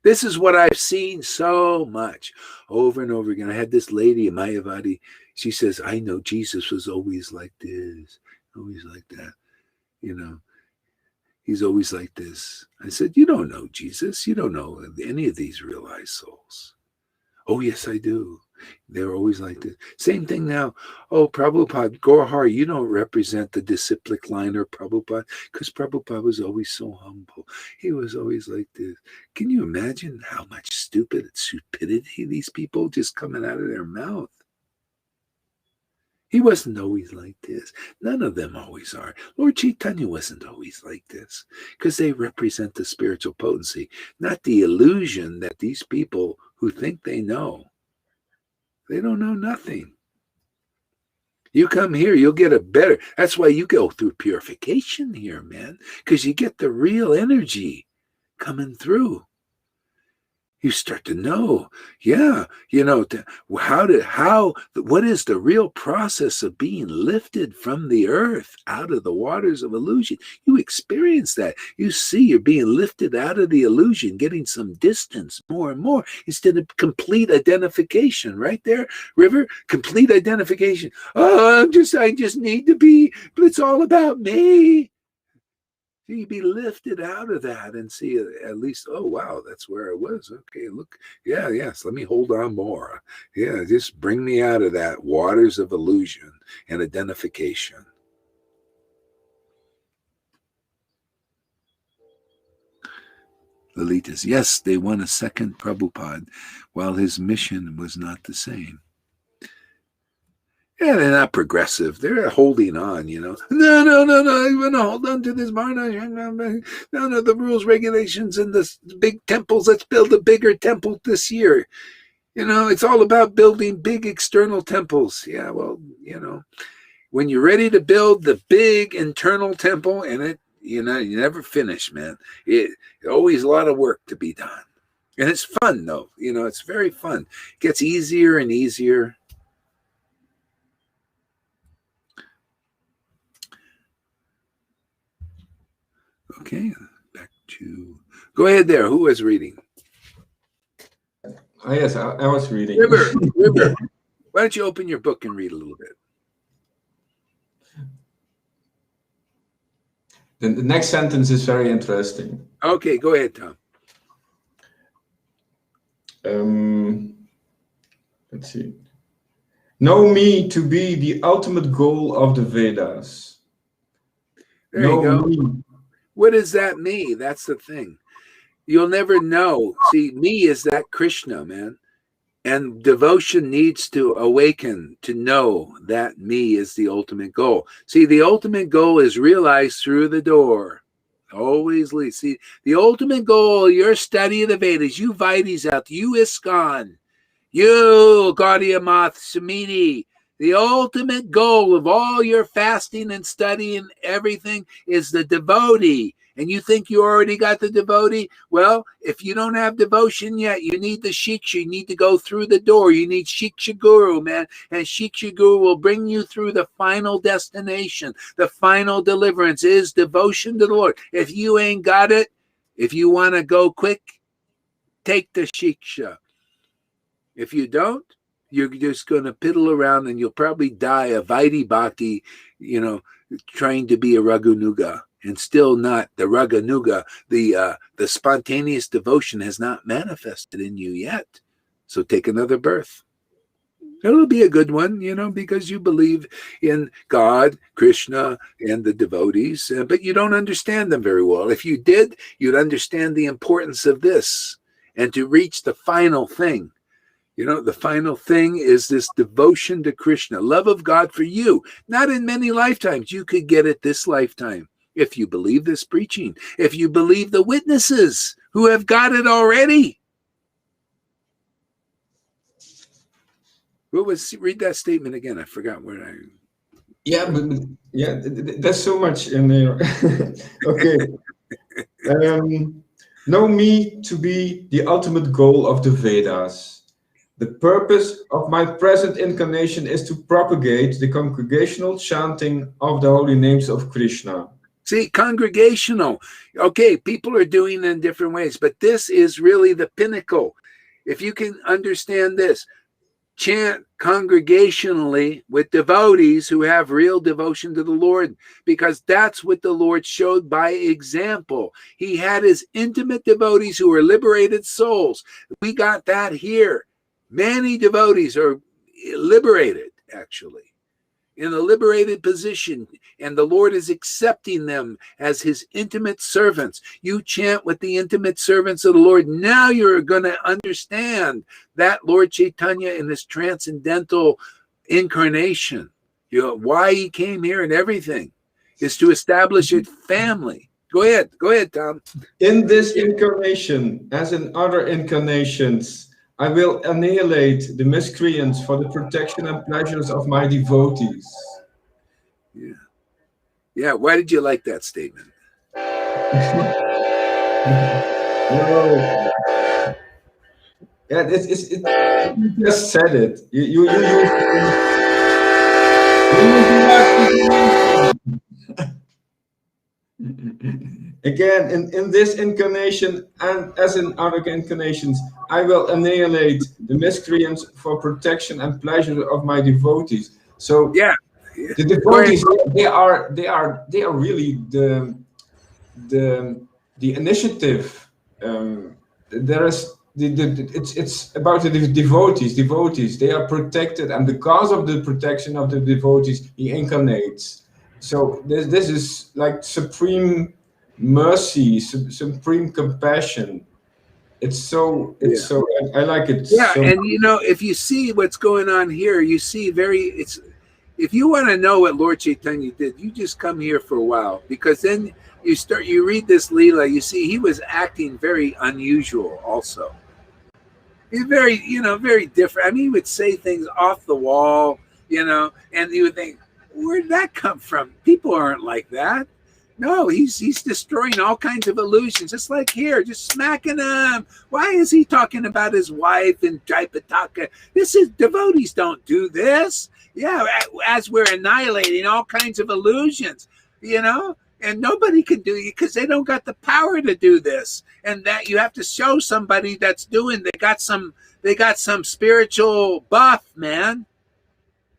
This is what I've seen so much over and over again. I had this lady, Mayavadi. She says, I know Jesus was always like this, always like that. He's always like this. I said, you don't know Jesus. You don't know any of these realized souls. Oh, yes, I do. They're always like this. Same thing now. Oh, Prabhupada, Gorhar, you don't represent the disciplic line of Prabhupada, because Prabhupada was always so humble. He was always like this. Can you imagine how much stupidity these people just coming out of their mouth? He wasn't always like this. None of them always are. Lord Chaitanya wasn't always like this, because they represent the spiritual potency, not the illusion that these people who think they know. They don't know nothing. You come here, you'll get a better. That's why you go through purification here, man, because you get the real energy coming through. You start to know, what is the real process of being lifted from the earth out of the waters of illusion? You experience that. You see you're being lifted out of the illusion, getting some distance more and more, instead of complete identification. Right there, River, complete identification. Oh, I just need to be, but it's all about me. You be lifted out of that and see at least, oh, wow, that's where I was. Okay, look. Yeah, yes, let me hold on more. Yeah, just bring me out of that waters of illusion and identification. Lalitas. Yes, they won a second Prabhupada while his mission was not the same. Yeah, they're not progressive. They're holding on, you know. No, I want to hold on to this Maharaj. No, the rules, regulations, and the big temples. Let's build a bigger temple this year. You know, it's all about building big external temples. Yeah, well, you know, when you're ready to build the big internal temple, and it, you know, you never finish, man. It's always a lot of work to be done. And it's fun, though. You know, it's very fun. It gets easier and easier. Okay, back to... Go ahead there. Who was reading? Oh, yes, I was reading. River. Why don't you open your book and read a little bit? The next sentence is very interesting. Okay, go ahead, Tom. Let's see. Know me to be the ultimate goal of the Vedas. There you go. What does that mean? That's the thing. You'll never know. See, me is that Krishna, man. And devotion needs to awaken to know that me is the ultimate goal. See, the ultimate goal is realized through the door. Always lead. See, the ultimate goal, your study of the Vedas, you Vaidis out, you ISKCON, you Gaudiya Math Samiti, the ultimate goal of all your fasting and studying everything is the devotee. And you think you already got the devotee? Well, if you don't have devotion yet, you need the Shiksha. You need to go through the door. You need Shiksha Guru, man. And Shiksha Guru will bring you through the final destination. The final deliverance is devotion to the Lord. If you ain't got it, if you want to go quick, take the Shiksha. If you don't, you're just going to piddle around and you'll probably die a Vaidhi Bhakti, you know, trying to be a Raghunuga. And still not the Raganuga, the spontaneous devotion has not manifested in you yet. So take another birth. It'll be a good one, you know, because you believe in God, Krishna, and the devotees, but you don't understand them very well. If you did, you'd understand the importance of this and to reach the final thing. You know, the final thing is this devotion to Krishna, love of God for you. Not in many lifetimes. You could get it this lifetime. If you believe this preaching, if you believe the witnesses who have got it already. Read that statement again. I forgot where I... Yeah, but yeah, there's so much in there. Okay. Know me to be the ultimate goal of the Vedas. The purpose of my present incarnation is to propagate the congregational chanting of the holy names of Krishna. See, congregational. Okay, people are doing it in different ways, but this is really the pinnacle. If you can understand this, chant congregationally with devotees who have real devotion to the Lord, because that's what the Lord showed by example. He had his intimate devotees who were liberated souls. We got that here. Many devotees are liberated, actually, in a liberated position, and the Lord is accepting them as his intimate servants. You chant with the intimate servants of the Lord. Now you're going to understand that Lord Chaitanya in this transcendental incarnation, you know, why he came here and everything is to establish a family. Go ahead, Tom. In this incarnation, as in other incarnations, I will annihilate the miscreants for the protection and pleasures of my devotees. Yeah. Why did you like that statement? Yeah, you just said it. You Again, in this incarnation and as in other incarnations, I will annihilate the miscreants for protection and pleasure of my devotees. So yeah, the devotees, they are really the initiative. There is it's about the devotees. They are protected, and because of the protection of the devotees, he incarnates. So this is like supreme mercy, supreme compassion. It's so. I like it. Yeah, So and if you see what's going on here, you see if you want to know what Lord Chaitanya did, you just come here for a while, because then you read this Leela, you see he was acting very unusual also. He's very, very different. I mean, he would say things off the wall, and you would think, where'd that come from? People aren't like that. No, he's destroying all kinds of illusions, just like here, just smacking them. Why is he talking about his wife and Jaipataka? Devotees don't do this. Yeah, as we're annihilating all kinds of illusions, and nobody can do it because they don't got the power to do this. And that you have to show somebody that's doing. They got some spiritual buff, man.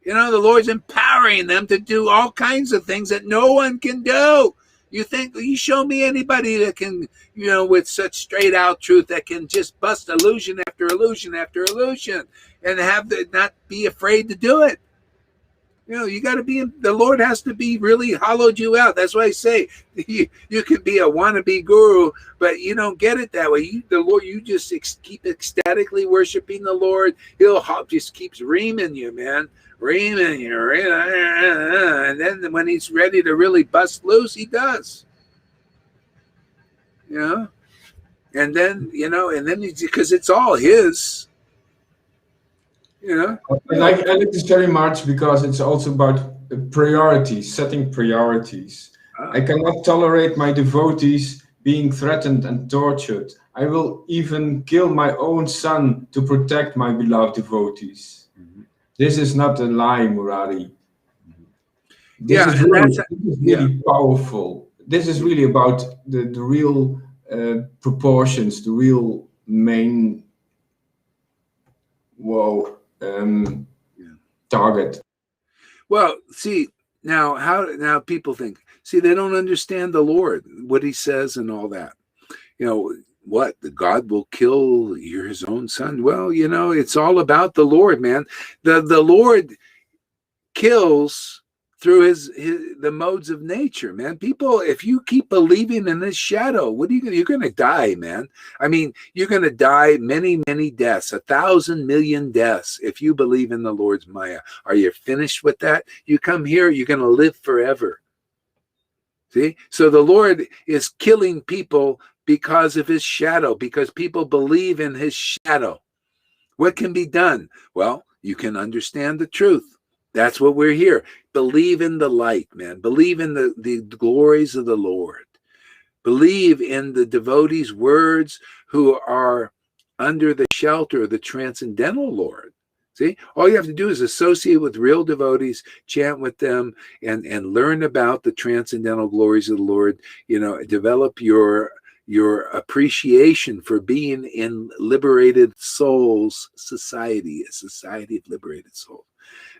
The Lord's empowering them to do all kinds of things that no one can do. You show me anybody that can, with such straight out truth, that can just bust illusion after illusion after illusion and not be afraid to do it. You got to the Lord has to be really hollowed you out. That's why I say you can be a wannabe guru, but you don't get it that way. The Lord, you just keep ecstatically worshiping the Lord. He'll just keeps reaming you, man. Reaming you. And then when he's ready to really bust loose, he does. And then, because it's all his. I like this very much because it's also about priorities, setting priorities. I cannot tolerate my devotees being threatened and tortured. I will even kill my own son to protect my beloved devotees. Mm-hmm. This is not a lie, Murari. This is really powerful. This is really about the real proportions, the real main target. Well, see, now people think, they don't understand the Lord, what he says and all that. What, the God will kill his own son? Well, it's all about the Lord, man. The Lord kills through the modes of nature, man. People, if you keep believing in this shadow, you're going to die, man. I mean, you're going to die many, many deaths, 1,000 million deaths if you believe in the Lord's Maya. Are you finished with that? You come here, you're going to live forever. See? So the Lord is killing people because of his shadow, because people believe in his shadow. What can be done? Well, you can understand the truth. That's what we're here. Believe in the light, man. Believe in the glories of the Lord. Believe in the devotees' words who are under the shelter of the transcendental Lord. See, all you have to do is associate with real devotees, chant with them, and learn about the transcendental glories of the Lord. Develop your appreciation for being in liberated souls society, a society of liberated souls.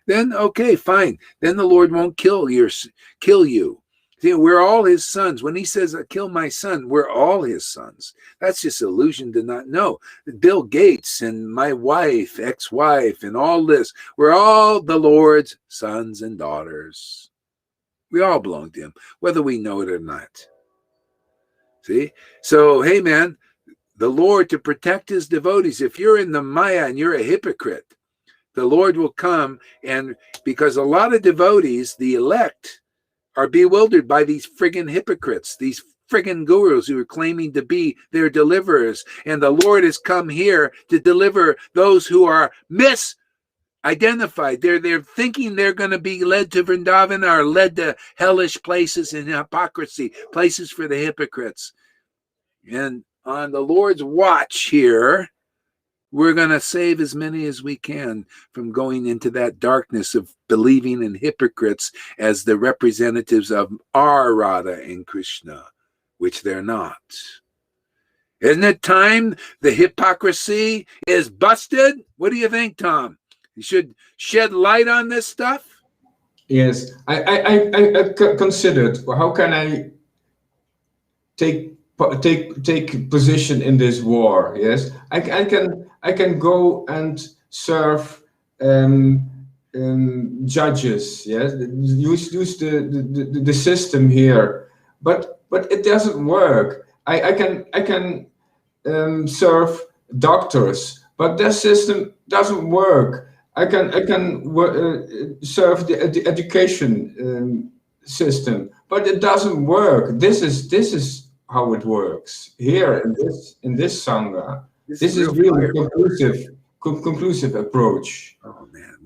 Then, okay, fine. Then the Lord won't kill you. See, we're all his sons. When he says, kill my son, we're all his sons. That's just illusion to not know. Bill Gates and my wife, ex-wife, and all this, we're all the Lord's sons and daughters. We all belong to him, whether we know it or not. See? So, hey, man, the Lord, to protect his devotees, if you're in the Maya and you're a hypocrite, the Lord will come, and because a lot of devotees, the elect, are bewildered by these friggin' hypocrites, these friggin' gurus who are claiming to be their deliverers. And the Lord has come here to deliver those who are misidentified. They're thinking they're going to be led to Vrindavan, or led to hellish places in hypocrisy, places for the hypocrites. And on the Lord's watch here, we're going to save as many as we can from going into that darkness of believing in hypocrites as the representatives of our Radha and Krishna, which they're not. Isn't it time the hypocrisy is busted? What do you think, Tom? You should shed light on this stuff? Yes, I considered, how can I take position in this war? Yes, I can go and serve judges. Yes, use the system here. But but it doesn't work. I can serve doctors, but their system doesn't work. I can serve the education system, but it doesn't work. This is how it works here in this sangha. This is really conclusive approach. Oh man,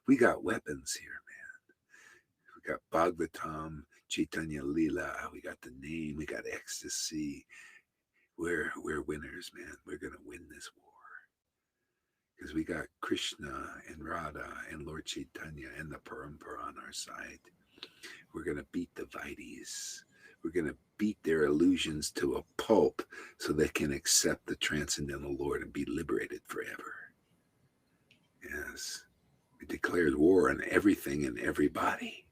we got weapons here, man. We got Bhagavatam, Chaitanya Lila. We got the name. We got ecstasy. We're winners, man. We're gonna win this war because we got Krishna and Radha and Lord Chaitanya and the Parampara on our side. We're gonna beat the Vaidis. We're gonna beat their illusions to a pulp so they can accept the transcendental Lord and be liberated forever. Yes, we declared war on everything and everybody.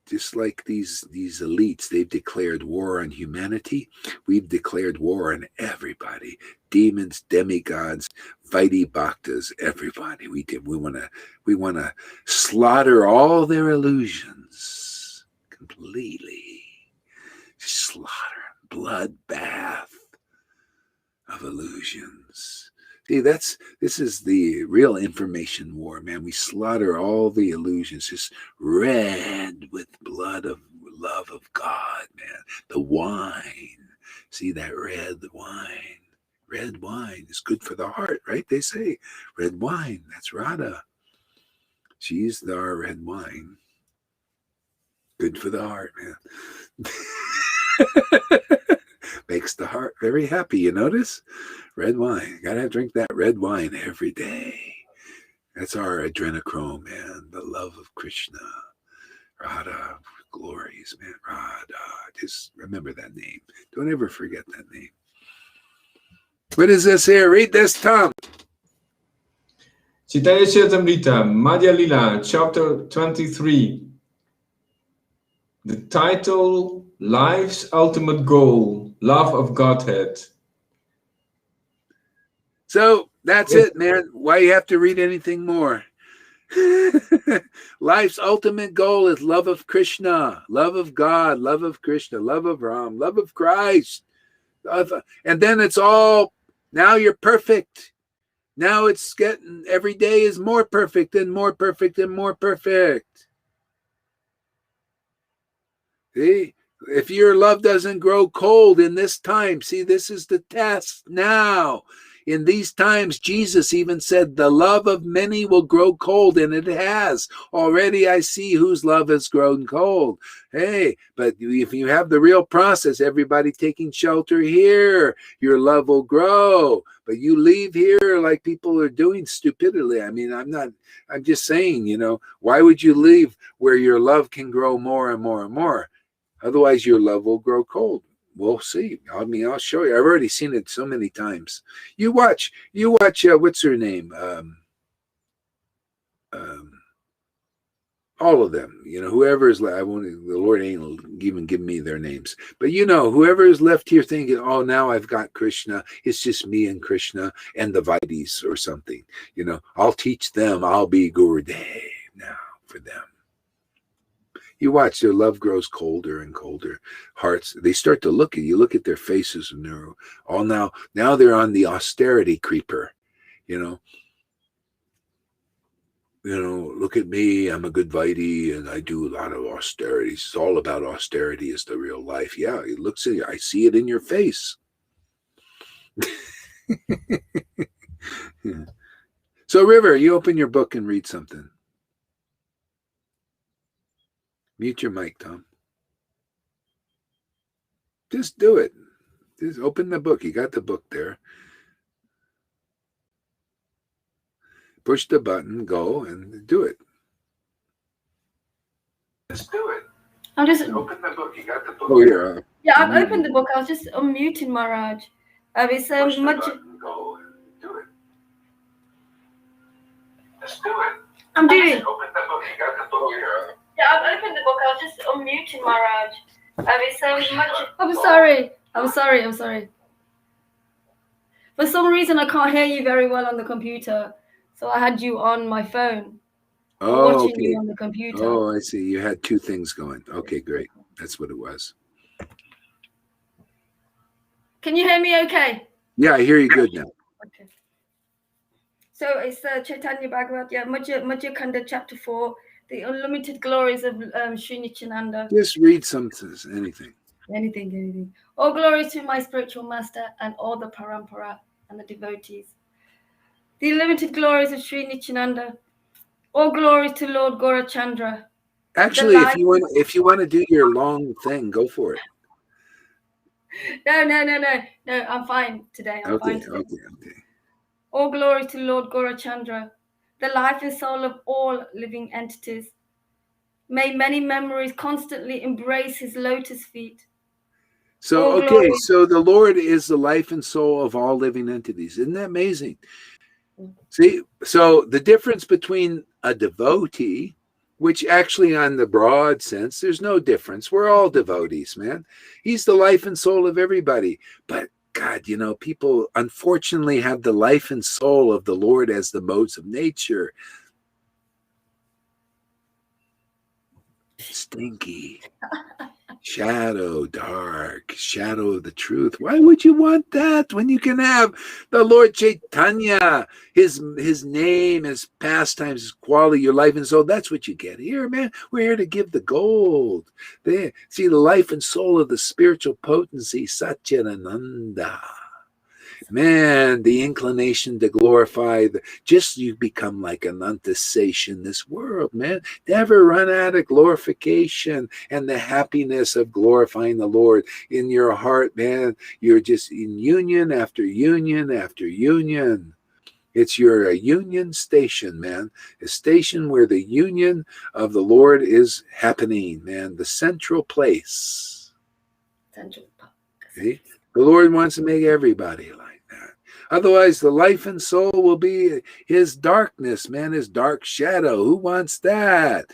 Just like these elites, they've declared war on humanity. We've declared war on everybody. Demons, demigods, Vaidhi Bhaktas, everybody. We want to slaughter all their illusions completely. Slaughter, bloodbath of illusions. See, this is the real information war, man. We slaughter all the illusions, just red with blood of love of God, man. The wine, see that red wine? Red wine is good for the heart, right? They say red wine, that's Radha. She's our red wine. Good for the heart, man. Makes the heart very happy, you notice? Red wine. Gotta drink that red wine every day. That's our adrenochrome, man. The love of Krishna. Radha, glories, man. Radha. Just remember that name. Don't ever forget that name. What is this here? Read this, Tom. Chaitanya Charitamrita, Madhya Lila, chapter 23. The title, Life's Ultimate Goal, Love of Godhead. So that's it, man. Why you have to read anything more? Life's ultimate goal is love of Krishna, love of God, love of Krishna, love of Ram, love of Christ. And then it's all, now you're perfect. Now it's getting, every day is more perfect and more perfect and more perfect. See, if your love doesn't grow cold in this time, see, this is the test now. In these times, Jesus even said, the love of many will grow cold, and it has. Already I see whose love has grown cold. Hey, but if you have the real process, everybody taking shelter here, your love will grow. But you leave here like people are doing stupidly. I mean, I'm just saying, why would you leave where your love can grow more and more and more? Otherwise, your love will grow cold. We'll see. I mean, I'll show you. I've already seen it so many times. You watch. What's her name? All of them. Whoever is left. The Lord ain't even give me their names. But whoever is left here thinking, oh, now I've got Krishna. It's just me and Krishna and the Vaidis or something. I'll teach them. I'll be Gurudev now for them. You watch, their love grows colder and colder. Hearts, they start to look at you, look at their faces, and they're all now they're on the austerity creeper. Look at me, I'm a good Vaidhi, and I do a lot of austerities. It's all about austerity is the real life. Yeah, it looks at you, I see it in your face. Yeah. So, River, you open your book and read something. Mute your mic, Tom. Just do it. Just open the book. You got the book there. Push the button, go, and do it. Just do it. I'm just open the book. You got the book. Oh, yeah. Yeah, I've opened the book. I was just unmuting Maharaj. It's Push much. the button, go, and do it. Just do it. I'm doing. Open the book. You got the book here. Yeah, I've opened the book. I was just unmuting Maharaj. It's much. I'm sorry. For some reason, I can't hear you very well on the computer, so I had you on my phone. Oh, watching okay. you on the computer. Oh, I see. You had two things going. Okay, great. That's what it was. Can you hear me okay? Yeah, I hear you good now. Okay. So it's Chaitanya Bhagavat, Madhya Kanda, chapter 4, the unlimited glories of Sri Nityananda. Just read anything. Anything. All glory to my spiritual master and all the parampara and the devotees. The unlimited glories of Sri Nityananda. All glory to Lord Gaurachandra. Actually, if you want to do your long thing, go for it. No, I'm fine today. Okay. All glory to Lord Gaurachandra, the life and soul of all living entities. May many memories constantly embrace his lotus feet. So, so the Lord is the life and soul of all living entities. Isn't that amazing? See, so the difference between a devotee, which actually on the broad sense, there's no difference. We're all devotees, man. He's the life and soul of everybody. But God, people unfortunately have the life and soul of the Lord as the modes of nature. Stinky. Shadow, dark, shadow of the truth. Why would you want that when you can have the Lord Chaitanya, his name, his pastimes, his quality, your life and soul? That's what you get here, man. We're here to give the gold. There, see the life and soul of the spiritual potency, Satchidananda. Man, the inclination to glorify, you become like Ananta Sesha in this world, man. Never run out of glorification and the happiness of glorifying the Lord in your heart, man. You're just in union after union after union. It's your union station, man. A station where the union of the Lord is happening, man. The central place. See? The Lord wants to make everybody like that. Otherwise, the life and soul will be his darkness, man, his dark shadow. Who wants that?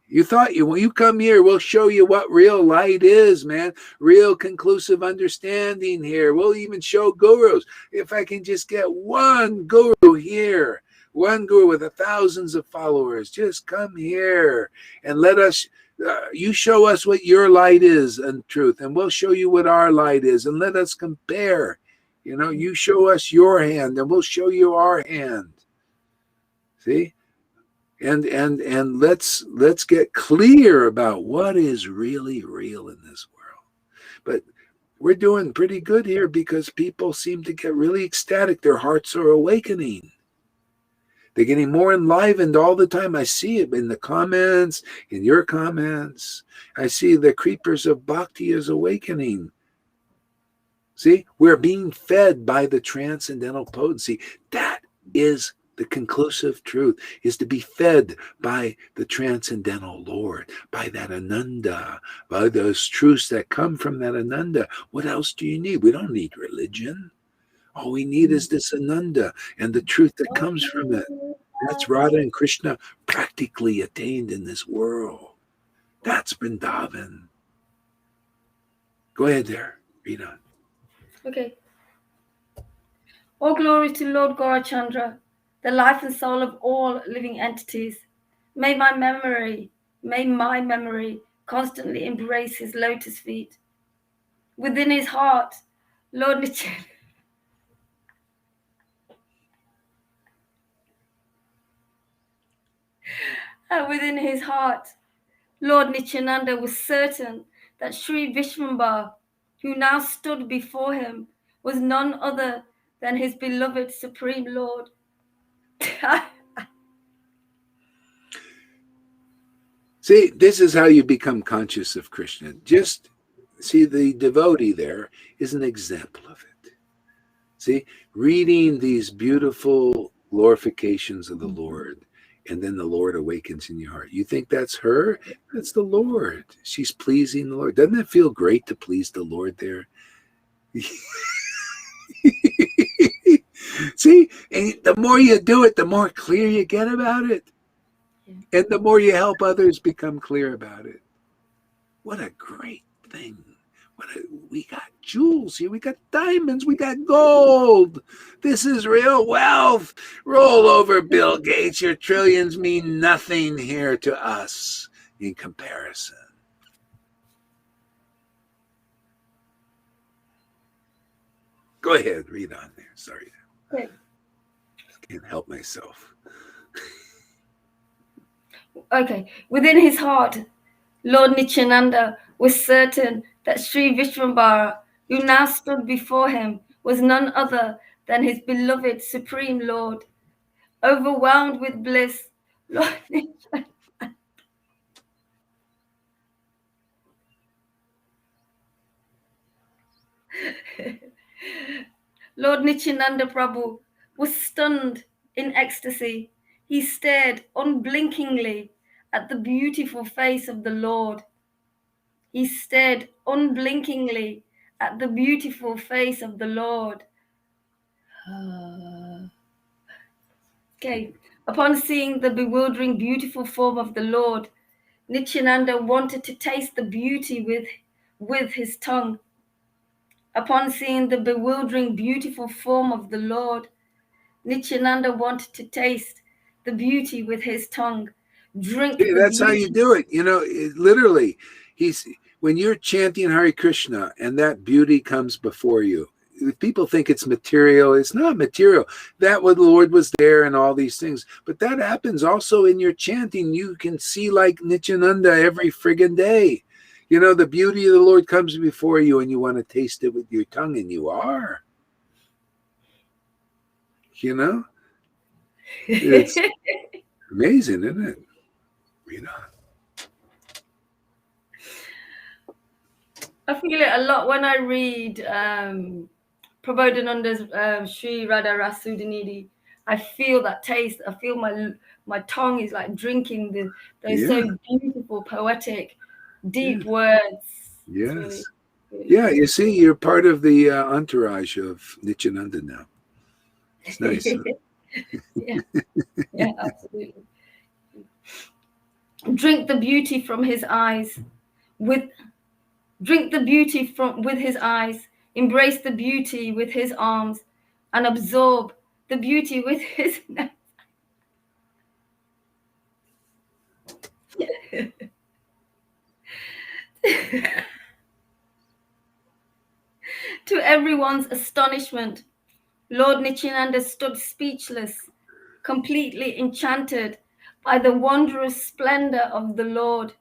You thought when you come here, we'll show you what real light is, man. Real conclusive understanding here. We'll even show gurus. If I can just get one guru here, one guru with thousands of followers, just come here and let us. You show us what your light is and truth, and we'll show you what our light is, and let us compare. You show us your hand, and we'll show you our hand. See, and let's get clear about what is really real in this world. But we're doing pretty good here because people seem to get really ecstatic. Their hearts are awakening. They're getting more enlivened all the time. I see it in the comments, in your comments. I see the creepers of bhakti is awakening. See, we're being fed by the transcendental potency. That is the conclusive truth, is to be fed by the transcendental Lord, by that Ananda, by those truths that come from that Ananda. What else do you need? We don't need religion. All we need is this Ananda and the truth that comes from it. That's Radha and Krishna practically attained in this world. That's Vrindavan. Go ahead there, Rita. Okay. All glory to Lord Gaurachandra, the life and soul of all living entities. May my memory constantly embrace his lotus feet. Within his heart, Lord Nityananda. Within his heart, Lord Nityananda was certain that Sri Vishvambhar, who now stood before him, was none other than his beloved Supreme Lord. See, this is how you become conscious of Krishna. Just see, the devotee there is an example of it. See, reading these beautiful glorifications of the Lord, and then the Lord awakens in your heart. You think that's her? That's the Lord. She's pleasing the Lord. Doesn't it feel great to please the Lord there? See, and the more you do it, the more clear you get about it. And the more you help others become clear about it. What a great thing. We got jewels here. We got diamonds. We got gold. This is real wealth. Roll over, Bill Gates. Your trillions mean nothing here to us in comparison. Go ahead, read on there. Sorry. Okay. Can't help myself. Okay. Within his heart, Lord Nityananda was certain that Sri Vishwambara, who now stood before him, was none other than his beloved Supreme Lord. Overwhelmed with bliss, Lord Nityananda, Lord Nityananda Prabhu was stunned in ecstasy. He stared unblinkingly at the beautiful face of the Lord. He stared unblinkingly at the beautiful face of the Lord. Okay. Upon seeing the bewildering, beautiful form of the Lord, Nityananda wanted to taste the beauty with his tongue. Upon seeing the bewildering, beautiful form of the Lord, Nityananda wanted to taste the beauty with his tongue. Drink Yeah, the that's how beauty. you do it. You know, literally, when you're chanting Hare Krishna and that beauty comes before you, people think it's material. It's not material. That the Lord was there and all these things. But that happens also in your chanting. You can see like Nityananda every friggin' day. You know, the beauty of the Lord comes before you and you want to taste it with your tongue, and you are. You know? It's amazing, isn't it? Read on. I feel it a lot when I read Prabodhananda's Sri Radha Rasudhanidhi. I feel that taste. I feel my tongue is like drinking those so beautiful, poetic, deep words. Yes. Really, really Yeah, you see, you're part of the entourage of Nityananda now. It's nice. Huh? Yeah, absolutely. Drink the beauty from his eyes Drink the beauty with his eyes, embrace the beauty with his arms, and absorb the beauty with his neck. To everyone's astonishment, Lord Nityananda stood speechless, completely enchanted by the wondrous splendor of the Lord.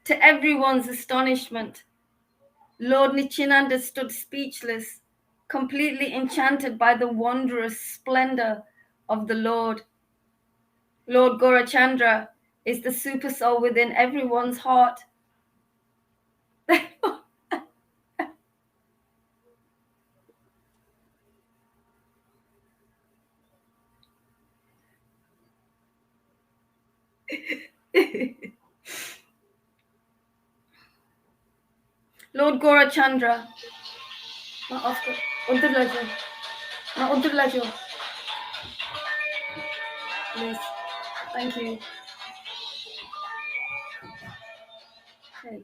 To everyone's astonishment, Lord Nityananda stood speechless, completely enchanted by the wondrous splendor of the Lord. Lord Gaurachandra is the super soul within everyone's heart. Lord Gaurachandra, please, thank you. Okay.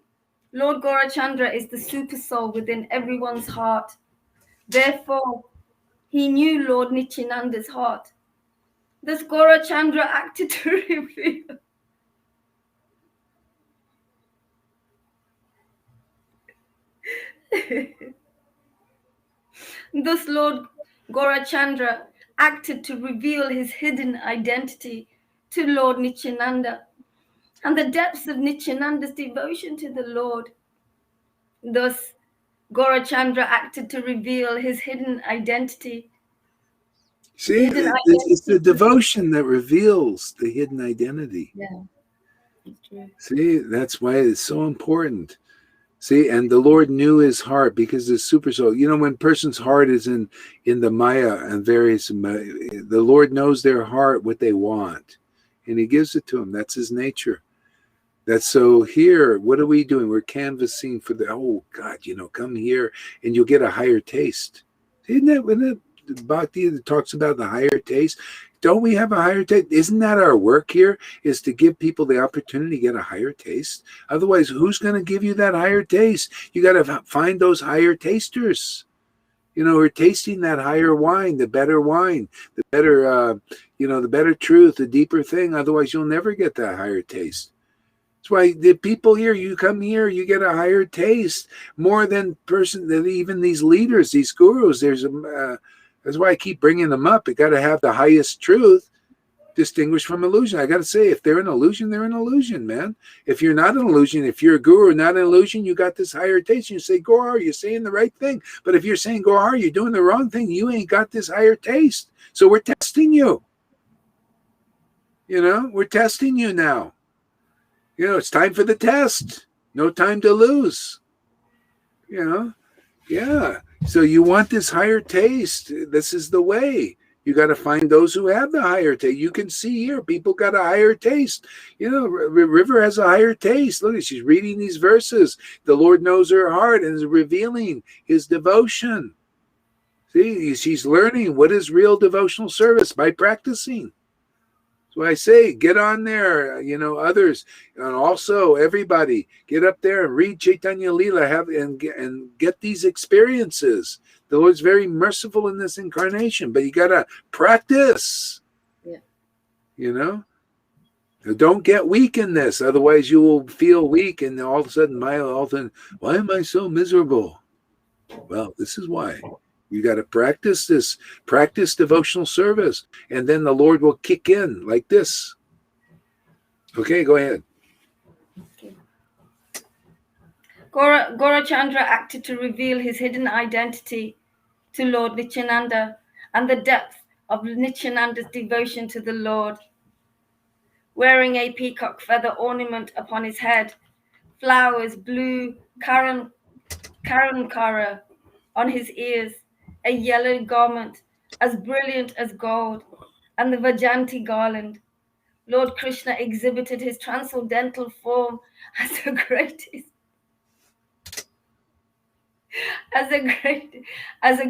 Lord Gaurachandra is the super soul within everyone's heart. Therefore, he knew Lord Nityananda's heart. Thus Gaurachandra acted to reveal. Thus Lord Gaurachandra acted to reveal his hidden identity to Lord Nityananda and the depths of Nityananda's devotion to the Lord. Thus Gaurachandra acted to reveal his hidden identity. See, it's the devotion that reveals the hidden identity. Yeah, that's true. See, that's why it's so important. See, and the Lord knew his heart because the super soul. You know, when a person's heart is in the Maya and the Lord knows their heart, what they want, and he gives it to them. That's his nature. That's so here, what are we doing? We're canvassing for oh God, come here and you'll get a higher taste. Isn't that Bhakti that talks about the higher taste? Don't we have a higher taste? Isn't that our work here, is to give people the opportunity to get a higher taste? Otherwise, who's going to give you that higher taste? You got to find those higher tasters, who are tasting that higher wine, the better the better truth, the deeper thing. Otherwise, you'll never get that higher taste. That's why the people here, you come here, you get a higher taste more than even these leaders, these gurus. That's why I keep bringing them up. You got to have the highest truth distinguished from illusion. I got to say, if they're an illusion, they're an illusion, man. If you're not an illusion, if you're a guru, not an illusion, you got this higher taste. You say, Gohar, you're saying the right thing. But if you're saying, Gohar, you're doing the wrong thing, you ain't got this higher taste. So we're testing you. We're testing you now. It's time for the test. No time to lose. Yeah. So you want this higher taste. This is the way. You got to find those who have the higher taste. You can see here, people got a higher taste. River has a higher taste. Look, she's reading these verses. The Lord knows her heart and is revealing his devotion. See, she's learning what is real devotional service by practicing. So I say, get on there, others, and also everybody, get up there and read Chaitanya Leela, and get these experiences. The Lord's very merciful in this incarnation, but you gotta practice. Yeah. Don't get weak in this, otherwise you will feel weak, and all of a sudden, why am I so miserable? Well, this is why. You got to practice devotional service, and then the Lord will kick in like this. Okay, go ahead. Okay. Gaurachandra acted to reveal his hidden identity to Lord Nityananda and the depth of Nityananda's devotion to the Lord. Wearing a peacock feather ornament upon his head, flowers, blue Karankara on his ears, a yellow garment as brilliant as gold, and the Vajanti garland, Lord Krishna exhibited his transcendental form as the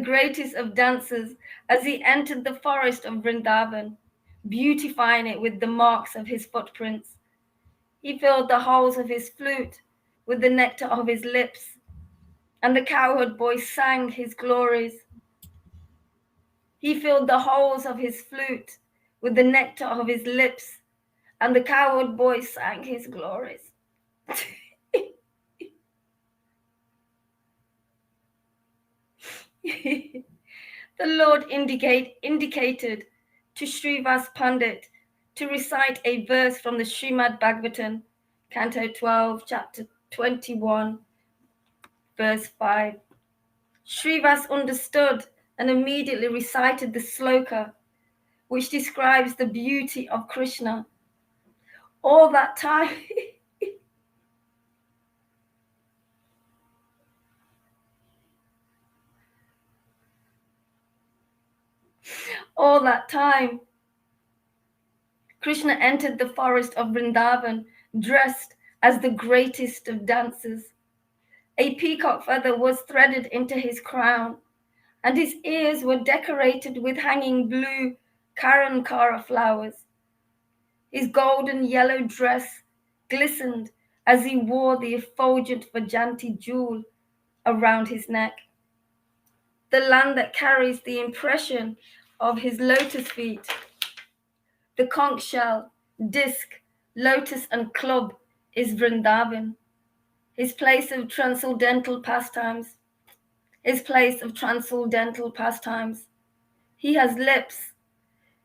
greatest of dancers as he entered the forest of Vrindavan, beautifying it with the marks of his footprints. He filled the holes of his flute with the nectar of his lips, and the cowherd boy sang his glories. He filled the holes of his flute with the nectar of his lips, and the cowherd boy sang his glories. The Lord indicated to Srivas Pandit to recite a verse from the Srimad Bhagavatam, Canto 12, Chapter 21, verse 5. Srivas understood and immediately recited the sloka, which describes the beauty of Krishna. All that time, Krishna entered the forest of Vrindavan dressed as the greatest of dancers. A peacock feather was threaded into his crown, and his ears were decorated with hanging blue Karankara flowers. His golden yellow dress glistened as he wore the effulgent Vajanti jewel around his neck. The land that carries the impression of his lotus feet, the conch shell, disc, lotus, and club, is Vrindavan, his place of transcendental pastimes. He has lips.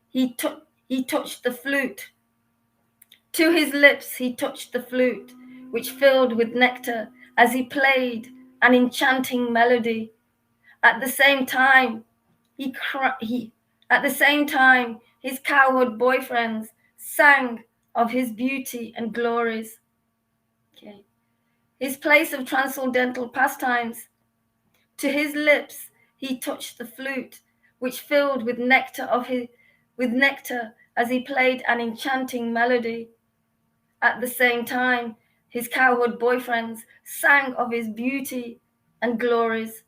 He touched the flute. To his lips he touched the flute, which filled with nectar as he played an enchanting melody. At the same time, his cowherd boyfriends sang of his beauty and glories. Okay. His place of transcendental pastimes. To his lips he touched the flute, which filled with nectar as he played an enchanting melody. At the same time, his cowherd boyfriends sang of his beauty and glories.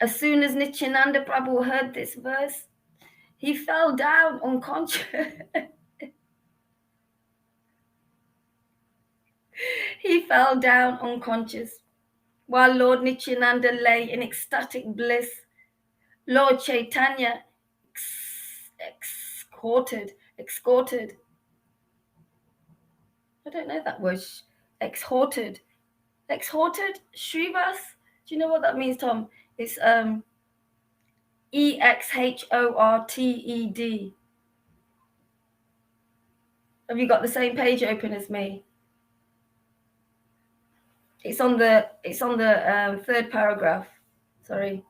As soon as Nityananda Prabhu heard this verse, he fell down unconscious. While Lord Nityananda lay in ecstatic bliss. Lord Chaitanya escorted I don't know that word. Exhorted. Exhorted? Shrivas? Do you know what that means, Tom? It's EXHORTED. Have you got the same page open as me? It's on the third paragraph. Sorry.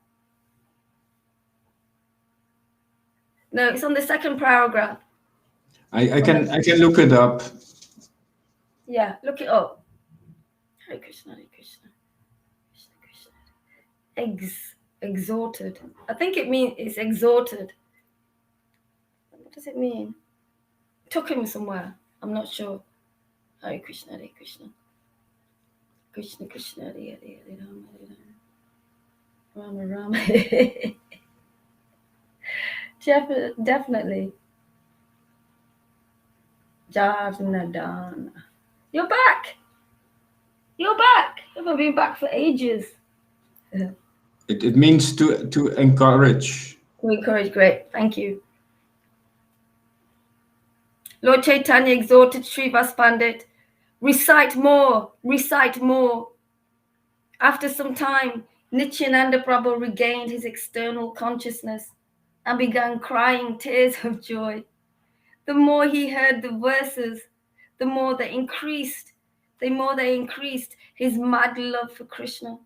No, it's on the second paragraph. I can look it up. Yeah, look it up. Hare Krishna, Hare Krishna, Krishna Krishna. Exhorted. I think it means it's exhorted. What does it mean? Took him somewhere. I'm not sure. Hare Krishna, Hare Krishna. Krishna Krishna, Hare Hare, Hare Rama, Hare Rama. Rama Rama. Definitely. Jadnadana. You're back. You're back. You haven't been back for ages. It means to encourage. To encourage, great. Thank you. Lord Chaitanya exhorted Srivas Pandit, recite more, recite more. After some time, Nityananda Prabhu regained his external consciousness and began crying tears of joy. The more he heard the verses, the more they increased his mad love for Krishna.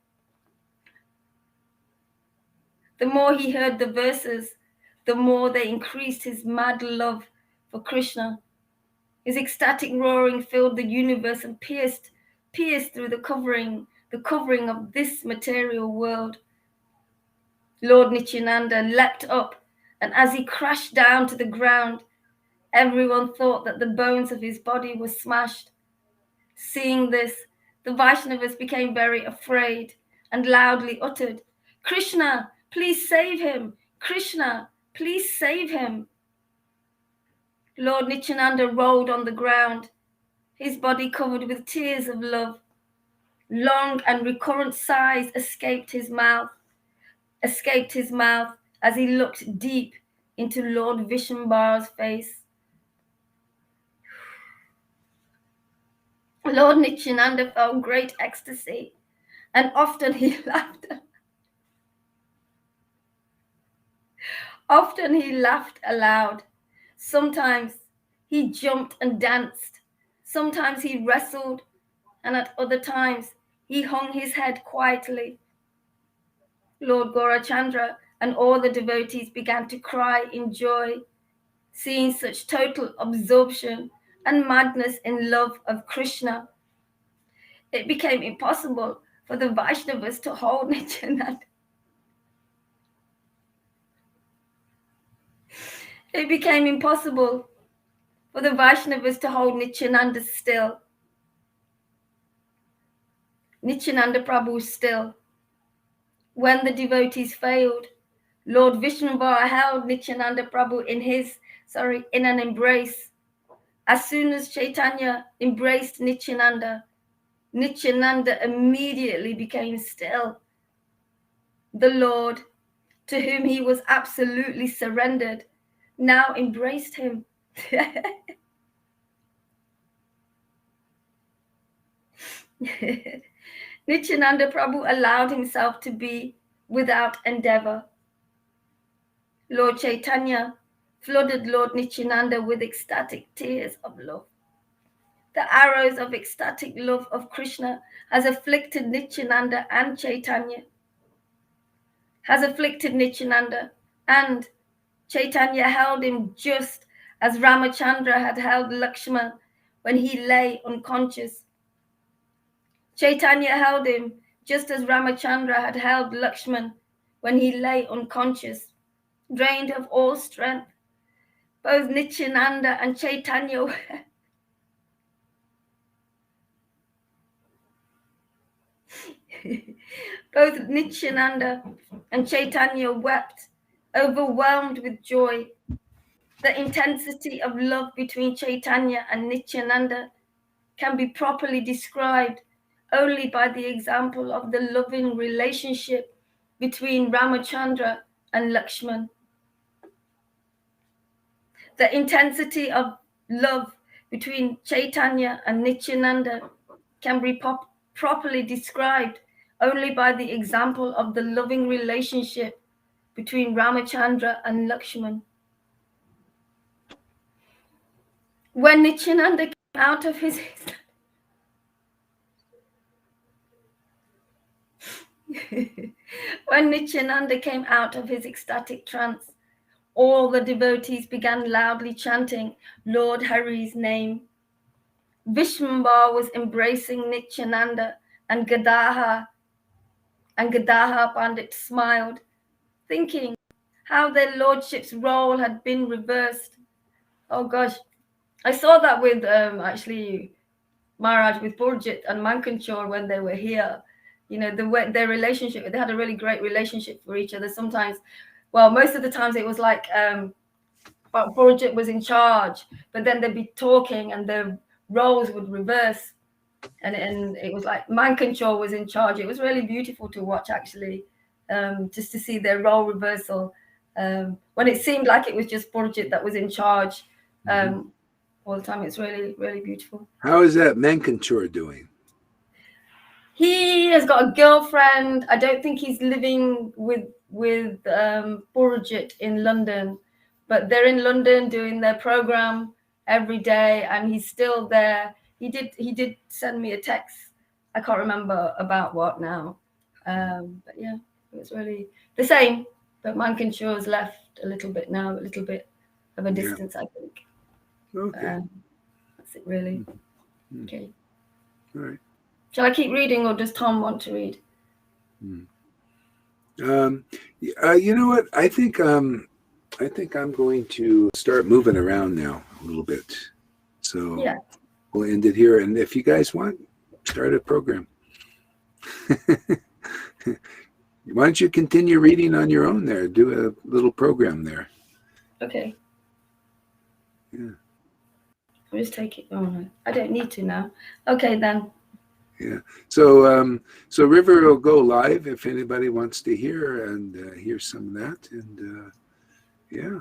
The more he heard the verses, the more they increased his mad love for Krishna. His ecstatic roaring filled the universe and pierced through the covering of this material world. Lord Nityananda leapt up, and as he crashed down to the ground, everyone thought that the bones of his body were smashed. Seeing this, the Vaishnavas became very afraid and loudly uttered, "Krishna, please save him! Krishna, please save him!" Lord Nityananda rolled on the ground, his body covered with tears of love. Long and recurrent sighs escaped his mouth as he looked deep into Lord Vishambhara's face. Lord Nityananda felt great ecstasy, and often he laughed. Often he laughed aloud. Sometimes he jumped and danced. Sometimes he wrestled, and at other times he hung his head quietly. Lord Gaurachandra and all the devotees began to cry in joy, seeing such total absorption and madness in love of Krishna. It became impossible for the Vaishnavas to hold Nityananda. It became impossible for the Vaishnavas to hold Nityananda still. Nityananda Prabhu still. When the devotees failed, Lord Vishnuvar held Nityananda Prabhu in an embrace. As soon as Chaitanya embraced Nityananda, Nityananda immediately became still. The Lord, to whom he was absolutely surrendered, now embraced him. Nityananda Prabhu allowed himself to be without endeavor. Lord Chaitanya flooded Lord Nityananda with ecstatic tears of love. The arrows of ecstatic love of Krishna has afflicted Nityananda and Chaitanya. And Chaitanya held him just as Ramachandra had held Lakshman when he lay unconscious. Chaitanya held him just as Ramachandra had held Lakshman when he lay unconscious, drained of all strength. Both Nityananda and Chaitanya both Nityananda and Chaitanya wept, overwhelmed with joy. The intensity of love between Chaitanya and Nityananda can be properly described only by the example of the loving relationship between Ramachandra and Lakshman. The intensity of love between Chaitanya and Nityananda can be properly described only by the example of the loving relationship between Ramachandra and Lakshman. When Nityananda came out of his when Nityananda came out of his ecstatic trance, all the devotees began loudly chanting Lord Hari's name. Vishwambar was embracing Nityananda, and Gadadhar Pandit smiled, thinking how their lordship's role had been reversed. Oh gosh, I saw that with actually Maharaj, with Purjit and Mankanchor when they were here. You know, their relationship, they had a really great relationship for each other. Sometimes, well, most of the times it was like Purjit was in charge, but then they'd be talking and their roles would reverse. And it was like Mankanchor was in charge. It was really beautiful to watch, actually, just to see their role reversal. When it seemed like it was just Purjit that was in charge all the time. It's really, really beautiful. How is that Mankanchor doing? He has got a girlfriend. I don't think he's living with Purjit in London, but they're in London doing their program every day, and he's still there. He did send me a text. I can't remember about what now, but yeah, it was really the same. But Mankanshaw's left a little bit now, a little bit of a distance, I think. Okay. That's it, really. Okay. All right. Shall I keep reading, or does Tom want to read? You know what? I think I'm going to start moving around now a little bit. So Yeah. we'll end it here. And if you guys want, start a program. Why don't you continue reading on your own there? Do a little program there. Okay. Yeah. I'll just take it. Oh no, I don't need to now. Okay then. Yeah. So so River will go live if anybody wants to hear hear some of that. And yeah.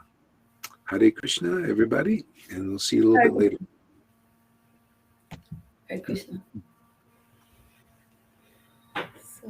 Hare Krishna, everybody. And we'll see you a little bit later. Hare Krishna.